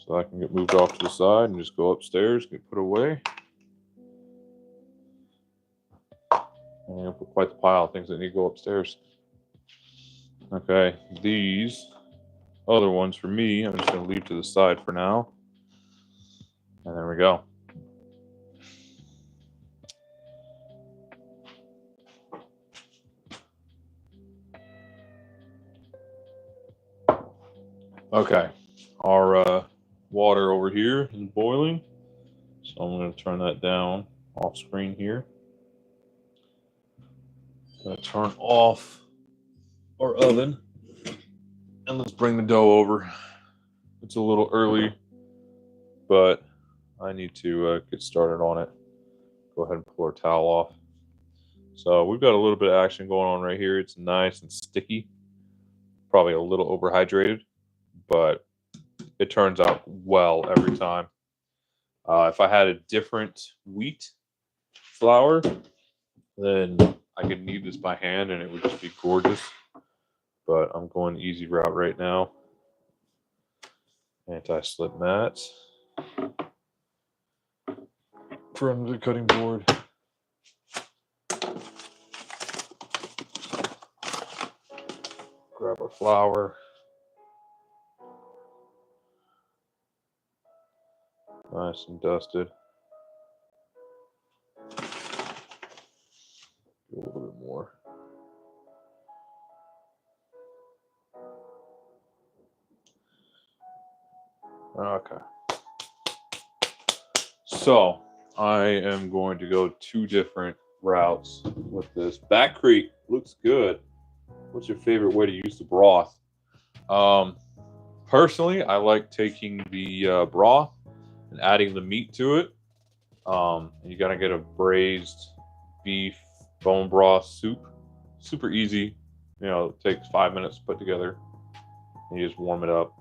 So I can get moved off to the side and just go upstairs, get put away. And I'll put quite the pile of things that need to go upstairs. Okay, these other ones for me, I'm just going to leave to the side for now. And there we go. Okay, our water over here is boiling. So I'm going to turn that down off screen here. Going to turn off our oven. And let's bring the dough over. It's a little early, but I need to get started on it. Go ahead and pull our towel off. So we've got a little bit of action going on right here. It's nice and sticky. Probably a little overhydrated, but it turns out well every time. If I had a different wheat flour, then I could knead this by hand and it would just be gorgeous. But I'm going the easy route right now. anti-slip mats from the cutting board. Grab our flour. Nice and dusted. Do a little bit more. Okay. So I am going to go 2 different routes with this. Back Creek looks good. What's your favorite way to use the broth? Personally, I like taking the broth and adding the meat to it. You gotta get a braised beef bone broth soup. Super easy. You know, it takes 5 minutes to put together. And you just warm it up.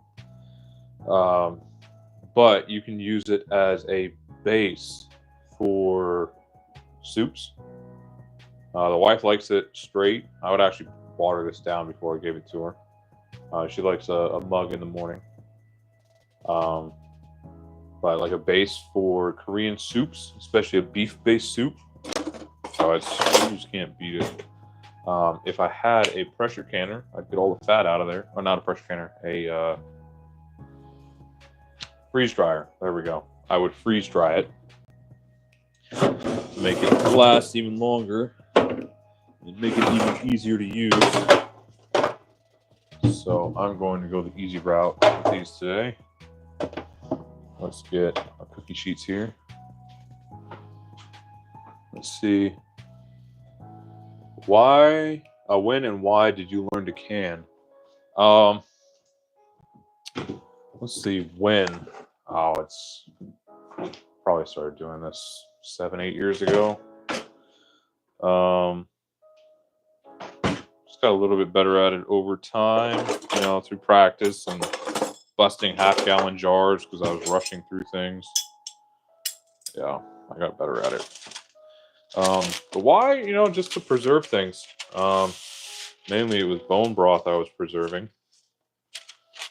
But you can use it as a base for soups. The wife likes it straight. I would actually water this down before I gave it to her. She likes a mug in the morning. But like a base for Korean soups, especially a beef-based soup. So you just can't beat it. If I had a pressure canner, I'd get all the fat out of there. Or not a pressure canner, a freeze dryer. There we go. I would freeze dry it to make it last even longer and make it even easier to use. So I'm going to go the easy route with these today. Let's get our cookie sheets here. Let's see. When and why did you learn to can? Let's see, when. Oh, it's probably started doing this 7-8 years ago. Just got a little bit better at it over time, you know, through practice and busting half-gallon jars because I was rushing through things. Yeah, I got better at it. But why? You know, just to preserve things. Mainly it was bone broth I was preserving.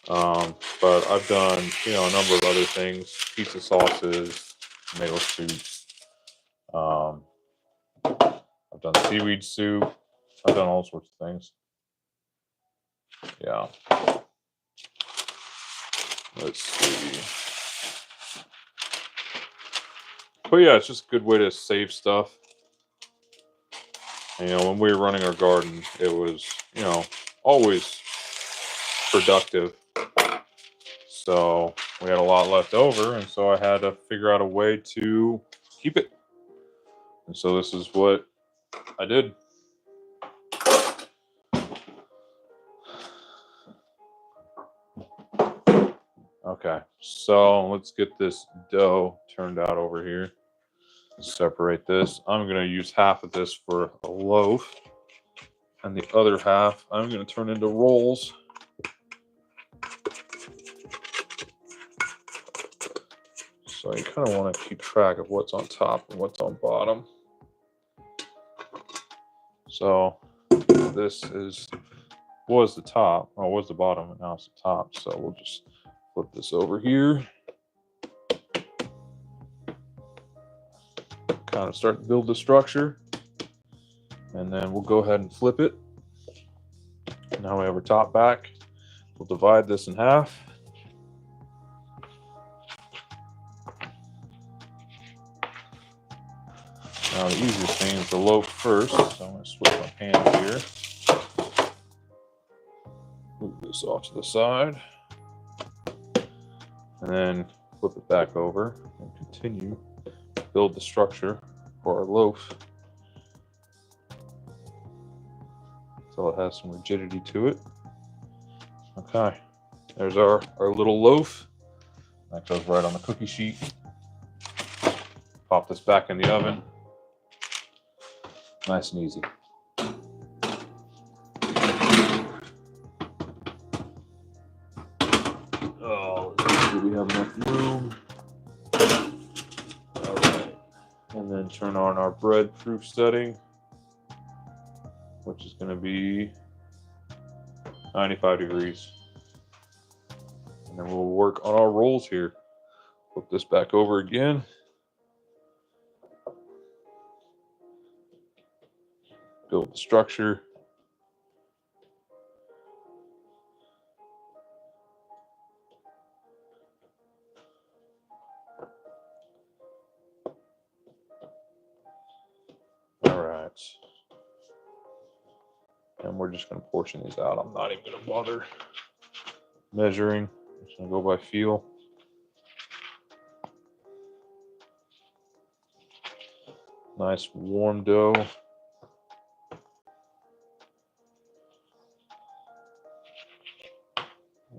But I've done, you know, a number of other things, pizza sauces, tomato soups. I've done seaweed soup. I've done all sorts of things. Yeah. Let's see. But yeah, it's just a good way to save stuff. And, you know, when we were running our garden, it was, you know, always productive. So we had a lot left over, and so I had to figure out a way to keep it. And so this is what I did. Okay, so let's get this dough turned out over here. Separate this. I'm going to use half of this for a loaf, and the other half I'm going to turn into rolls. So you kind of want to keep track of what's on top and what's on bottom. So this was the top, or was the bottom, and now it's the top. So we'll just flip this over here. Kind of start to build the structure, and then we'll go ahead and flip it. Now we have our top back. We'll divide this in half. Now the easiest thing is the loaf first, so I'm going to switch my hands here. Move this off to the side, and then flip it back over and continue to build the structure for our loaf so it has some rigidity to it. Okay, there's our little loaf. That goes right on the cookie sheet. Pop this back in the oven. Nice and easy. Oh, let's make sure we have enough room. All right. And then turn on our bread proof setting, which is going to be 95 degrees. And and we'll work on our rolls here. Flip this back over again. Build the structure. All right. And we're just going to portion these out. I'm not even going to bother measuring. I'm just going to go by feel. Nice warm dough.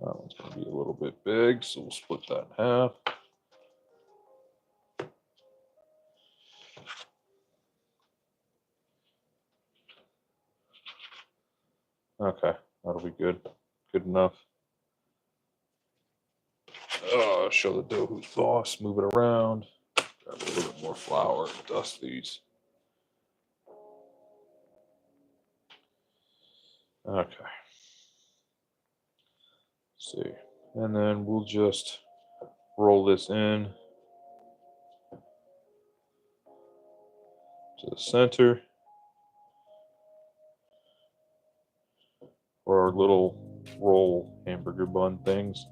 That one's going to be a little bit big, so we'll split that in half. Okay, that'll be good. Good enough. Show the dough who's boss. Move it around. Grab a little bit more flour and dust these. Okay. Let's see. And then we'll just roll this in to the center. Or our little roll hamburger bun things.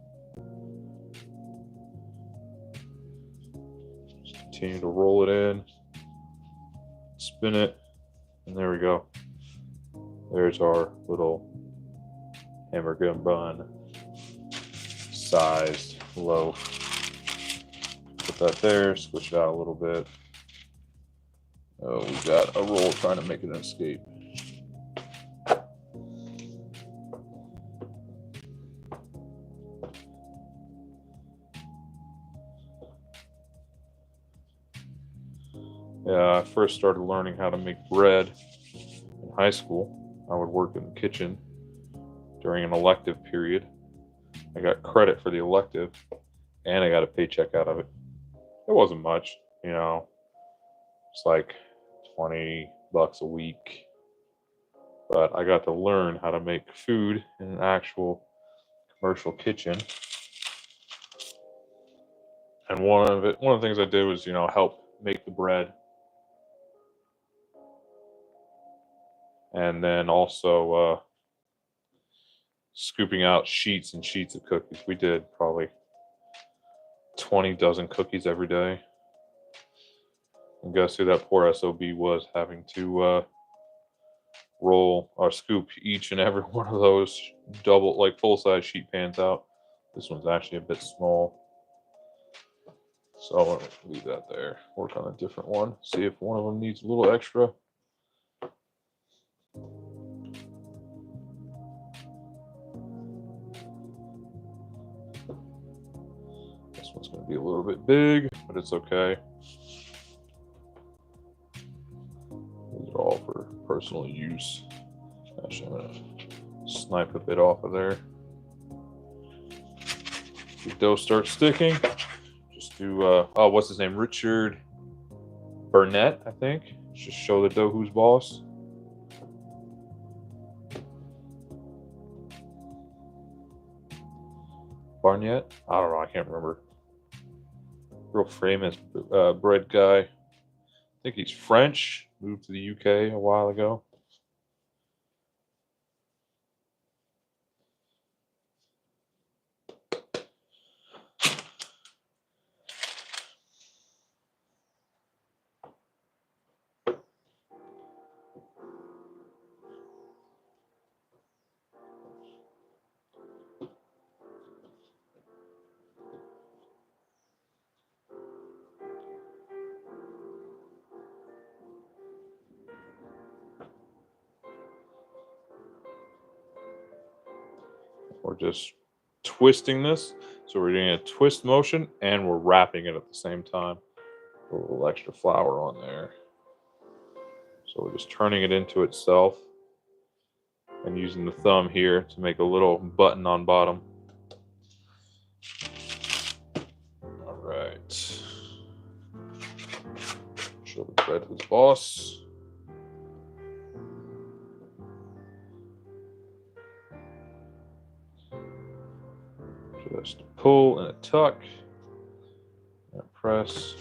Just continue to roll it in, spin it, and there we go. There's our little hamburger bun sized loaf. Put that there, squish it out a little bit. Oh, we got a roll trying to make an escape. Yeah, I first started learning how to make bread in high school. I would work in the kitchen during an elective period. I got credit for the elective, and I got a paycheck out of it. It wasn't much, you know. It's like $20 a week. But I got to learn how to make food in an actual commercial kitchen. And one of the things I did was, help make the bread. And then also scooping out sheets and sheets of cookies. We did probably 20 dozen cookies every day. And guess who that poor SOB was, having to roll or scoop each and every one of those full-size sheet pans out. This one's actually a bit small. So I'm going to leave that there. Work on a different one. See if one of them needs a little extra. This one's going to be a little bit big, but it's okay. These are all for personal use. Actually, I'm going to snipe a bit off of there. If the dough starts sticking, just do, what's his name? Richard Burnett, I think. Just show the dough who's boss. Barnett? I don't know. I can't remember. Real famous bread guy. I think he's French. Moved to the UK a while ago. We're just twisting this. So we're doing a twist motion and we're wrapping it at the same time. A little extra flour on there. So we're just turning it into itself and using the thumb here to make a little button on bottom. All right. Show the bread who's boss. Just pull and a tuck. And press.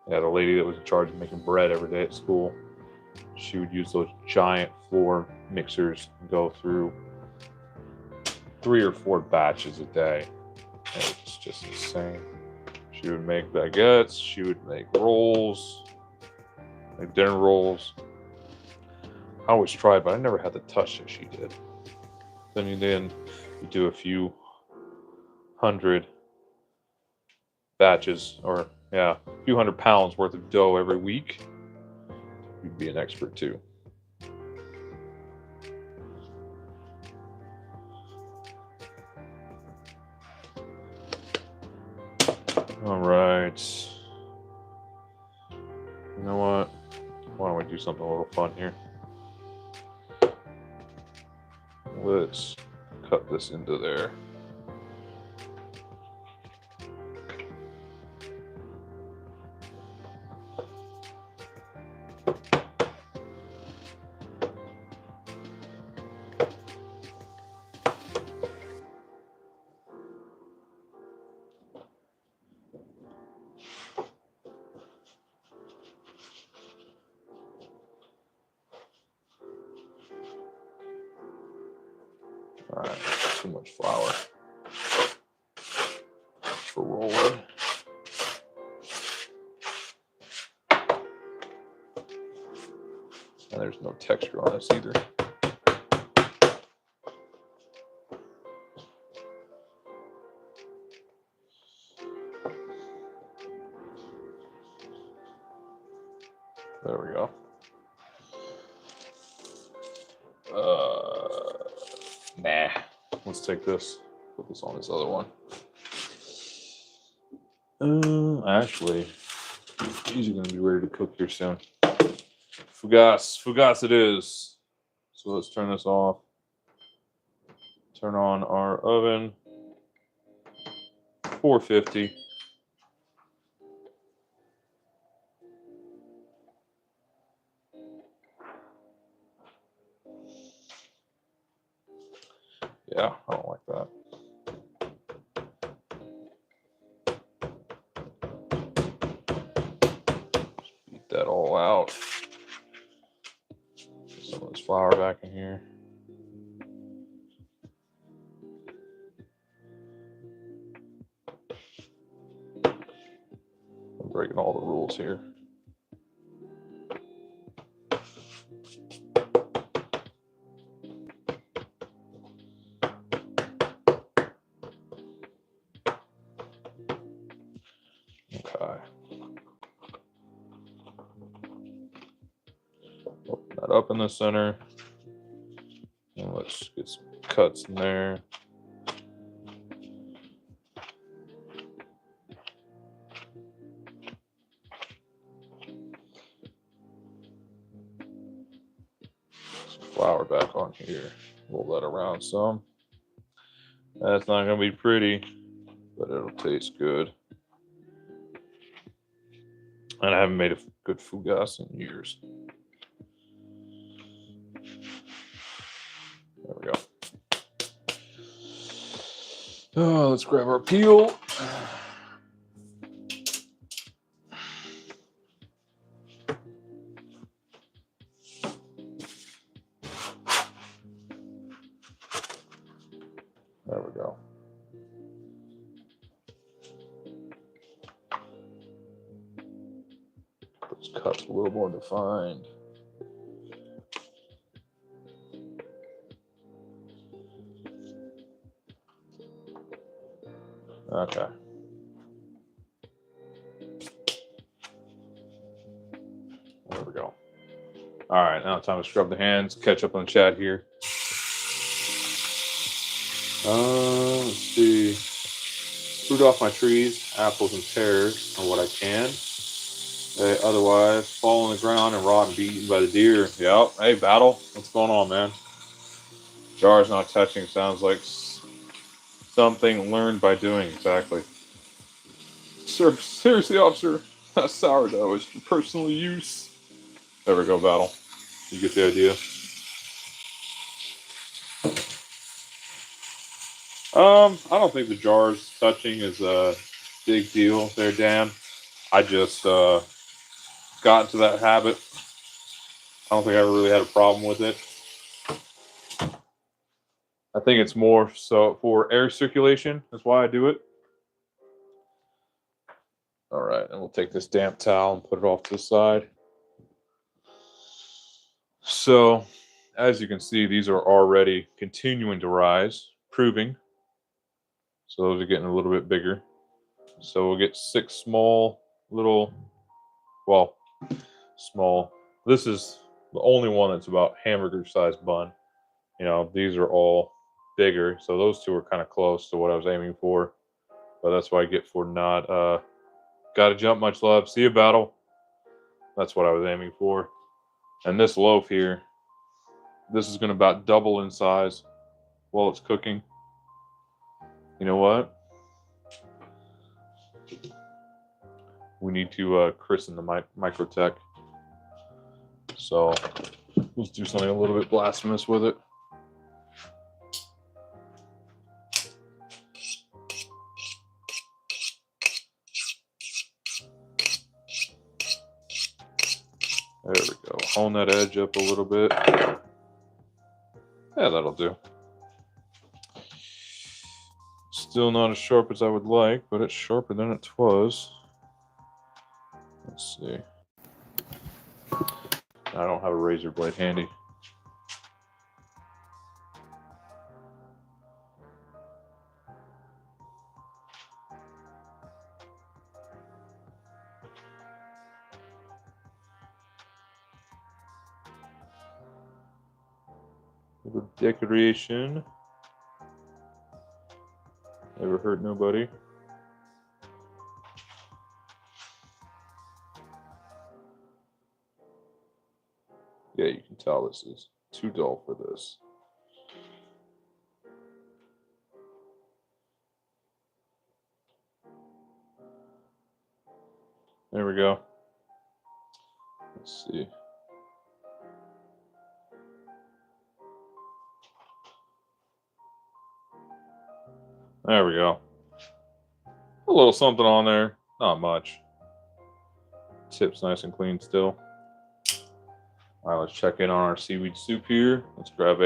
Yeah, the lady that was in charge of making bread every day at school, she would use those giant floor mixers and go through 3 or 4 batches a day. It was just insane. She would make baguettes, she would make rolls, like dinner rolls. I always tried, but I never had the touch that she did. Then you do a few hundred batches, or yeah, a few 100 pounds worth of dough every week. You'd be an expert too. All right. You know what? Why don't we do something a little fun here? Let's cut this into there. All right, too much flour for rolling. And there's no texture on this either. There we go. Nah. Let's take this, put this on this other one. Actually, these are going to be ready to cook here soon. Fugas it is. So let's turn this off. Turn on our oven. 450. Yeah, I don't like that. Beat that all out. Put some of this flour back in here. I'm breaking all the rules here. Okay. Open that up in the center. And let's get some cuts in there. Some flour back on here. Roll that around some. That's not going to be pretty, but it'll taste good. And I haven't made a good fugas in years. There we go. Oh, let's grab our peel. There we go. Those cuts a little more defined. Okay. There we go. All right, now time to scrub the hands. Catch up on the chat here. Let's see. Fruit off my trees, apples and pears are what I can. They otherwise fall on the ground and rot and be eaten by the deer. Yep. Hey, Battle. What's going on, man? Jar's not touching. Sounds like something learned by doing. Exactly. Sir, seriously, officer. Sourdough is for personal use. There we go, Battle. You get the idea. I don't think the jars touching is a big deal there, Dan. I just got into that habit. I don't think I ever really had a problem with it. I think it's more so for air circulation. That's why I do it. All right, and we'll take this damp towel and put it off to the side. So, as you can see, these are already continuing to rise, proving. So those are getting a little bit bigger. So we'll get 6 small little, well, small. This is the only one that's about hamburger-sized bun. You know, these are all bigger. So those two are kind of close to what I was aiming for. But that's what I get for not, gotta jump, much love. See you, Battle. That's what I was aiming for. And this loaf here, this is going to about double in size while it's cooking. You know what? We need to christen the Microtech. So let's do something a little bit blasphemous with it. There we go. Hone that edge up a little bit. Yeah, that'll do. Still not as sharp as I would like, but it's sharper than it was. Let's see. I don't have a razor blade handy. Little decoration. Never hurt nobody. Yeah, you can tell this is too dull for this. There we go. Let's see. There we go. A little something on there. Not much. Tip's nice and clean still. All right, let's check in on our seaweed soup here. Let's grab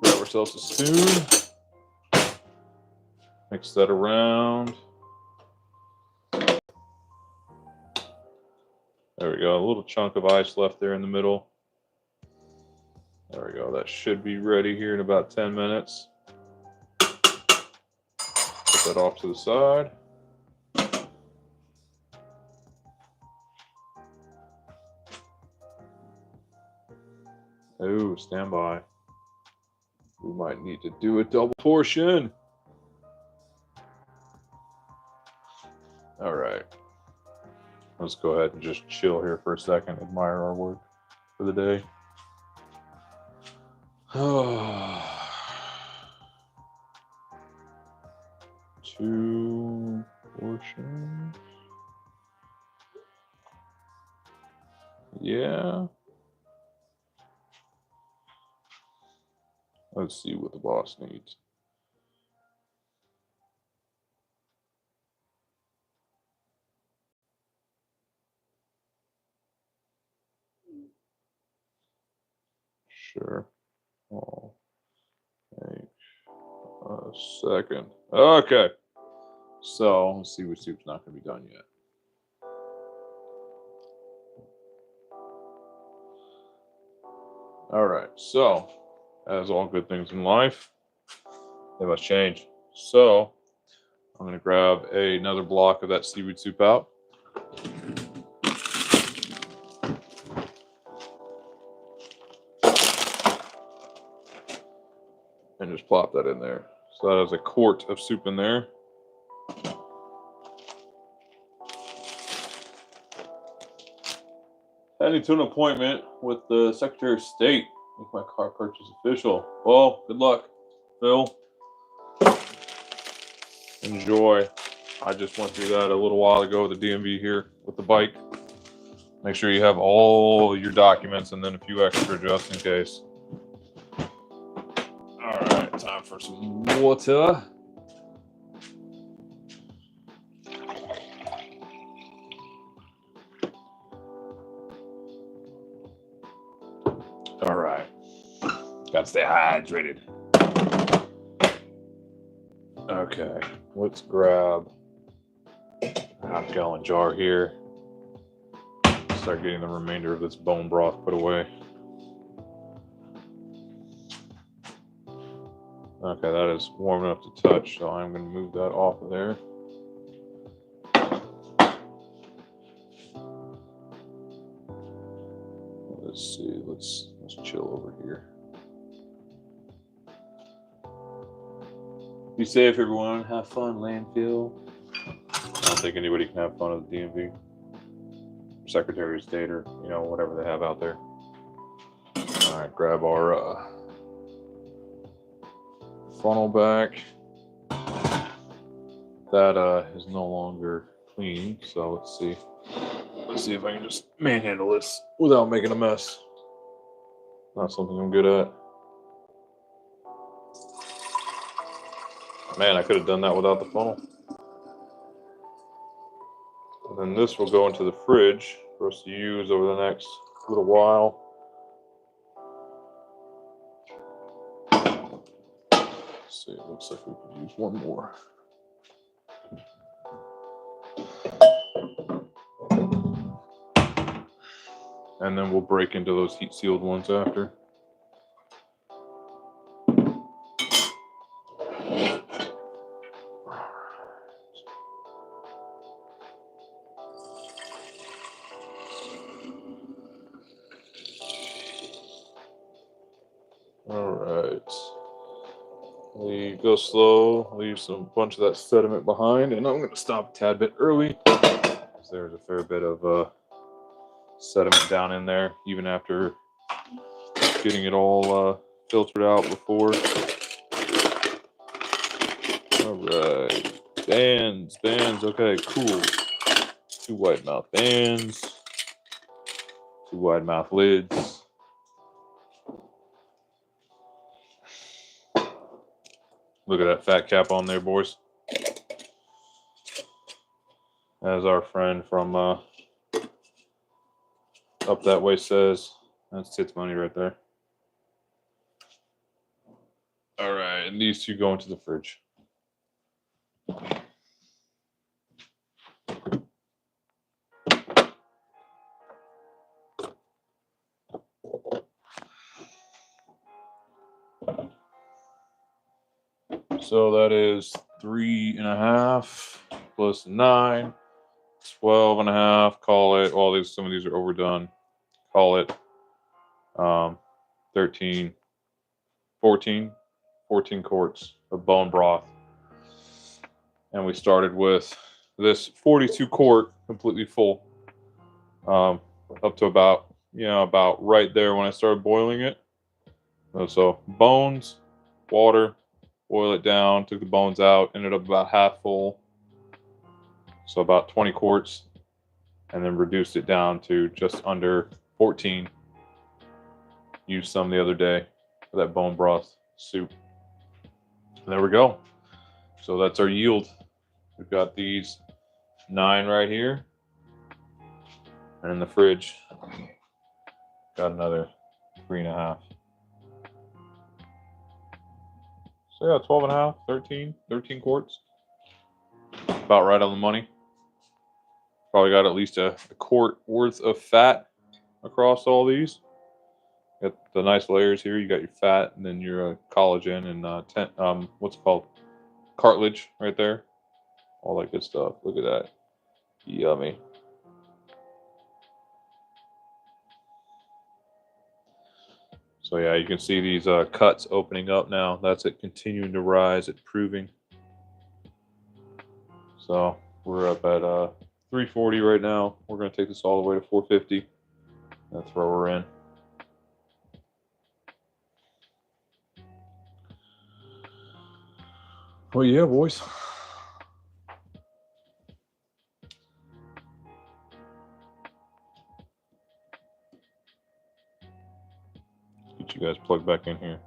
ourselves a spoon. Mix that around. There we go. A little chunk of ice left there in the middle. There we go. That should be ready here in about 10 minutes. Put that off to the side. Oh, stand by. We might need to do a double portion. All right. Let's go ahead and just chill here for a second, admire our work for the day. Two portions. Yeah. Let's see what the boss needs. Sure. I'll take a second. Okay. So let's see what soup's not going to be done yet. All right. So, as all good things in life, they must change. So I'm going to grab another block of that seaweed soup out. And just plop that in there. So that is a quart of soup in there. Heading to an appointment with the Secretary of State. Make my car purchase official. Well, good luck, Phil. Enjoy. I just went through that a little while ago with the DMV here with the bike. Make sure you have all your documents and then a few extra just in case. All right, time for some water. All right, gotta stay hydrated. Okay, let's grab a half-gallon jar here. Start getting the remainder of this bone broth put away. Okay, that is warm enough to touch, so I'm going to move that off of there. Let's see, let's chill over here. Be safe, everyone. Have fun, landfill. I don't think anybody can have fun at the DMV. Secretary of State or, you know, whatever they have out there. All right, grab our funnel back. That is no longer clean, so let's see. Let's see if I can just manhandle this without making a mess. Not something I'm good at. Man, I could have done that without the funnel. And then this will go into the fridge for us to use over the next little while. Let's see, it looks like we could use one more. And then we'll break into those heat sealed ones after. All right. We go slow, leave some bunch of that sediment behind, and I'm going to stop a tad bit early. There's a fair bit of sediment down in there, even after getting it all filtered out before. All right, bands, okay, cool. 2 wide mouth bands, 2 wide mouth lids. Look at that fat cap on there, boys. As our friend from up that way says, that's tits money right there. All right, and these 2 go into the fridge. So that is 3.5 plus 9, 12.5. Call it. Well, some of these are overdone. Call it 13, 14 quarts of bone broth. And we started with this 42 quart completely full, up to about right there when I started boiling it. So bones, water, boil it down, took the bones out, ended up about half full, so about 20 quarts, and then reduced it down to just under 14. Used some the other day for that bone broth soup. And there we go. So that's our yield. We've got these 9 right here, and in the fridge, got another 3.5. So yeah, 12.5, 13 quarts. About right on the money. Probably got at least a quart worth of fat across all these. Got the nice layers here. You got your fat, and then your collagen, and what's it called? Cartilage right there. All that good stuff. Look at that. Yummy. So yeah, you can see these cuts opening up now. That's it continuing to rise, it proving. So we're up at 340 right now. We're going to take this all the way to 450. That's where we're in. Well, yeah, boys. let you guys plug back in here.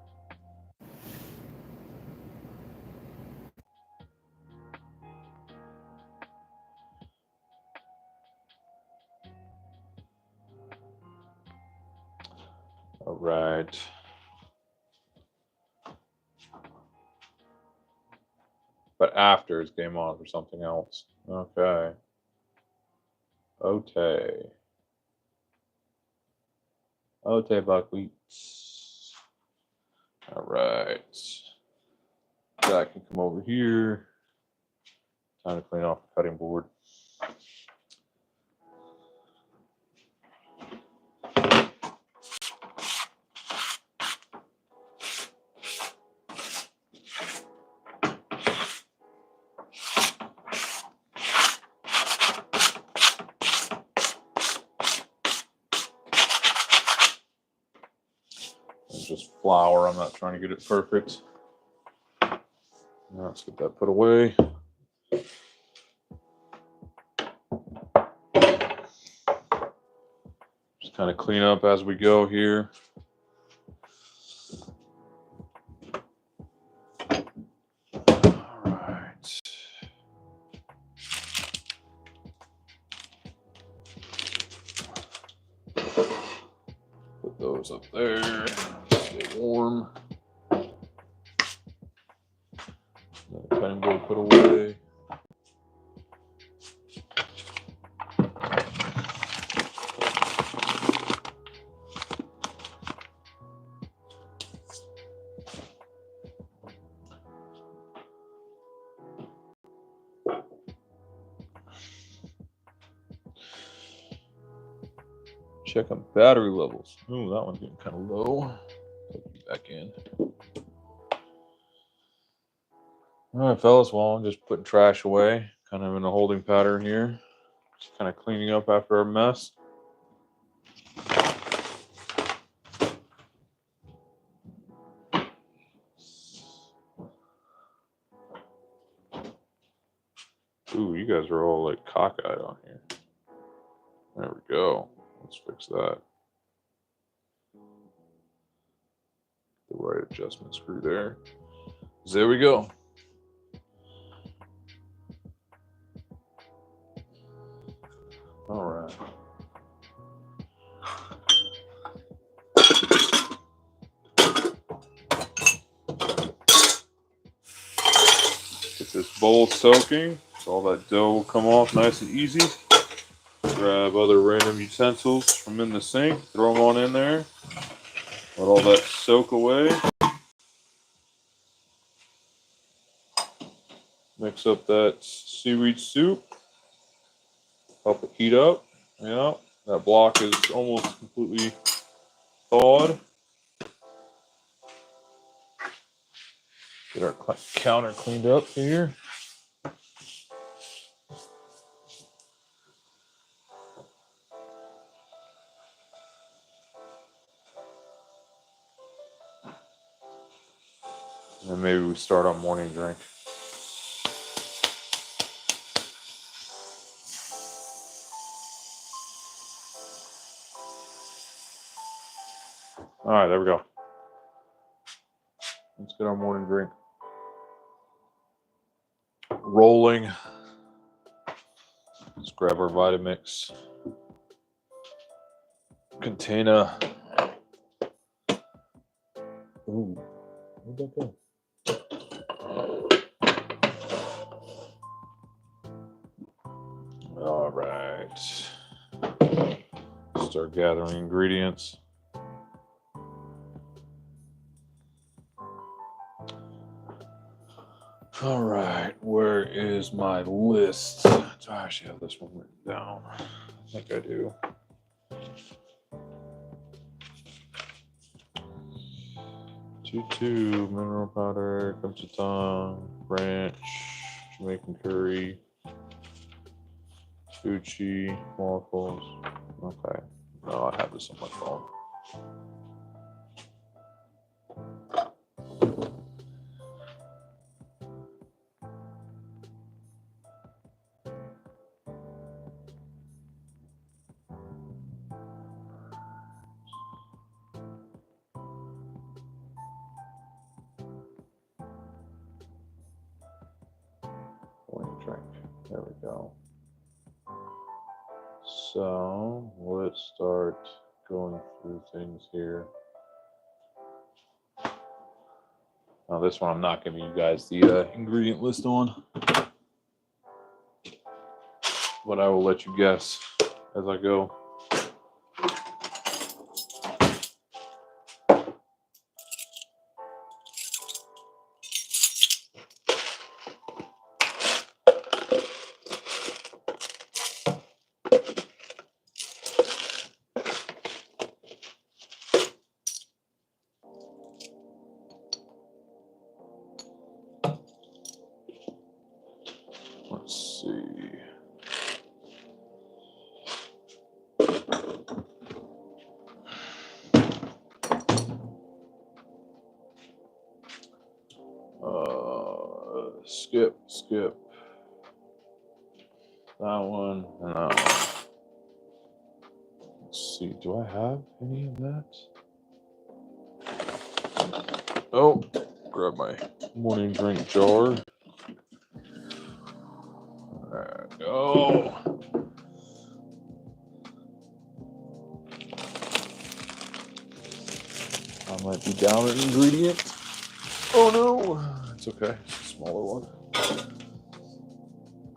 All right. But after it's game on for something else. Okay. Okay. Okay, buckwheat. All right. Jack can come over here. Time to clean off the cutting board. It's just flour. I'm not trying to get it perfect. Now let's get that put away. Just kind of clean up as we go here. All right. Put those up there. Stay warm. The cutting board put away. Check on battery levels. Ooh, that one's getting kind of low. Put it back in. All right, fellas. Well, I'm just putting trash away, kind of in a holding pattern here. Just kind of cleaning up after our mess. Ooh, you guys are all like cockeyed on here. There we go. Let's fix that. The right adjustment screw there. So there we go. All right. Get this bowl soaking so all that dough will come off nice and easy. Grab other random utensils from in the sink, throw them on in there. Let all that soak away. Mix up that seaweed soup. Help it heat up. Yeah, that block is almost completely thawed. Get our counter cleaned up here. And maybe we start our morning drink. All right, there we go. Let's get our morning drink rolling. Let's grab our Vitamix container. Ooh, where'd that go? All right. Start gathering ingredients. All right, where is my list? Do I actually have this one written down? I think I do. Two mineral powder, kamchatan, ranch, Jamaican curry, Gucci, waffles. Okay. No, I have this on my phone. drink. There we go. So let's start going through things here. Now this one I'm not giving you guys the ingredient list on, but I will let you guess as I go. Let's see. Skip. That one and that one. Let's see. Do I have any of that? Oh, grab my morning drink jar. There we go. I might be down an ingredient. Oh no, it's okay. It's a smaller one.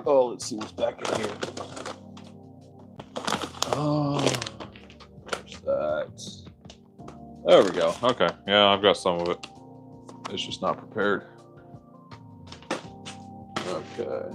Oh, let's see what's back in here. Oh, there's that. There we go. Okay, yeah, I've got some of it. It's just not prepared. Okay.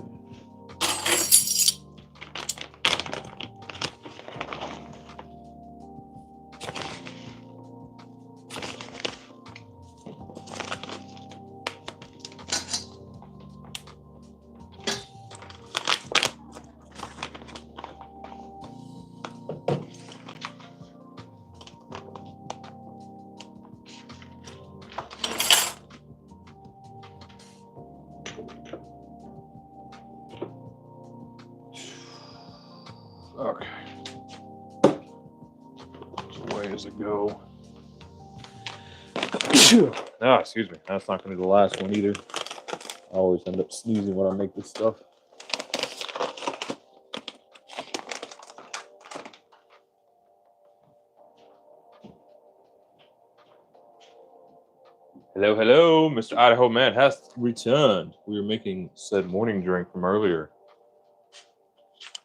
Okay. There's a ways to go. Excuse me. That's not going to be the last one either. I always end up sneezing when I make this stuff. Hello. Mr. Idaho Man has returned. We were making said morning drink from earlier.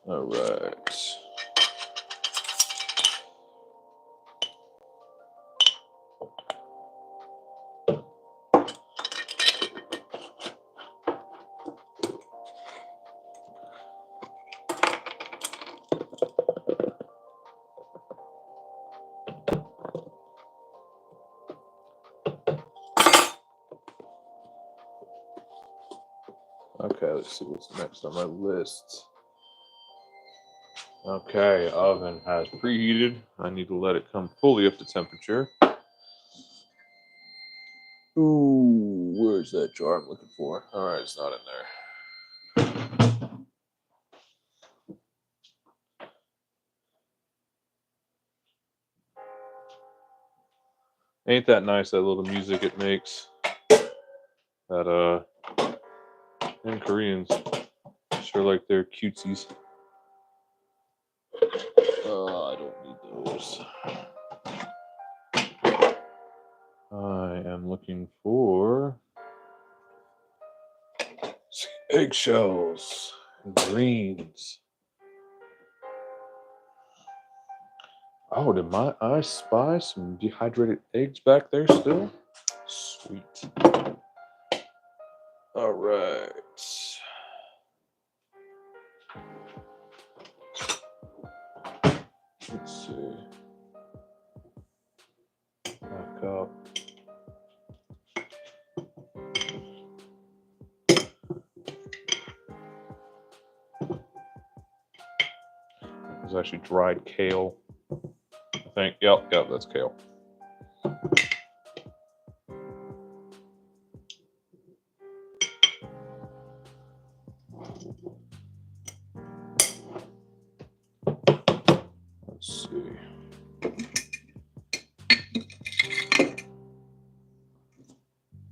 All right. Okay, let's see what's next on my list. Okay, oven has preheated. I need to let it come fully up to temperature. Ooh, where's that jar I'm looking for? All right, it's not in there. Ain't that nice, that little music it makes? That, and Koreans sure like their cutesies. I don't need those. I am looking for eggshells and greens. Oh, did I spy some dehydrated eggs back there still? Sweet. All right. Let's see. Back up. It's actually dried kale. I think. Yep, that's kale. Let's see.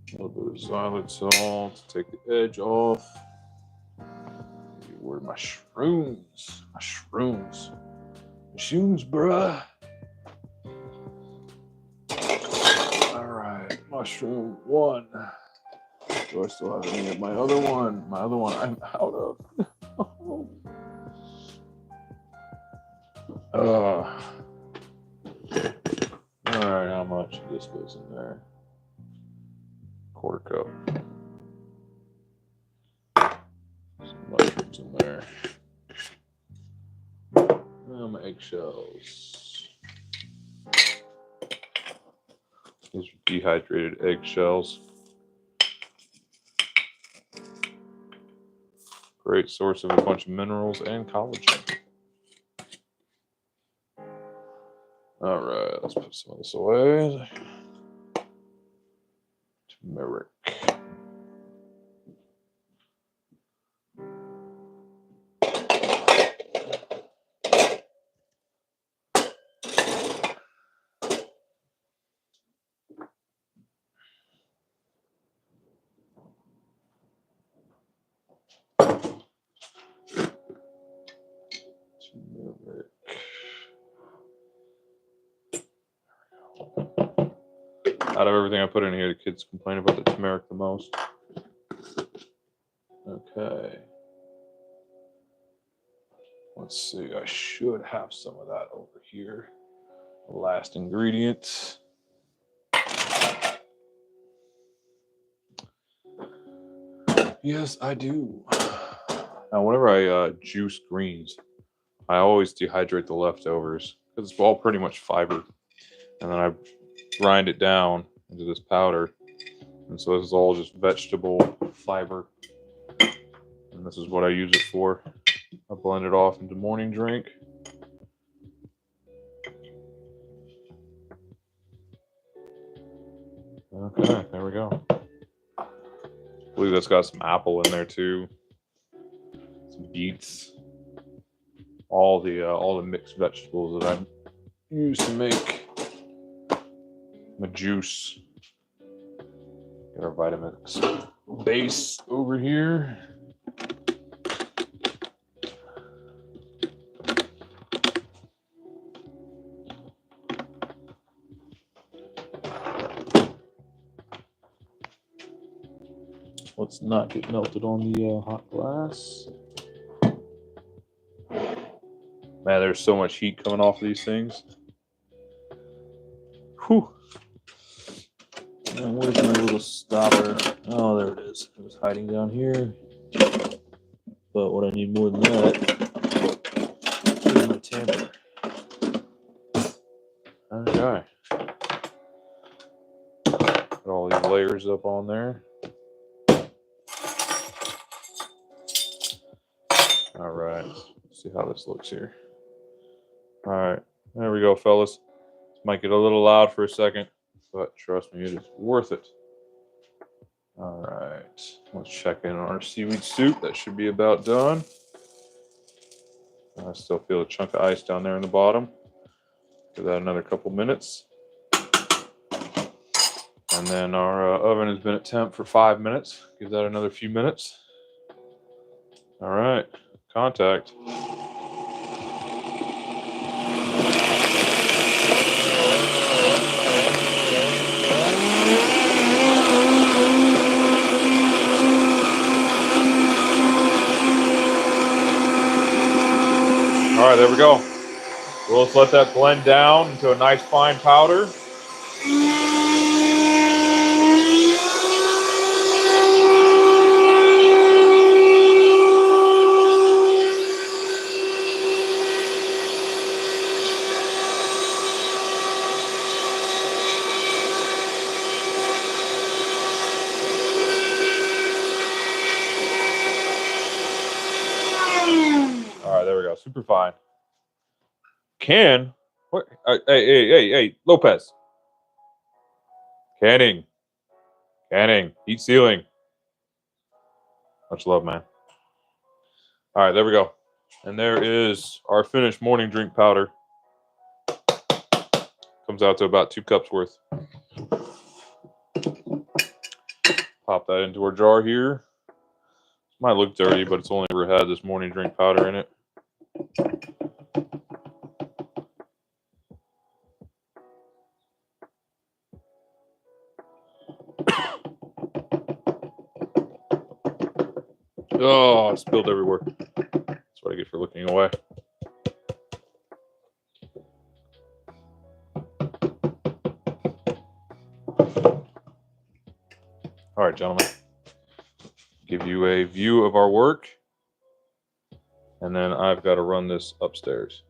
A little bit of xylitol to take the edge off. where my shrooms. My shrooms. Shrooms, bruh. Alright, mushroom 1. Do I still have any of my other one? My other one I'm out of. Alright, how much of this goes in there? Quarter cup. Some mushrooms in there. My eggshells. These are dehydrated eggshells. Great source of a bunch of minerals and collagen. All right, let's put some of this away. Turmeric. Out of everything I put in here, the kids complain about the turmeric the most. Okay. Let's see. I should have some of that over here. The last ingredient. Yes, I do. Now, whenever I juice greens, I always dehydrate the leftovers because it's all pretty much fiber. And then I grind it down into this powder. And so this is all just vegetable fiber. And this is what I use it for. I blend it off into morning drink. Okay, there we go. I believe that's got some apple in there too. Some beets. All the mixed vegetables that I use to make my juice. Get our Vitamix base over here. Let's not get melted on the hot glass. Man, there's so much heat coming off of these things. Whew. And where's my little stopper? Oh, there it is. It was hiding down here. But what I need more than that is my tamper. Okay. Put all these layers up on there. All right. Let's see how this looks here. All right. There we go, fellas. This might get a little loud for a second, but trust me, it is worth it. All right. Let's check in on our seaweed soup. That should be about done. I still feel a chunk of ice down there in the bottom. Give that another couple minutes. And then our oven has been at temp for 5 minutes. Give that another few minutes. All right. Contact. All right, there we go. We'll just let that blend down into a nice fine powder. All right, there we go. Super fine. Can what? Hey, Lopez. Canning. Heat sealing. Much love, man. All right, there we go. And there is our finished morning drink powder. Comes out to about 2 cups worth. Pop that into our jar here. Might look dirty, but it's only ever had this morning drink powder in it. Oh, it spilled everywhere. That's what I get for looking away. All right, gentlemen. Give you a view of our work. And then I've got to run this upstairs.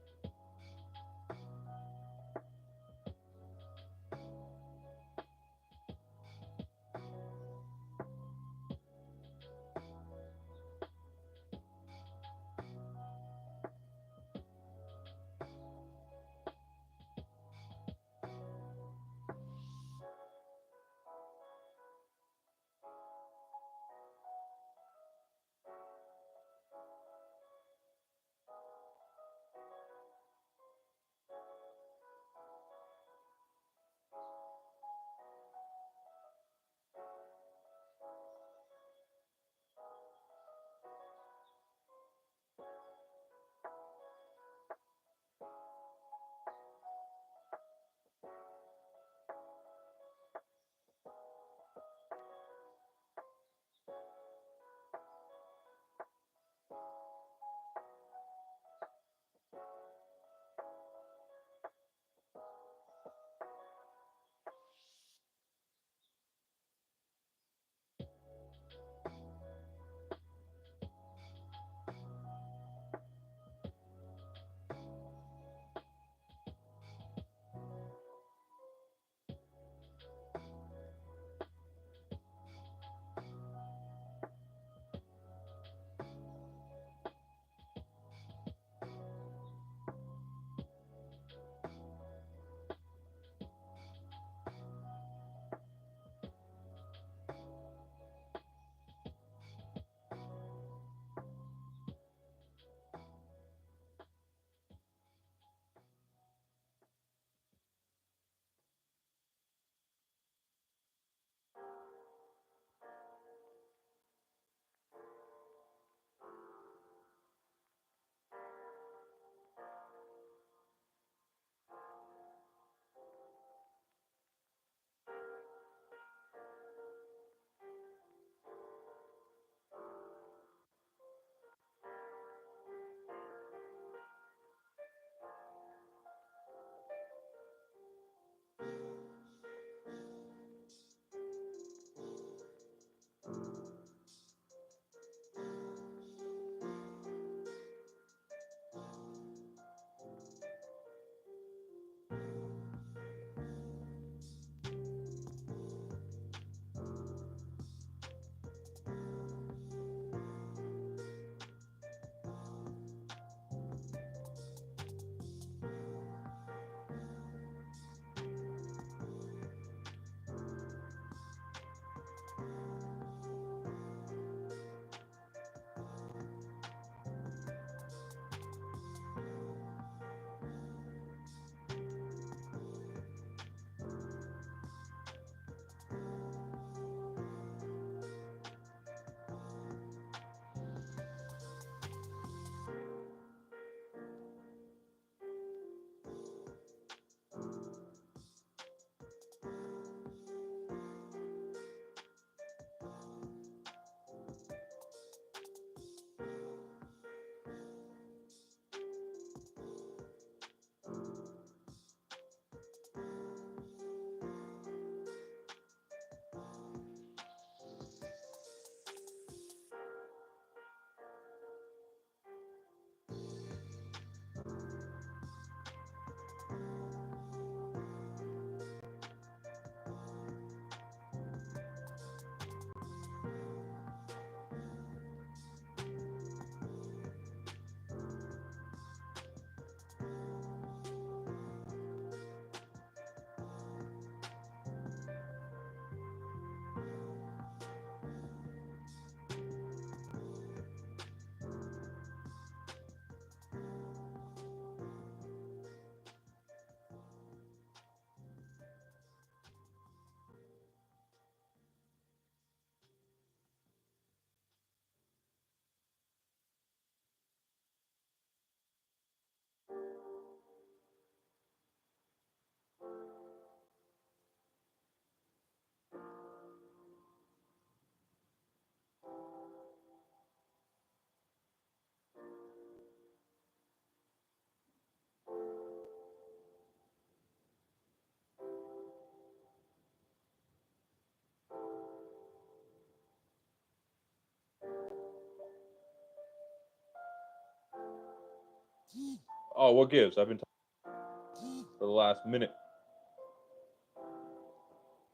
Oh, what gives? I've been talking for the last minute.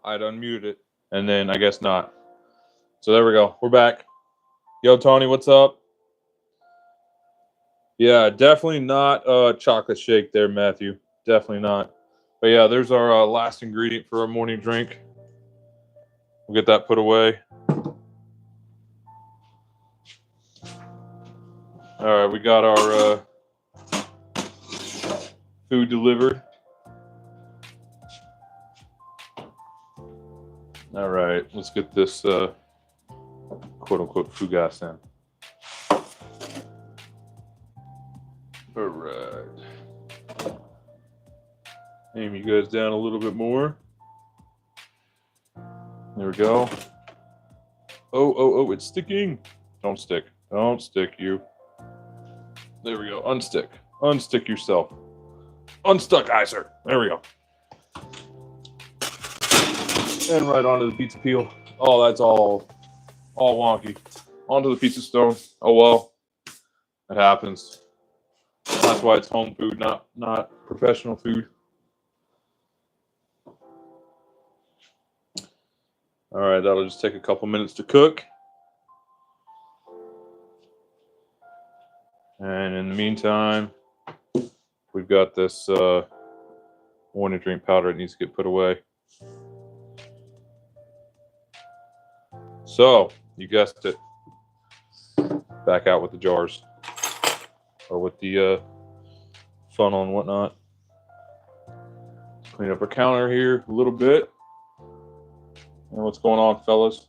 I'd unmuted it, and then I guess not. So there we go. We're back. Yo, Tony, what's up? Yeah, definitely not a chocolate shake there, Matthew. Definitely not. But yeah, there's our last ingredient for our morning drink. We'll get that put away. All right, we got our food delivered. All right, let's get this quote-unquote fugasse in. All right. Aim you guys down a little bit more. There we go. Oh, it's sticking. Don't stick. Don't stick, you. There we go. Unstick. Unstick yourself. Unstuckizer. There we go. And right onto the pizza peel. Oh, that's all wonky. Onto the pizza stone. Oh well. It happens. That's why it's home food, not professional food. All right, that'll just take a couple minutes to cook. And in the meantime, we've got this morning drink powder that needs to get put away. So, you guessed it. Back out with the jars. Or with the funnel and whatnot. Clean up our counter here a little bit. And what's going on, fellas?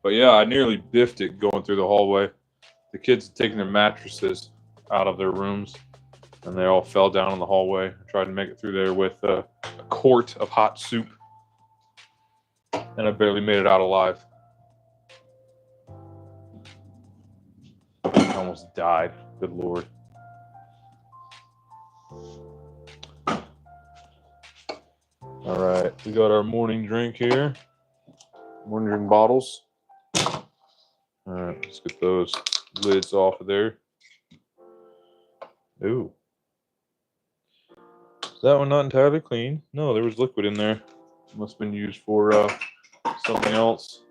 But yeah, I nearly biffed it going through the hallway. The kids had taken their mattresses out of their rooms, and they all fell down in the hallway. I tried to make it through there with a quart of hot soup, and I barely made it out alive. I almost died. Good Lord. All right, we got our morning drink here. Morning drink bottles. All right, let's get those lids off of there. Ooh. Is that one not entirely clean? No, there was liquid in there. Must have been used for something else.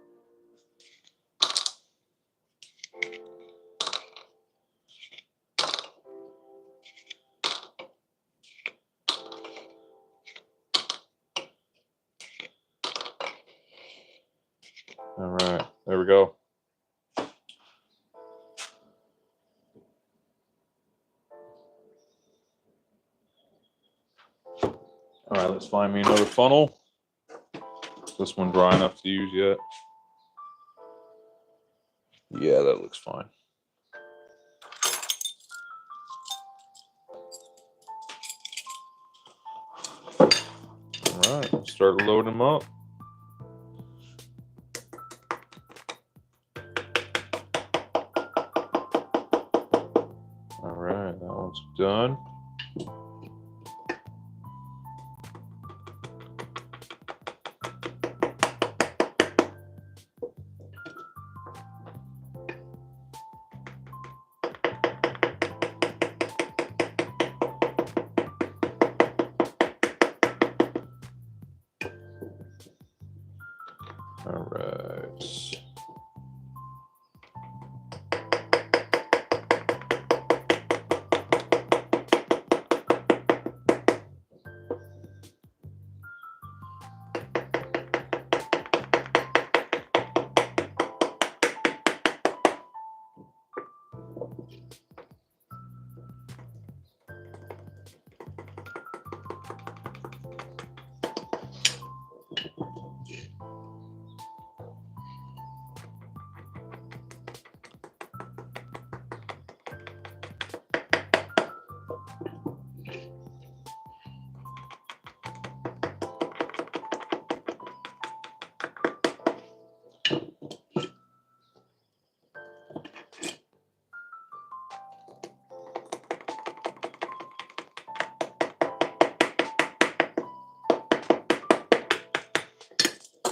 All right, there we go. All right, let's find me another funnel. This one dry enough to use yet? Yeah, that looks fine. All right, let's start loading them up. All right, that one's done. All right.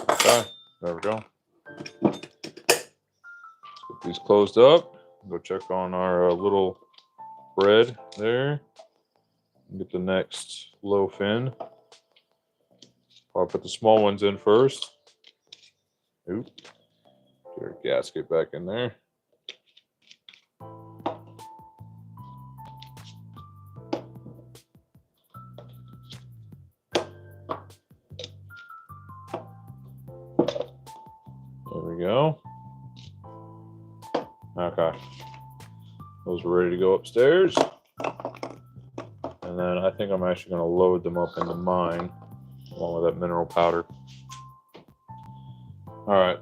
Okay, there we go. Let's get these closed up. Go check on our little bread there. Get the next loaf in. I'll put the small ones in first. Oop. Get our gasket back in there. There we go. Okay. Those are ready to go upstairs. And then I think I'm actually going to load them up into mine along with that mineral powder. All right.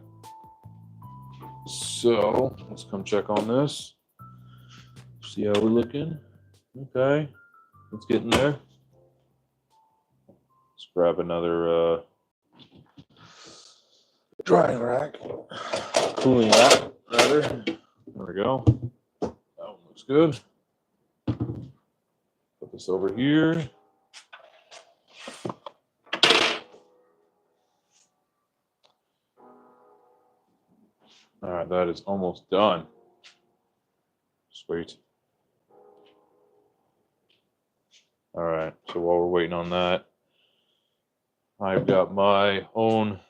So let's come check on this. See how we're looking. Okay. Let's get in there. Let's grab another drying rack. Cooling rack, rather. There we go. That one looks good. Put this over here. All right, that is almost done. Sweet. All right, so while we're waiting on that, I've got my own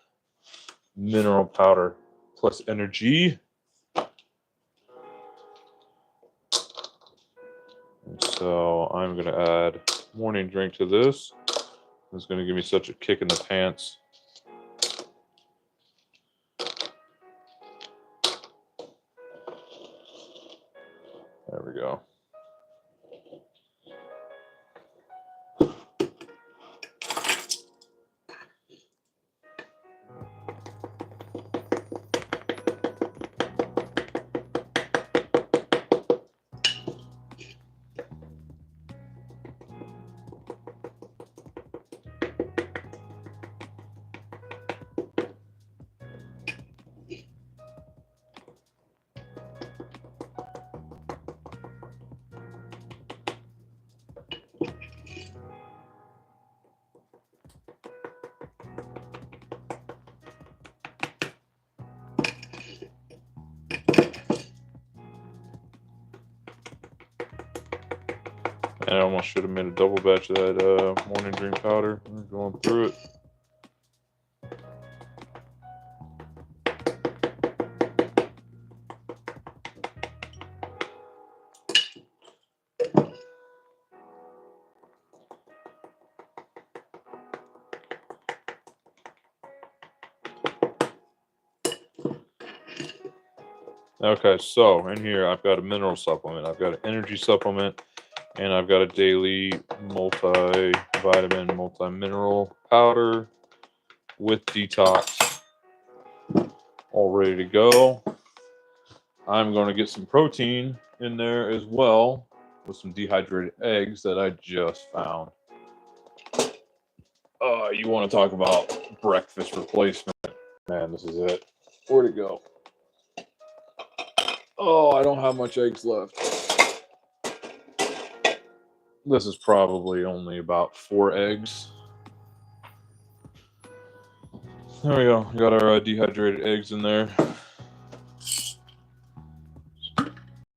mineral powder plus energy. And so I'm going to add morning drink to this. It's going to give me such a kick in the pants. There we go. I almost should have made a double batch of that morning drink powder. I'm going through it. Okay, so in here I've got a mineral supplement, I've got an energy supplement, and I've got a daily multivitamin, multi-mineral powder with detox all ready to go. I'm going to get some protein in there as well with some dehydrated eggs that I just found. You want to talk about breakfast replacement? Man, this is it. Where'd it go? Oh, I don't have much eggs left. This is probably only about 4 eggs. There we go. We got our dehydrated eggs in there.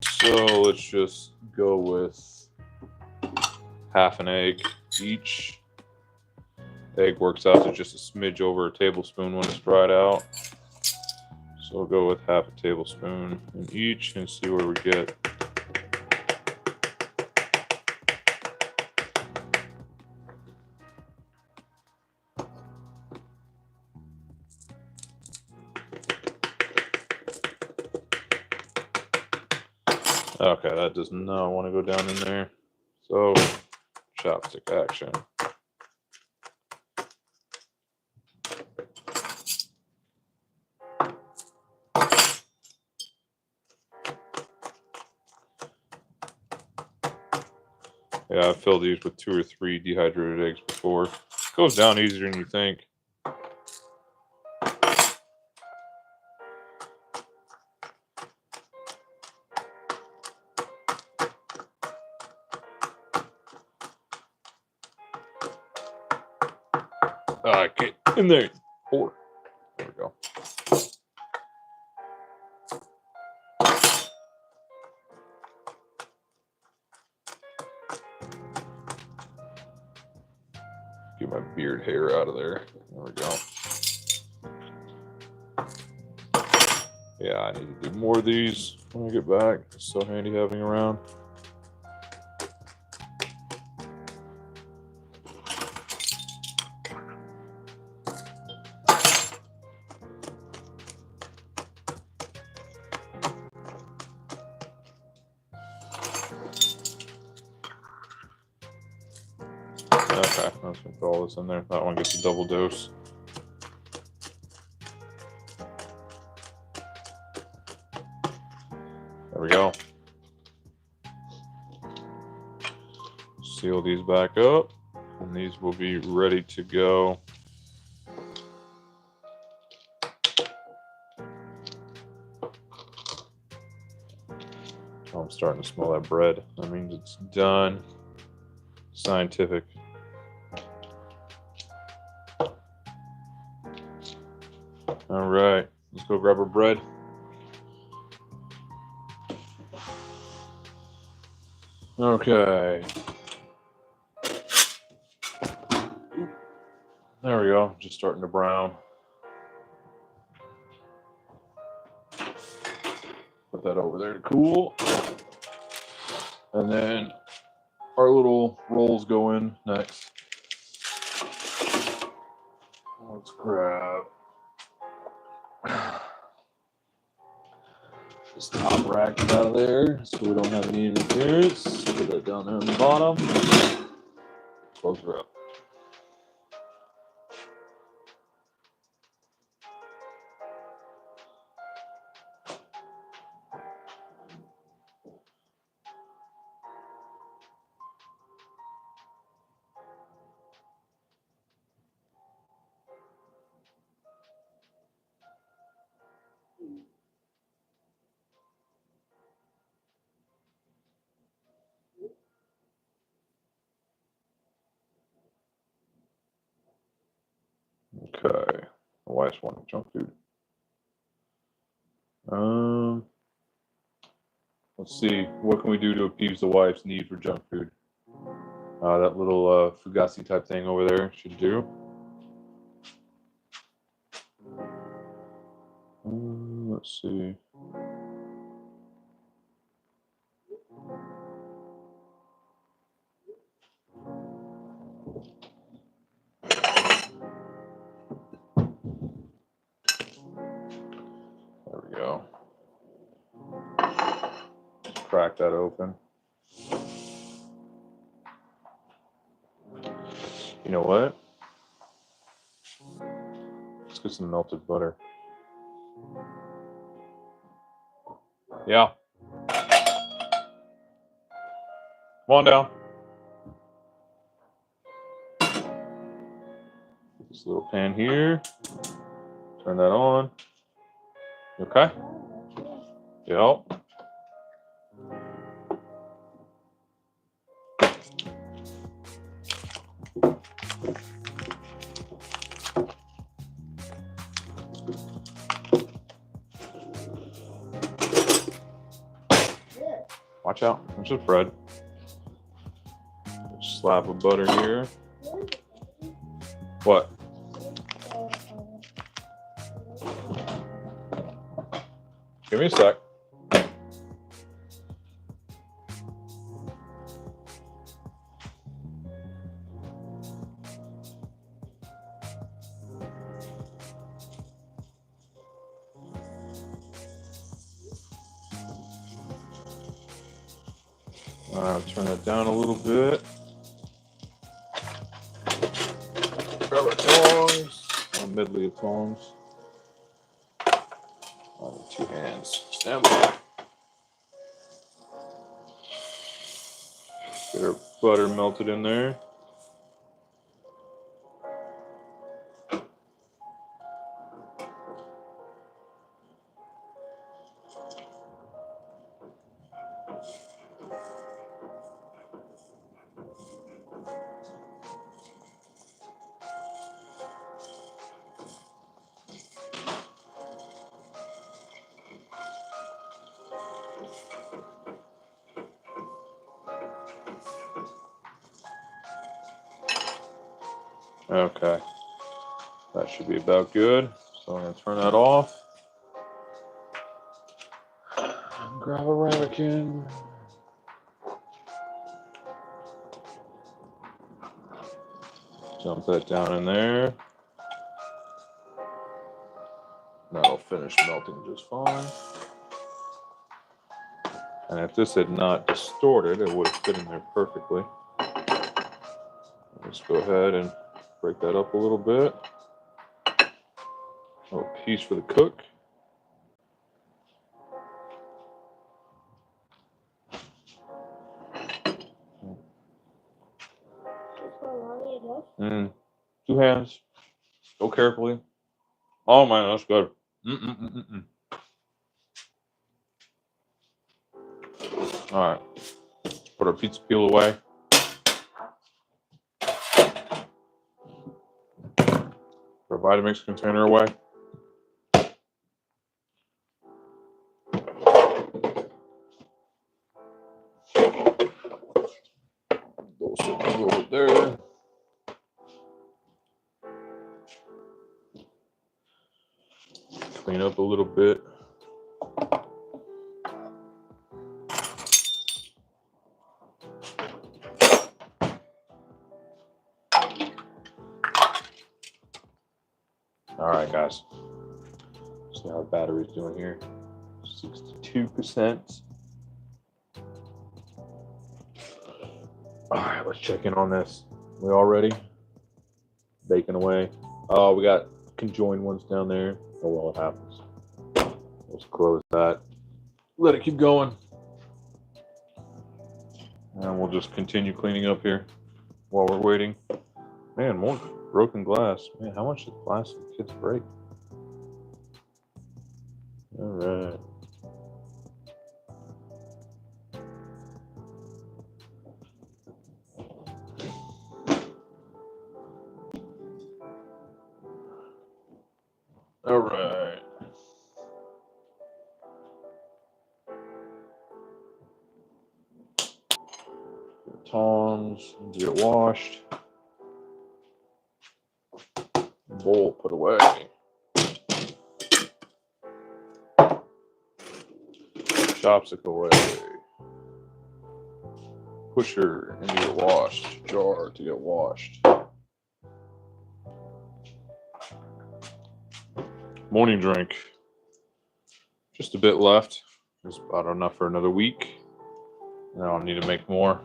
So let's just go with half an egg each. Egg works out to just a smidge over a tablespoon when it's dried out. So we'll go with half a tablespoon in each and see where we get. Okay, that does not want to go down in there. So, chopstick action. Yeah, I've filled these with 2 or 3 dehydrated eggs before. It goes down easier than you think. Get in there. 4. There we go. Get my beard hair out of there. There we go. Yeah, I need to do more of these when I get back. It's so handy having around. Okay, I'm just gonna put all this in there. That one gets a double dose. There we go. Seal these back up, and these will be ready to go. Oh, I'm starting to smell that bread. That means it's done. Scientific. All right, let's go grab our bread. Okay. There we go, just starting to brown. Put that over there to cool. And then our little rolls go in next. Let's grab this top rack out of there so we don't have any interference. Put that down there on the bottom. Close her up. Okay. My wife's wanting junk food. Let's see. What can we do to appease the wife's need for junk food? That little fugazi type thing over there should do. Let's see. There we go. Just crack that open. You know what? Let's get some melted butter. Yeah. Come on down. This little pan here. Turn that on. You okay? Yep. Watch out. There's just bread. Slab of butter here. What? Give me a sec. Turn it down a little bit. Grab our tongs, a medley of tongs. On 2 hands. Stand by. Get our butter melted in there. Okay, that should be about good. So I'm going to turn that off. Grab a ramekin. Dump that down in there. That'll finish melting just fine. And if this had not distorted, it would have fit in there perfectly. Let's go ahead and break that up a little bit. A little piece for the cook. Two hands. Go carefully. Oh man, that's good. All right. Put our pizza peel away. Put our Vitamix container away. Those things over there. Clean up a little bit. All right, guys. See how the battery's doing here. 62%. All right, let's check in on this. We all ready? Baking away. Oh, we got conjoined ones down there. Oh, well, it happens. Let's close that. Let it keep going. And we'll just continue cleaning up here while we're waiting. Man, more broken glass. Man, how much did glass do kids break? All right. All right. Tongs, get washed. Bowl put away. Chopstick away. Pusher into your washed jar to get washed. Morning drink. Just a bit left. There's about enough for another week. And I'll need to make more.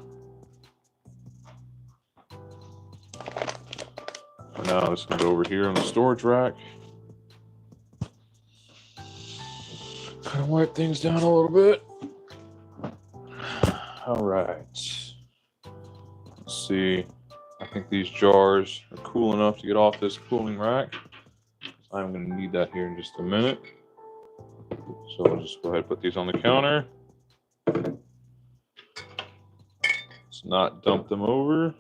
For now, this can go over here on the storage rack. Kind of wipe things down a little bit. All right. Let's see. I think these jars are cool enough to get off this cooling rack. I'm going to need that here in just a minute. So I'll just go ahead and put these on the counter. Let's not dump them over.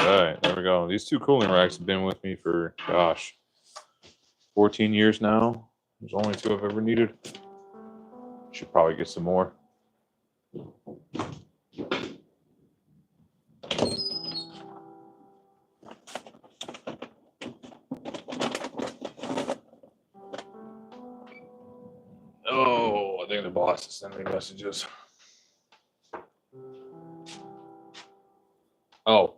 All right, there we go. These two cooling racks have been with me for, gosh, 14 years now. There's only two I've ever needed. Should probably get some more. Oh, I think the boss is sending me messages. Oh.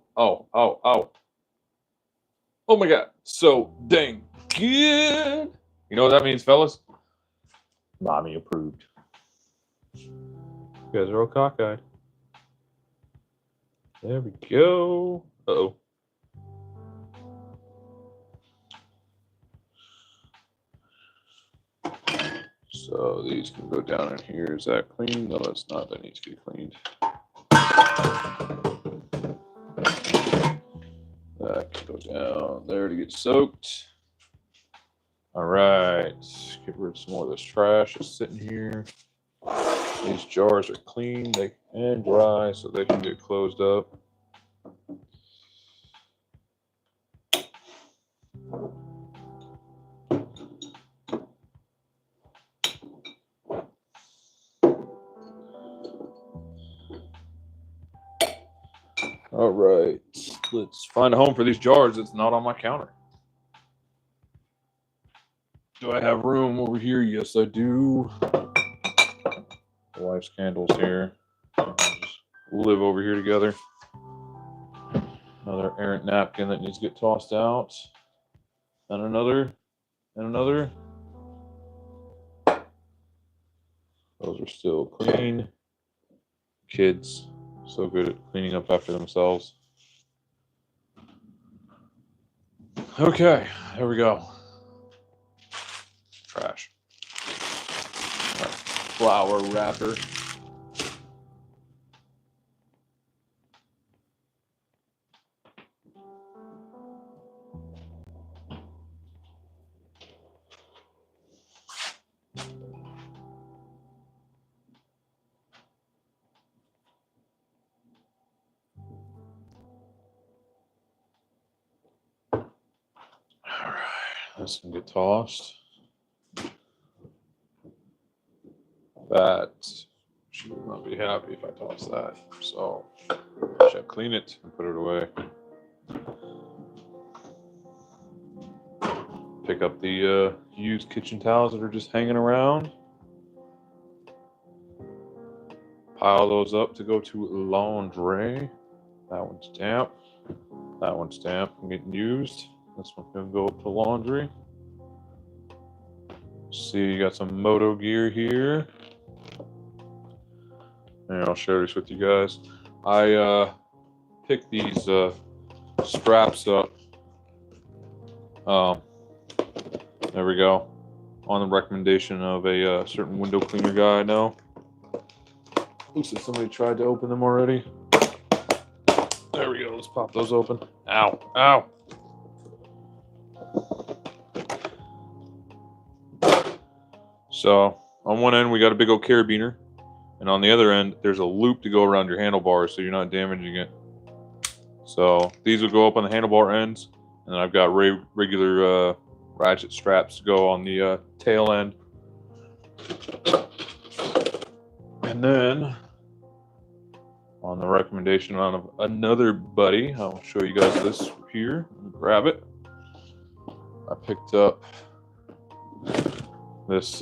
Oh my God. So dang good. You know what that means, fellas? Mommy approved. You guys are all cockeyed. There we go. Uh-oh. So these can go down in here. Is that clean? No, that's not. That needs to be cleaned. That can go down there to get soaked. All right. Get rid of some more of this trash that's sitting here. These jars are clean and dry, so they can get closed up. All right, let's find a home for these jars. It's not on my counter. Do I have room over here? Yes, I do. The wife's candles here. Just live over here together. Another errant napkin that needs to get tossed out. And another. And another. Those are still clean. Kids, so good at cleaning up after themselves. Okay, there we go. Trash. All right, flour wrapper. All right, this can get tossed. That she will not be happy if I toss that. So I should clean it and put it away. Pick up the used kitchen towels that are just hanging around. Pile those up to go to laundry. That one's damp. That one's damp and getting used. This one's gonna go up to laundry. See, you got some moto gear here. And I'll share this with you guys. I picked these straps up. There we go. On the recommendation of a certain window cleaner guy I know. Looks like somebody tried to open them already. There we go. Let's pop those open. Ow. Ow. So on one end we got a big old carabiner, and on the other end there's a loop to go around your handlebar so you're not damaging it. So these will go up on the handlebar ends, and then I've got regular ratchet straps to go on the tail end. And then on the recommendation of another buddy, I'll show you guys this here. Grab it. I picked up this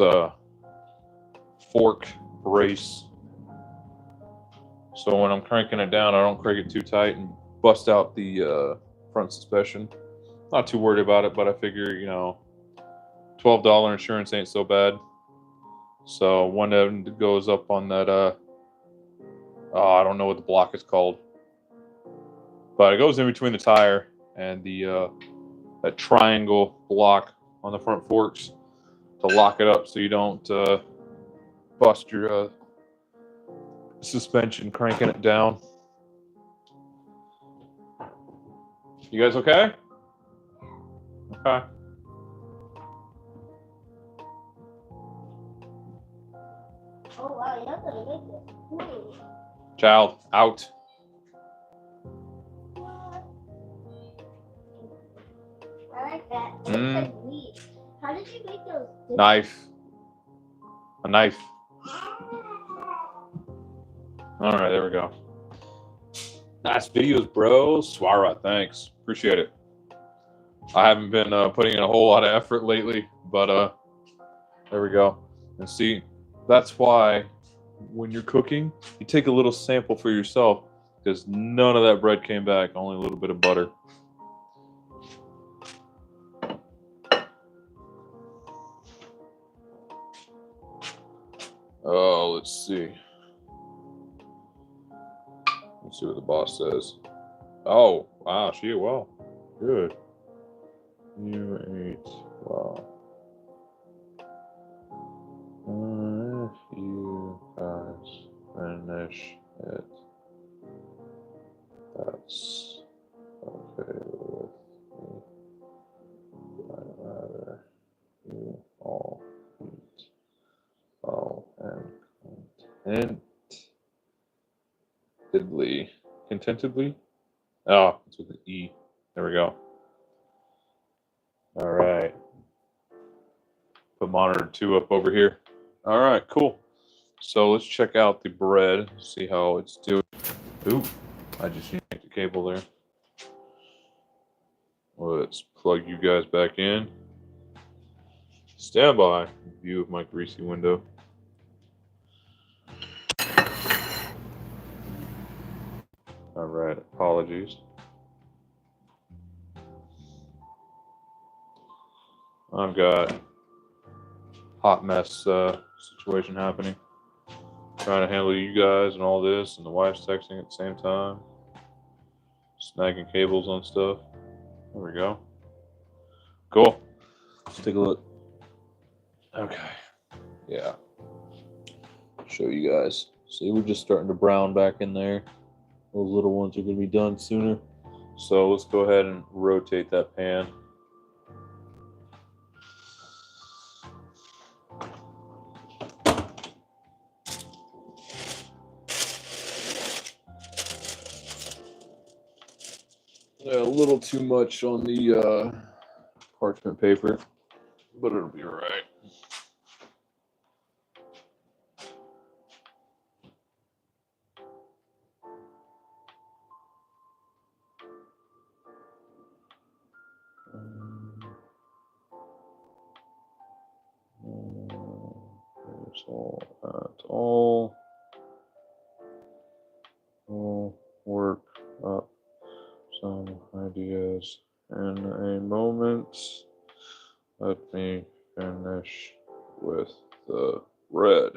fork brace, so when I'm cranking it down I don't crank it too tight and bust out the front suspension. Not too worried about it, but I figure, you know, $12 insurance ain't so bad. So one end goes up on that I don't know what the block is called, but it goes in between the tire and the that triangle block on the front forks to lock it up so you don't bust your suspension cranking it down. You guys okay? Okay. Oh wow, you're gonna make this. Ooh. Child, out. I like that. It's like meat. How did you make those? Knife. A knife. All right, there we go. Nice videos, bro. Swara, thanks. Appreciate it. I haven't been putting in a whole lot of effort lately, but there we go. And see, that's why when you're cooking, you take a little sample for yourself, because none of that bread came back, only a little bit of butter. Oh, let's see. Let's see what the boss says. Oh, wow, she ate well. Good. You ate well. If you guys finish it, that's okay with me. I'd rather you all eat well and contentedly. Oh, it's with an E. There we go. All right. Put monitor 2 up over here. All right, cool. So let's check out the bread, see how it's doing. Ooh, I just yanked the cable there. Let's plug you guys back in. Stand by. View of my greasy window. All right, apologies. I've got hot mess situation happening. Trying to handle you guys and all this, and the wife's texting at the same time. Snagging cables on stuff. There we go. Cool. Let's take a look. Okay. Yeah. Show you guys. See, we're just starting to brown back in there. Those little ones are going to be done sooner. So let's go ahead and rotate that pan. Yeah, a little too much on the parchment paper, but it'll be all right. There's all will work up some ideas in a moment. Let me finish with the red.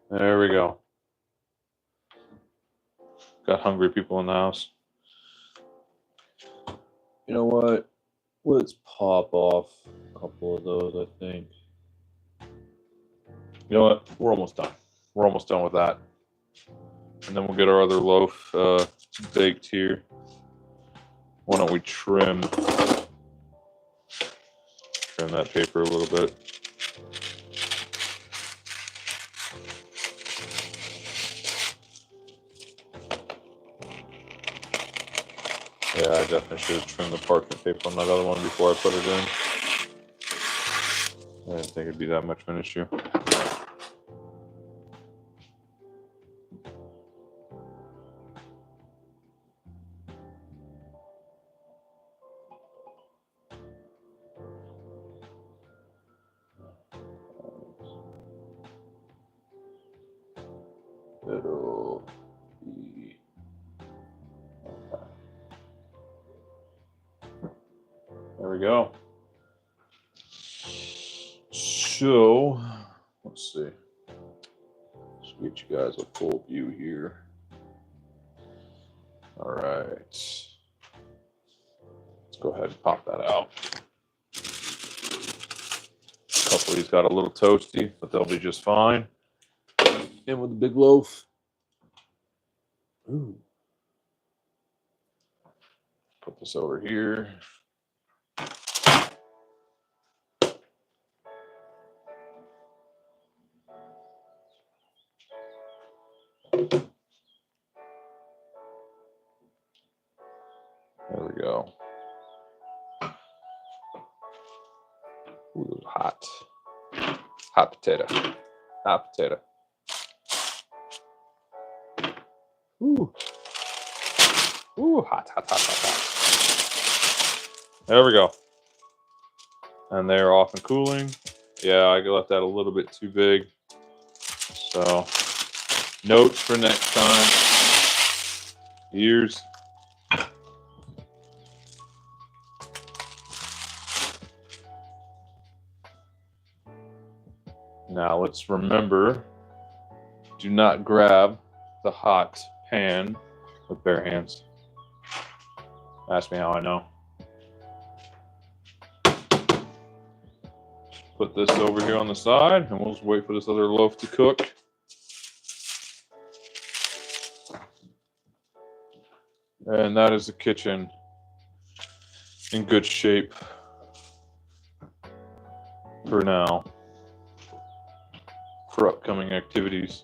There we go. Got hungry people in the house. You know what? Let's pop off a couple of those, I think. You know what? We're almost done. We're almost done with that. And then we'll get our other loaf baked here. Why don't we trim that paper a little bit. Yeah, I definitely should have trimmed the parchment paper on that other one before I put it in. I didn't think it'd be that much of an issue. It'll be okay. There we go. So, let's see. Let's get you guys a full view here. All right. Let's go ahead and pop that out. A couple of these got a little toasty, but they'll be just fine. In with the big loaf. Ooh. Put this over here. There we go. Ooh, hot. Hot potato. Hot potato. Ooh. Ooh, hot, hot, hot, hot, hot. There we go. And they're off and cooling. Yeah, I left that a little bit too big. So, notes for next time. Ears. Now let's remember, do not grab the hot pan with bare hands. Ask me how I know. Put this over here on the side, and we'll just wait for this other loaf to cook. And that is the kitchen in good shape for now, for upcoming activities.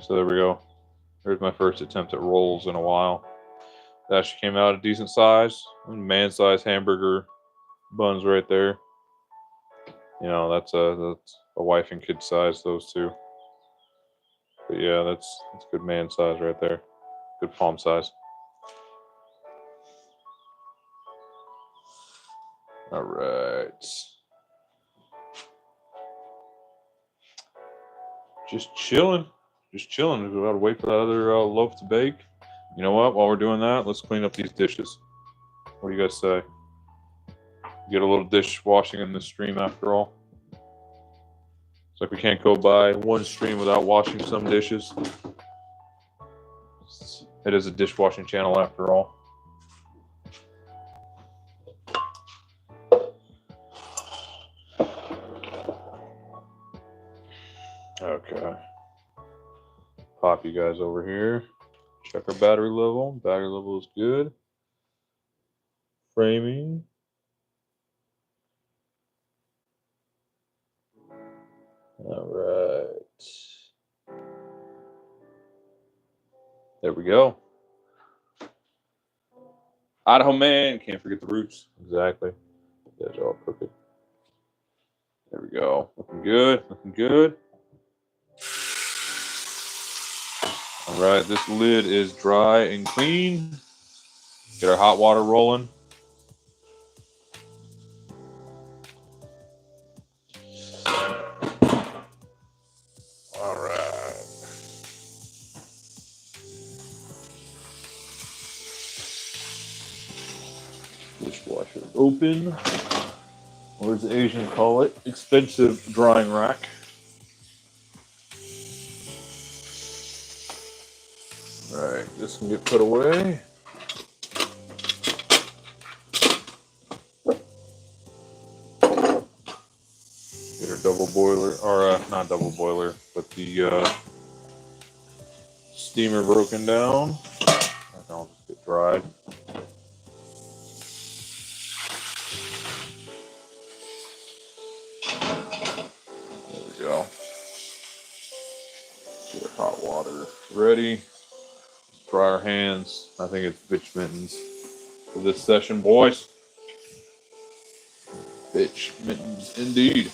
So there we go. There's my first attempt at rolls in a while. That actually came out a decent size. Man-sized hamburger buns right there. You know, that's a wife and kid size, those two. But yeah, that's good man size right there. Good palm size. All right. Just chilling. Just chilling. We gotta wait for that other loaf to bake. You know what? While we're doing that, let's clean up these dishes. What do you guys say? Get a little dishwashing in this stream after all. It's like we can't go by one stream without washing some dishes. It is a dishwashing channel after all. Okay. Pop you guys over here. Check our battery level. Battery level is good. Framing. All right. There we go. Idaho man. Can't forget the roots. Exactly. You guys are all crooked. There we go. Looking good. Looking good. All right. This lid is dry and clean. Get our hot water rolling. All right. Dishwasher open. Or as the Asians call it, expensive drying rack. All right, this can get put away. Get our double boiler, or not double boiler, but the steamer broken down. I'll just get dried. There we go. Get our hot water ready. Dry our hands. I think it's bitch mittens for this session, boys. Bitch mittens indeed.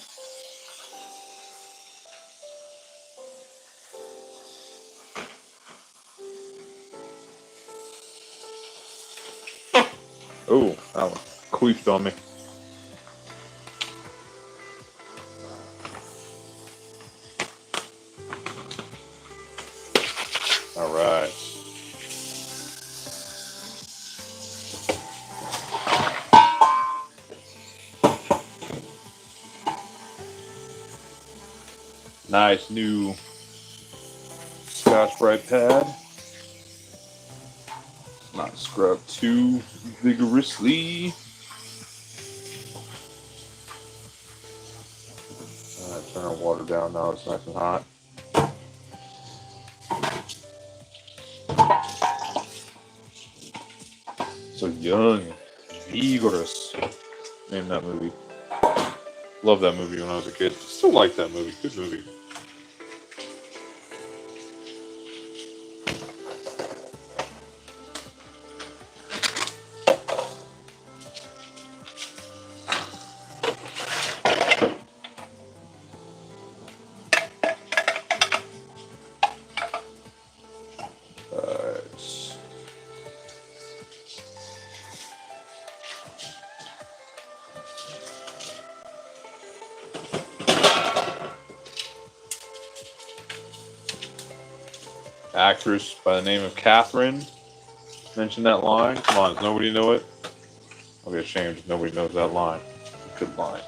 Oh, that one queefed on me. All right. Nice new Scotch-Brite pad. Not scrub too vigorously. Turn our water down now. It's nice and hot. So young, vigorous. Name that movie. Love that movie when I was a kid. Still like that movie. Good movie. Actress by the name of Catherine mentioned that line. Come on, does nobody know it? I'll be ashamed if nobody knows that line. Good line.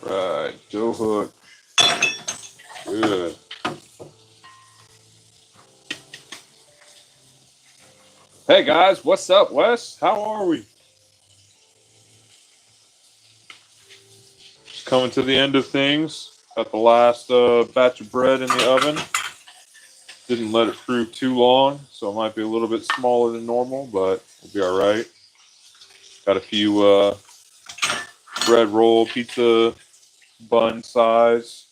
Right, dough hook. Good. Hey guys, what's up, Wes? How are we? Just coming to the end of things. Got the last batch of bread in the oven. Didn't let it through too long, so it might be a little bit smaller than normal, but we'll be all right. Got a few bread roll, pizza bun size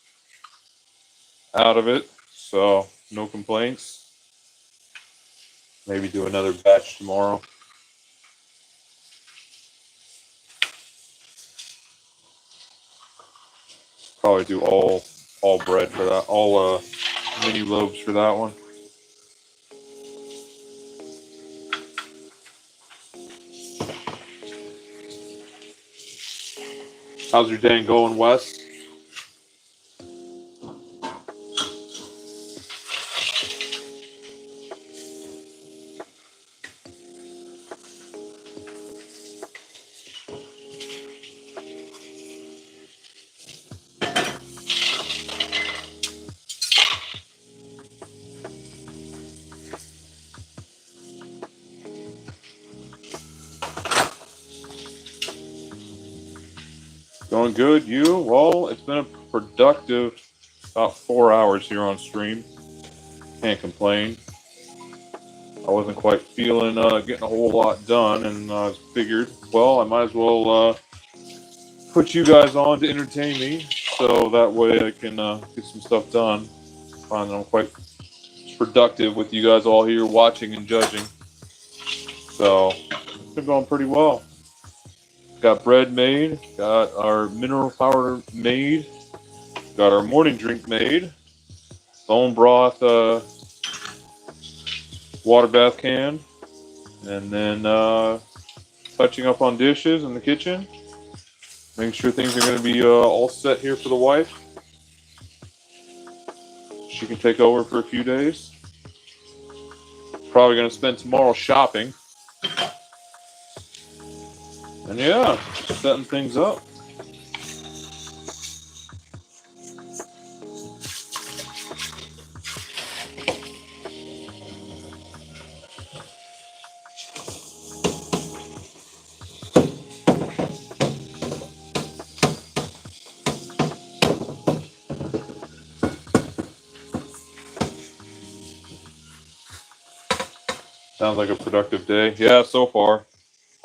out of it, so no complaints. Maybe do another batch tomorrow. Probably do all bread for that, all mini loaves for that one. How's your day going, Wes? Going good, you? Well, it's been a productive about 4 hours here on stream. Can't complain. I wasn't quite feeling getting a whole lot done, and I figured, well, I might as well put you guys on to entertain me, so that way I can get some stuff done. Find that I'm quite productive with you guys all here watching and judging. So it's been going pretty well. Got bread made, got our mineral powder made, got our morning drink made, bone broth water bath can, and then touching up on dishes in the kitchen. Making sure things are going to be all set here for the wife. She can take over for a few days. Probably going to spend tomorrow shopping. And yeah, setting things up. Sounds like a productive day. Yeah, so far.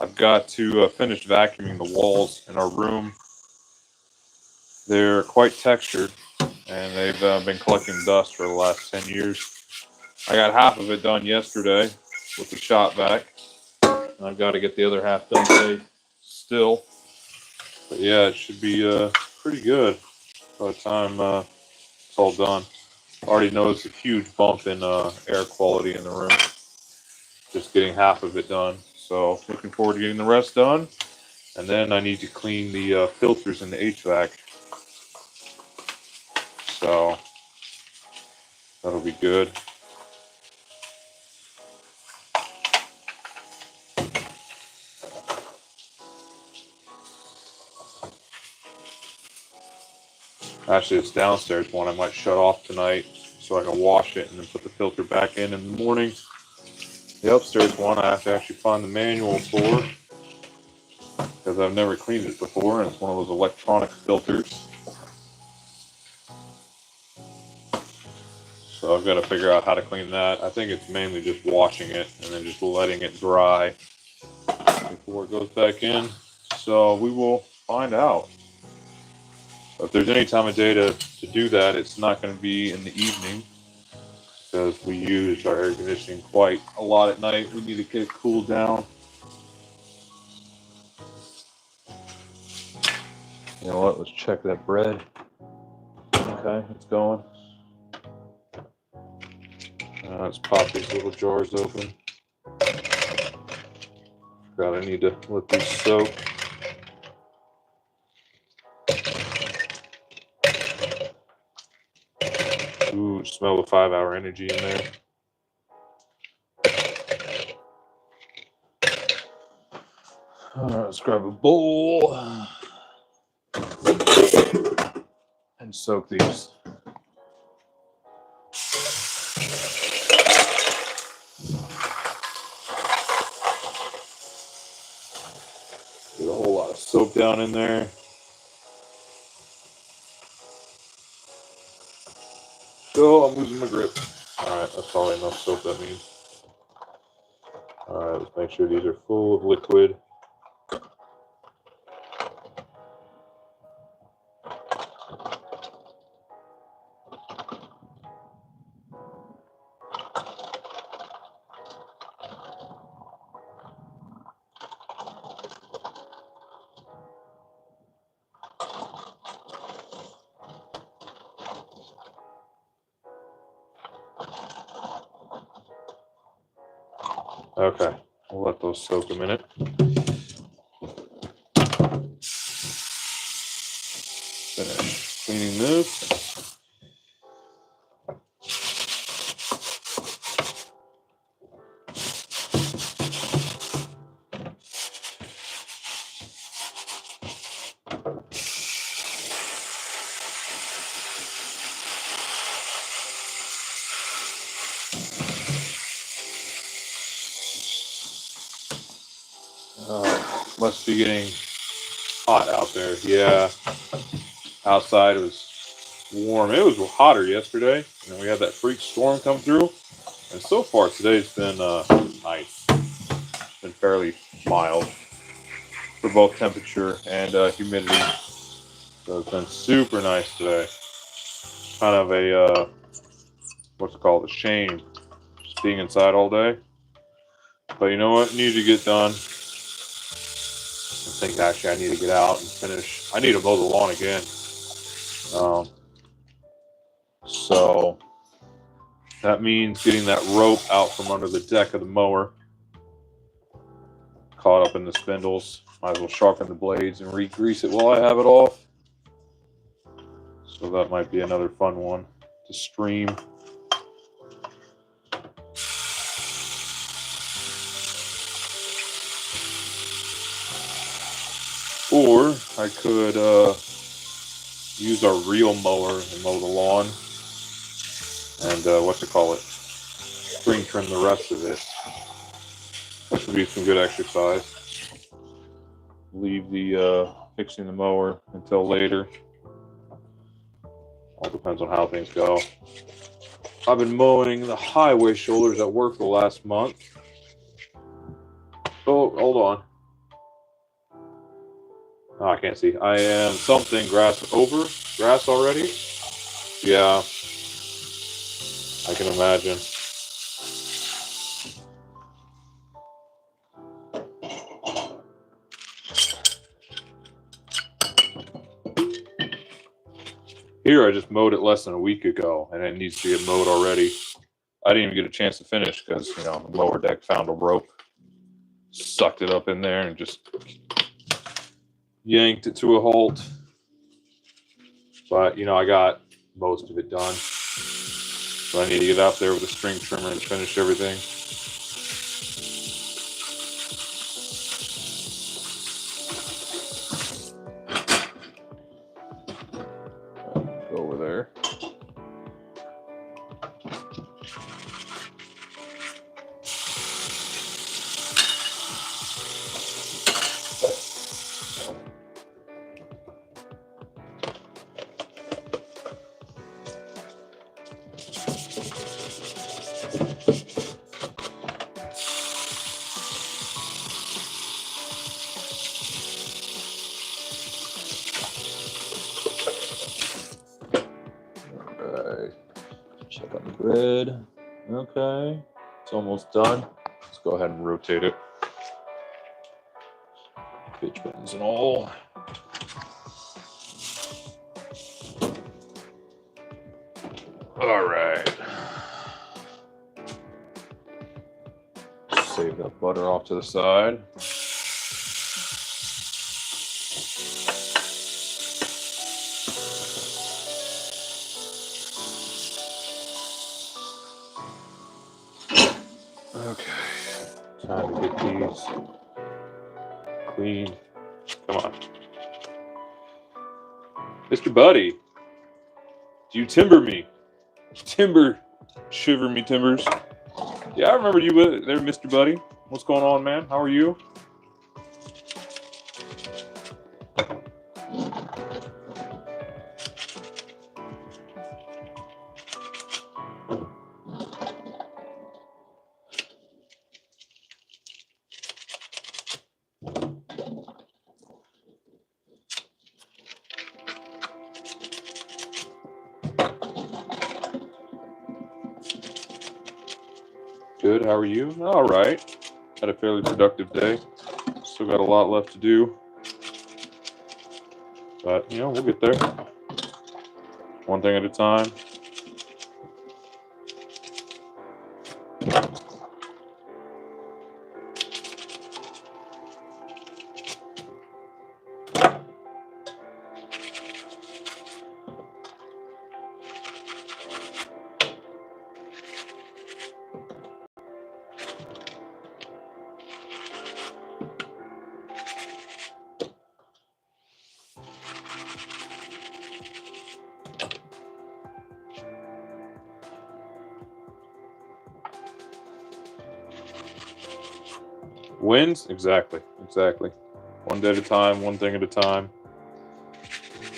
I've got to finish vacuuming the walls in our room. They're quite textured, and they've been collecting dust for the last 10 years. I got half of it done yesterday with the shop vac. And I've got to get the other half done today still. But yeah, it should be pretty good by the time it's all done. Already noticed a huge bump in air quality in the room. Just getting half of it done. So looking forward to getting the rest done. And then I need to clean the filters in the HVAC. So that'll be good. Actually, it's downstairs one I might shut off tonight so I can wash it and then put the filter back in the morning. The upstairs one I have to actually find the manual for because I've never cleaned it before, and it's one of those electronic filters. So I've got to figure out how to clean that. I think it's mainly just washing it and then just letting it dry before it goes back in. So we will find out. If there's any time of day to do that, it's not going to be in the evening because we use our air conditioning quite a lot at night. We need to get it cooled down. You know what? Let's check that bread. Okay, it's going. Let's pop these little jars open. God, I need to let these soak. Ooh, smell the 5-hour energy in there. All right, let's grab a bowl and soak these. Get a whole lot of soap down in there. Oh, I'm losing my grip. All right, that's probably enough soap, that means. All right, let's make sure these are full of liquid. Okay, we'll let those soak a minute. Finish cleaning this. Must be getting hot out there. Yeah, outside it was warm. It was hotter yesterday. You know, we had that freak storm come through, and so far today's been nice. It's been fairly mild for both temperature and humidity. So it's been super nice today. Kind of a what's it called? A shame just being inside all day. But you know what? Needed to get done. I think actually I need to get out and finish. I need to mow the lawn again. So that means getting that rope out from under the deck of the mower. Caught up in the spindles. Might as well sharpen the blades and re-grease it while I have it off. So that might be another fun one to stream. Or I could use our reel mower and mow the lawn. And string trim the rest of it. That should be some good exercise. Leave the fixing the mower until later. All depends on how things go. I've been mowing the highway shoulders at work the last month. Oh, hold on. Oh, I can't see. I am something grass already. Yeah, I can imagine. Here, I just mowed it less than a week ago, and it needs to get mowed already. I didn't even get a chance to finish because, the mower deck found a rope, sucked it up in there, and just yanked it to a halt. But, I got most of it done. So I need to get out there with a string trimmer and finish everything. Go over there. Check on the grid. Okay, it's almost done. Let's go ahead and rotate it. Pitch buttons and all. All right. Save that butter off to the side. Okay, time to get these cleaned. Come on. Mr. Buddy, do you timber me? Shiver me timbers. Yeah, I remember you there, Mr. Buddy. What's going on, man? How are you? Good, how are you? All right. Had a fairly productive day. Still got a lot left to do. But, we'll get there. One thing at a time. Wins? Exactly. One day at a time, one thing at a time.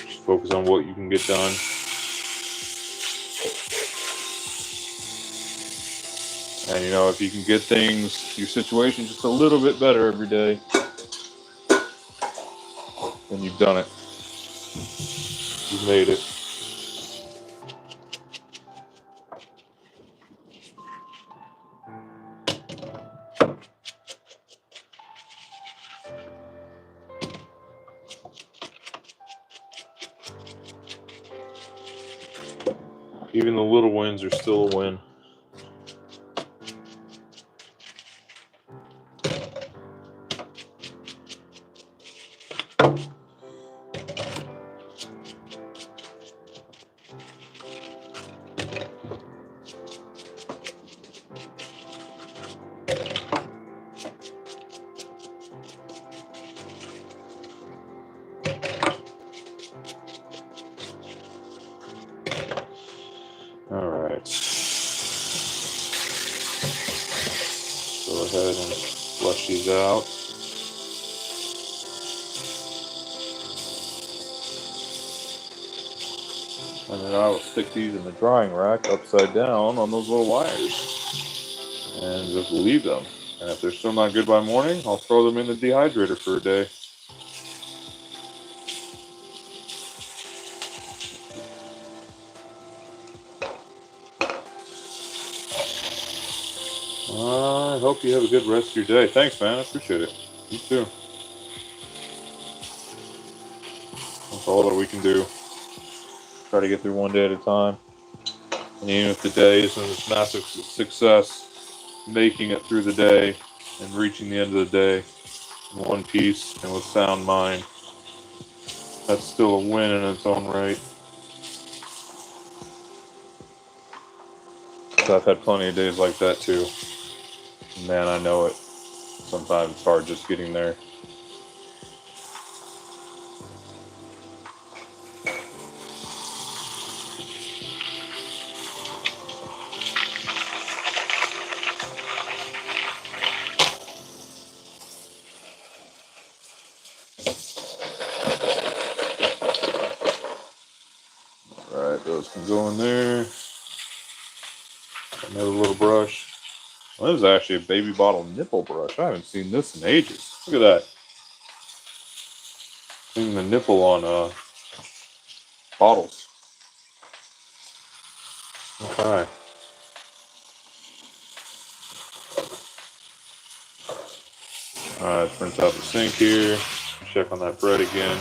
Just focus on what you can get done. And if you can get things, your situation just a little bit better every day, then you've done it. You've made it. Even the little wins are still a win. All right. Go ahead and flush these out. And then I will stick these in the drying rack upside down on those little wires. And just leave them. And if they're still not good by morning, I'll throw them in the dehydrator for a day. I hope you have a good rest of your day. Thanks, man. I appreciate it. You too. That's all that we can do. Try to get through one day at a time. And even if the day isn't a massive success, making it through the day and reaching the end of the day in one piece and with sound mind, that's still a win in its own right. So I've had plenty of days like that too. Man, I know it. Sometimes it's hard just getting there. Alright, those can go in there. Another little brush. Well, this is actually a baby bottle nipple brush. I haven't seen this in ages. Look at that. Seeing the nipple on bottles. Okay. Alright, rinse out the sink here. Check on that bread again.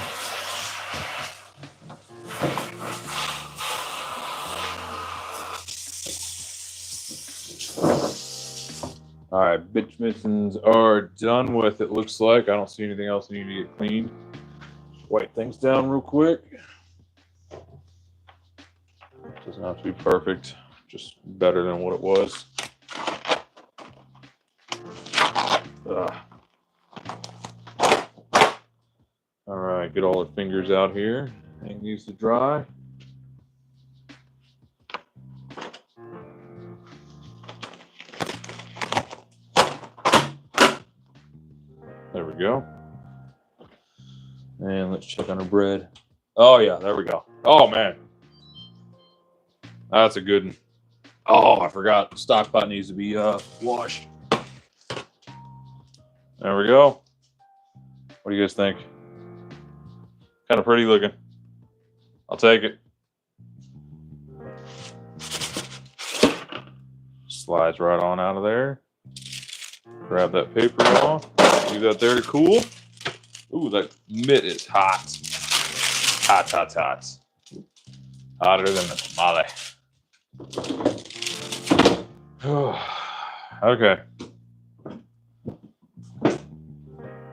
Alright, bitch mittens are done with, it looks like. I don't see anything else that need to get cleaned. Wipe things down real quick. Doesn't have to be perfect, just better than what it was. All right, get all the fingers out here. Hang these to dry. There we go. And let's check on our bread. Oh yeah, there we go. Oh man, that's a good one. Oh, I forgot. The stock pot needs to be washed. There we go. What do you guys think? Kind of pretty looking. I'll take it. Slides right on out of there. Grab that paper off. Leave that there to cool. Ooh, that mitt is hot. Hot, hot, hot. Hotter than a tamale. Okay.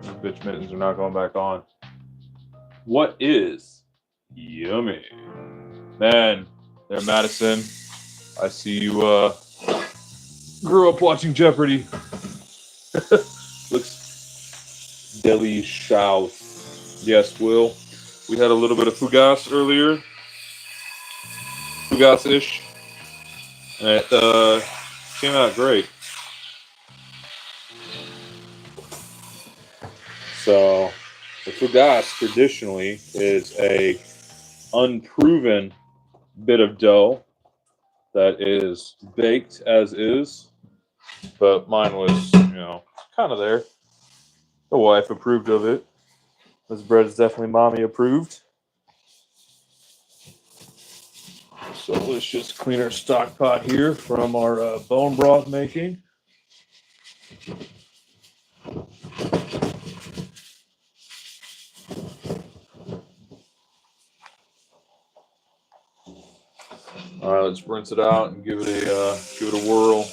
These bitch mittens are not going back on. What is yummy? Man, there, Madison. I see you grew up watching Jeopardy. Looks delicious. Yes, Will. We had a little bit of fugasse earlier. Fugasse-ish. And it came out great. So, the fugasse traditionally is a unproven bit of dough that is baked as is. But mine was, kind of there. The wife approved of it. This bread is definitely mommy approved. So let's just clean our stock pot here from our bone broth making. All right, let's rinse it out and give it a whirl.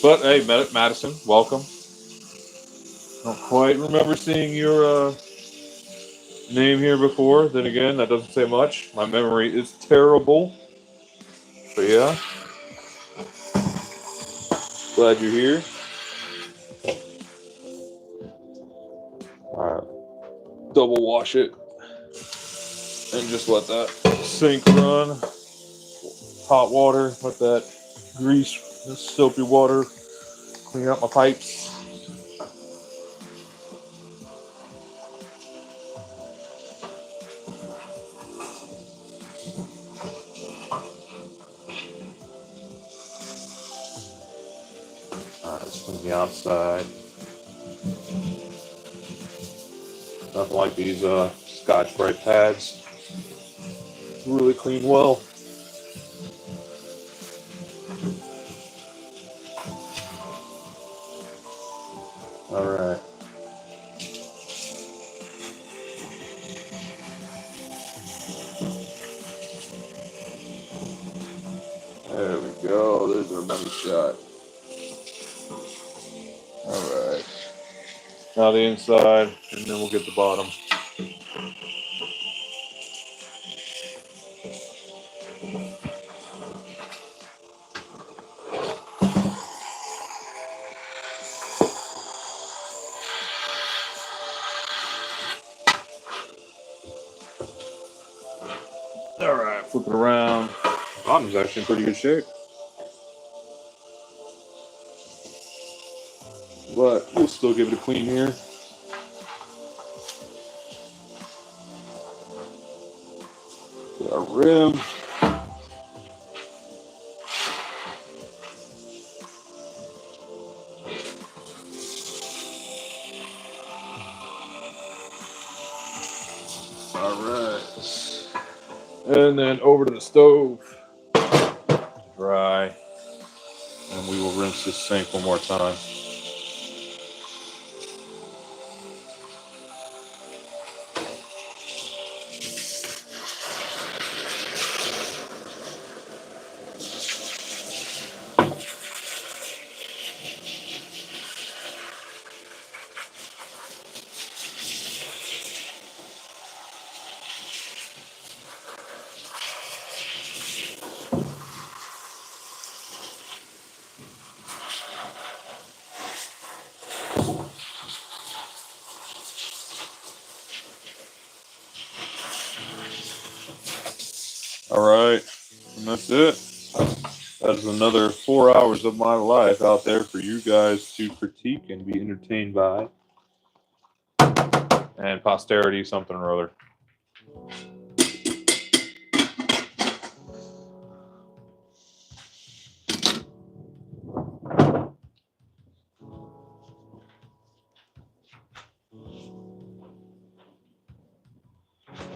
But hey, Madison, welcome. Don't quite remember seeing your name here before. Then again, that doesn't say much. My memory is terrible. But yeah, glad you're here. All right, double wash it and just let that sink run. Hot water, let that grease, this soapy water, clean up my pipes. Alright, let's clean the outside. Nothing like these Scotch-Brite pads. Really clean well. Alright. There we go. There's our money shot. Alright. Now the inside, and then we'll get the bottom. Alright, flip it around. Bottom's actually in pretty good shape. But we'll still give it a clean here. Get our rim. Alright. And then over to the stove. Dry. And we will rinse this sink one more time. that's it. That is another 4 hours of my life out there for you guys to critique and be entertained by. And posterity, something or other.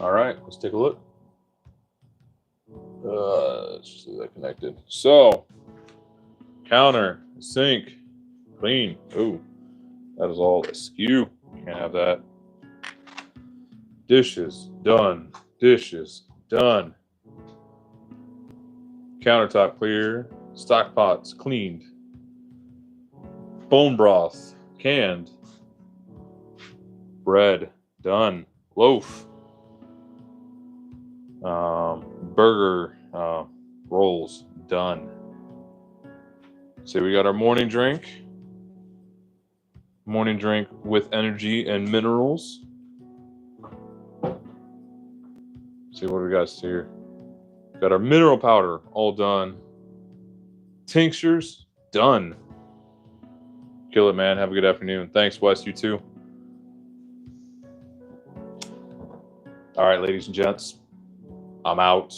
All right, let's take a look. Let's just leave that connected. So, counter, sink, clean. Ooh, that is all askew. Can't have that. Dishes, done. Dishes, done. Countertop clear. Stock pots, cleaned. Bone broth, canned. Bread, done. Loaf. Burger rolls, done. So we got our morning drink. Morning drink with energy and minerals. See what we got here. Got our mineral powder all done. Tinctures done. Kill it, man. Have a good afternoon. Thanks, Wes. You too. All right, ladies and gents, I'm out.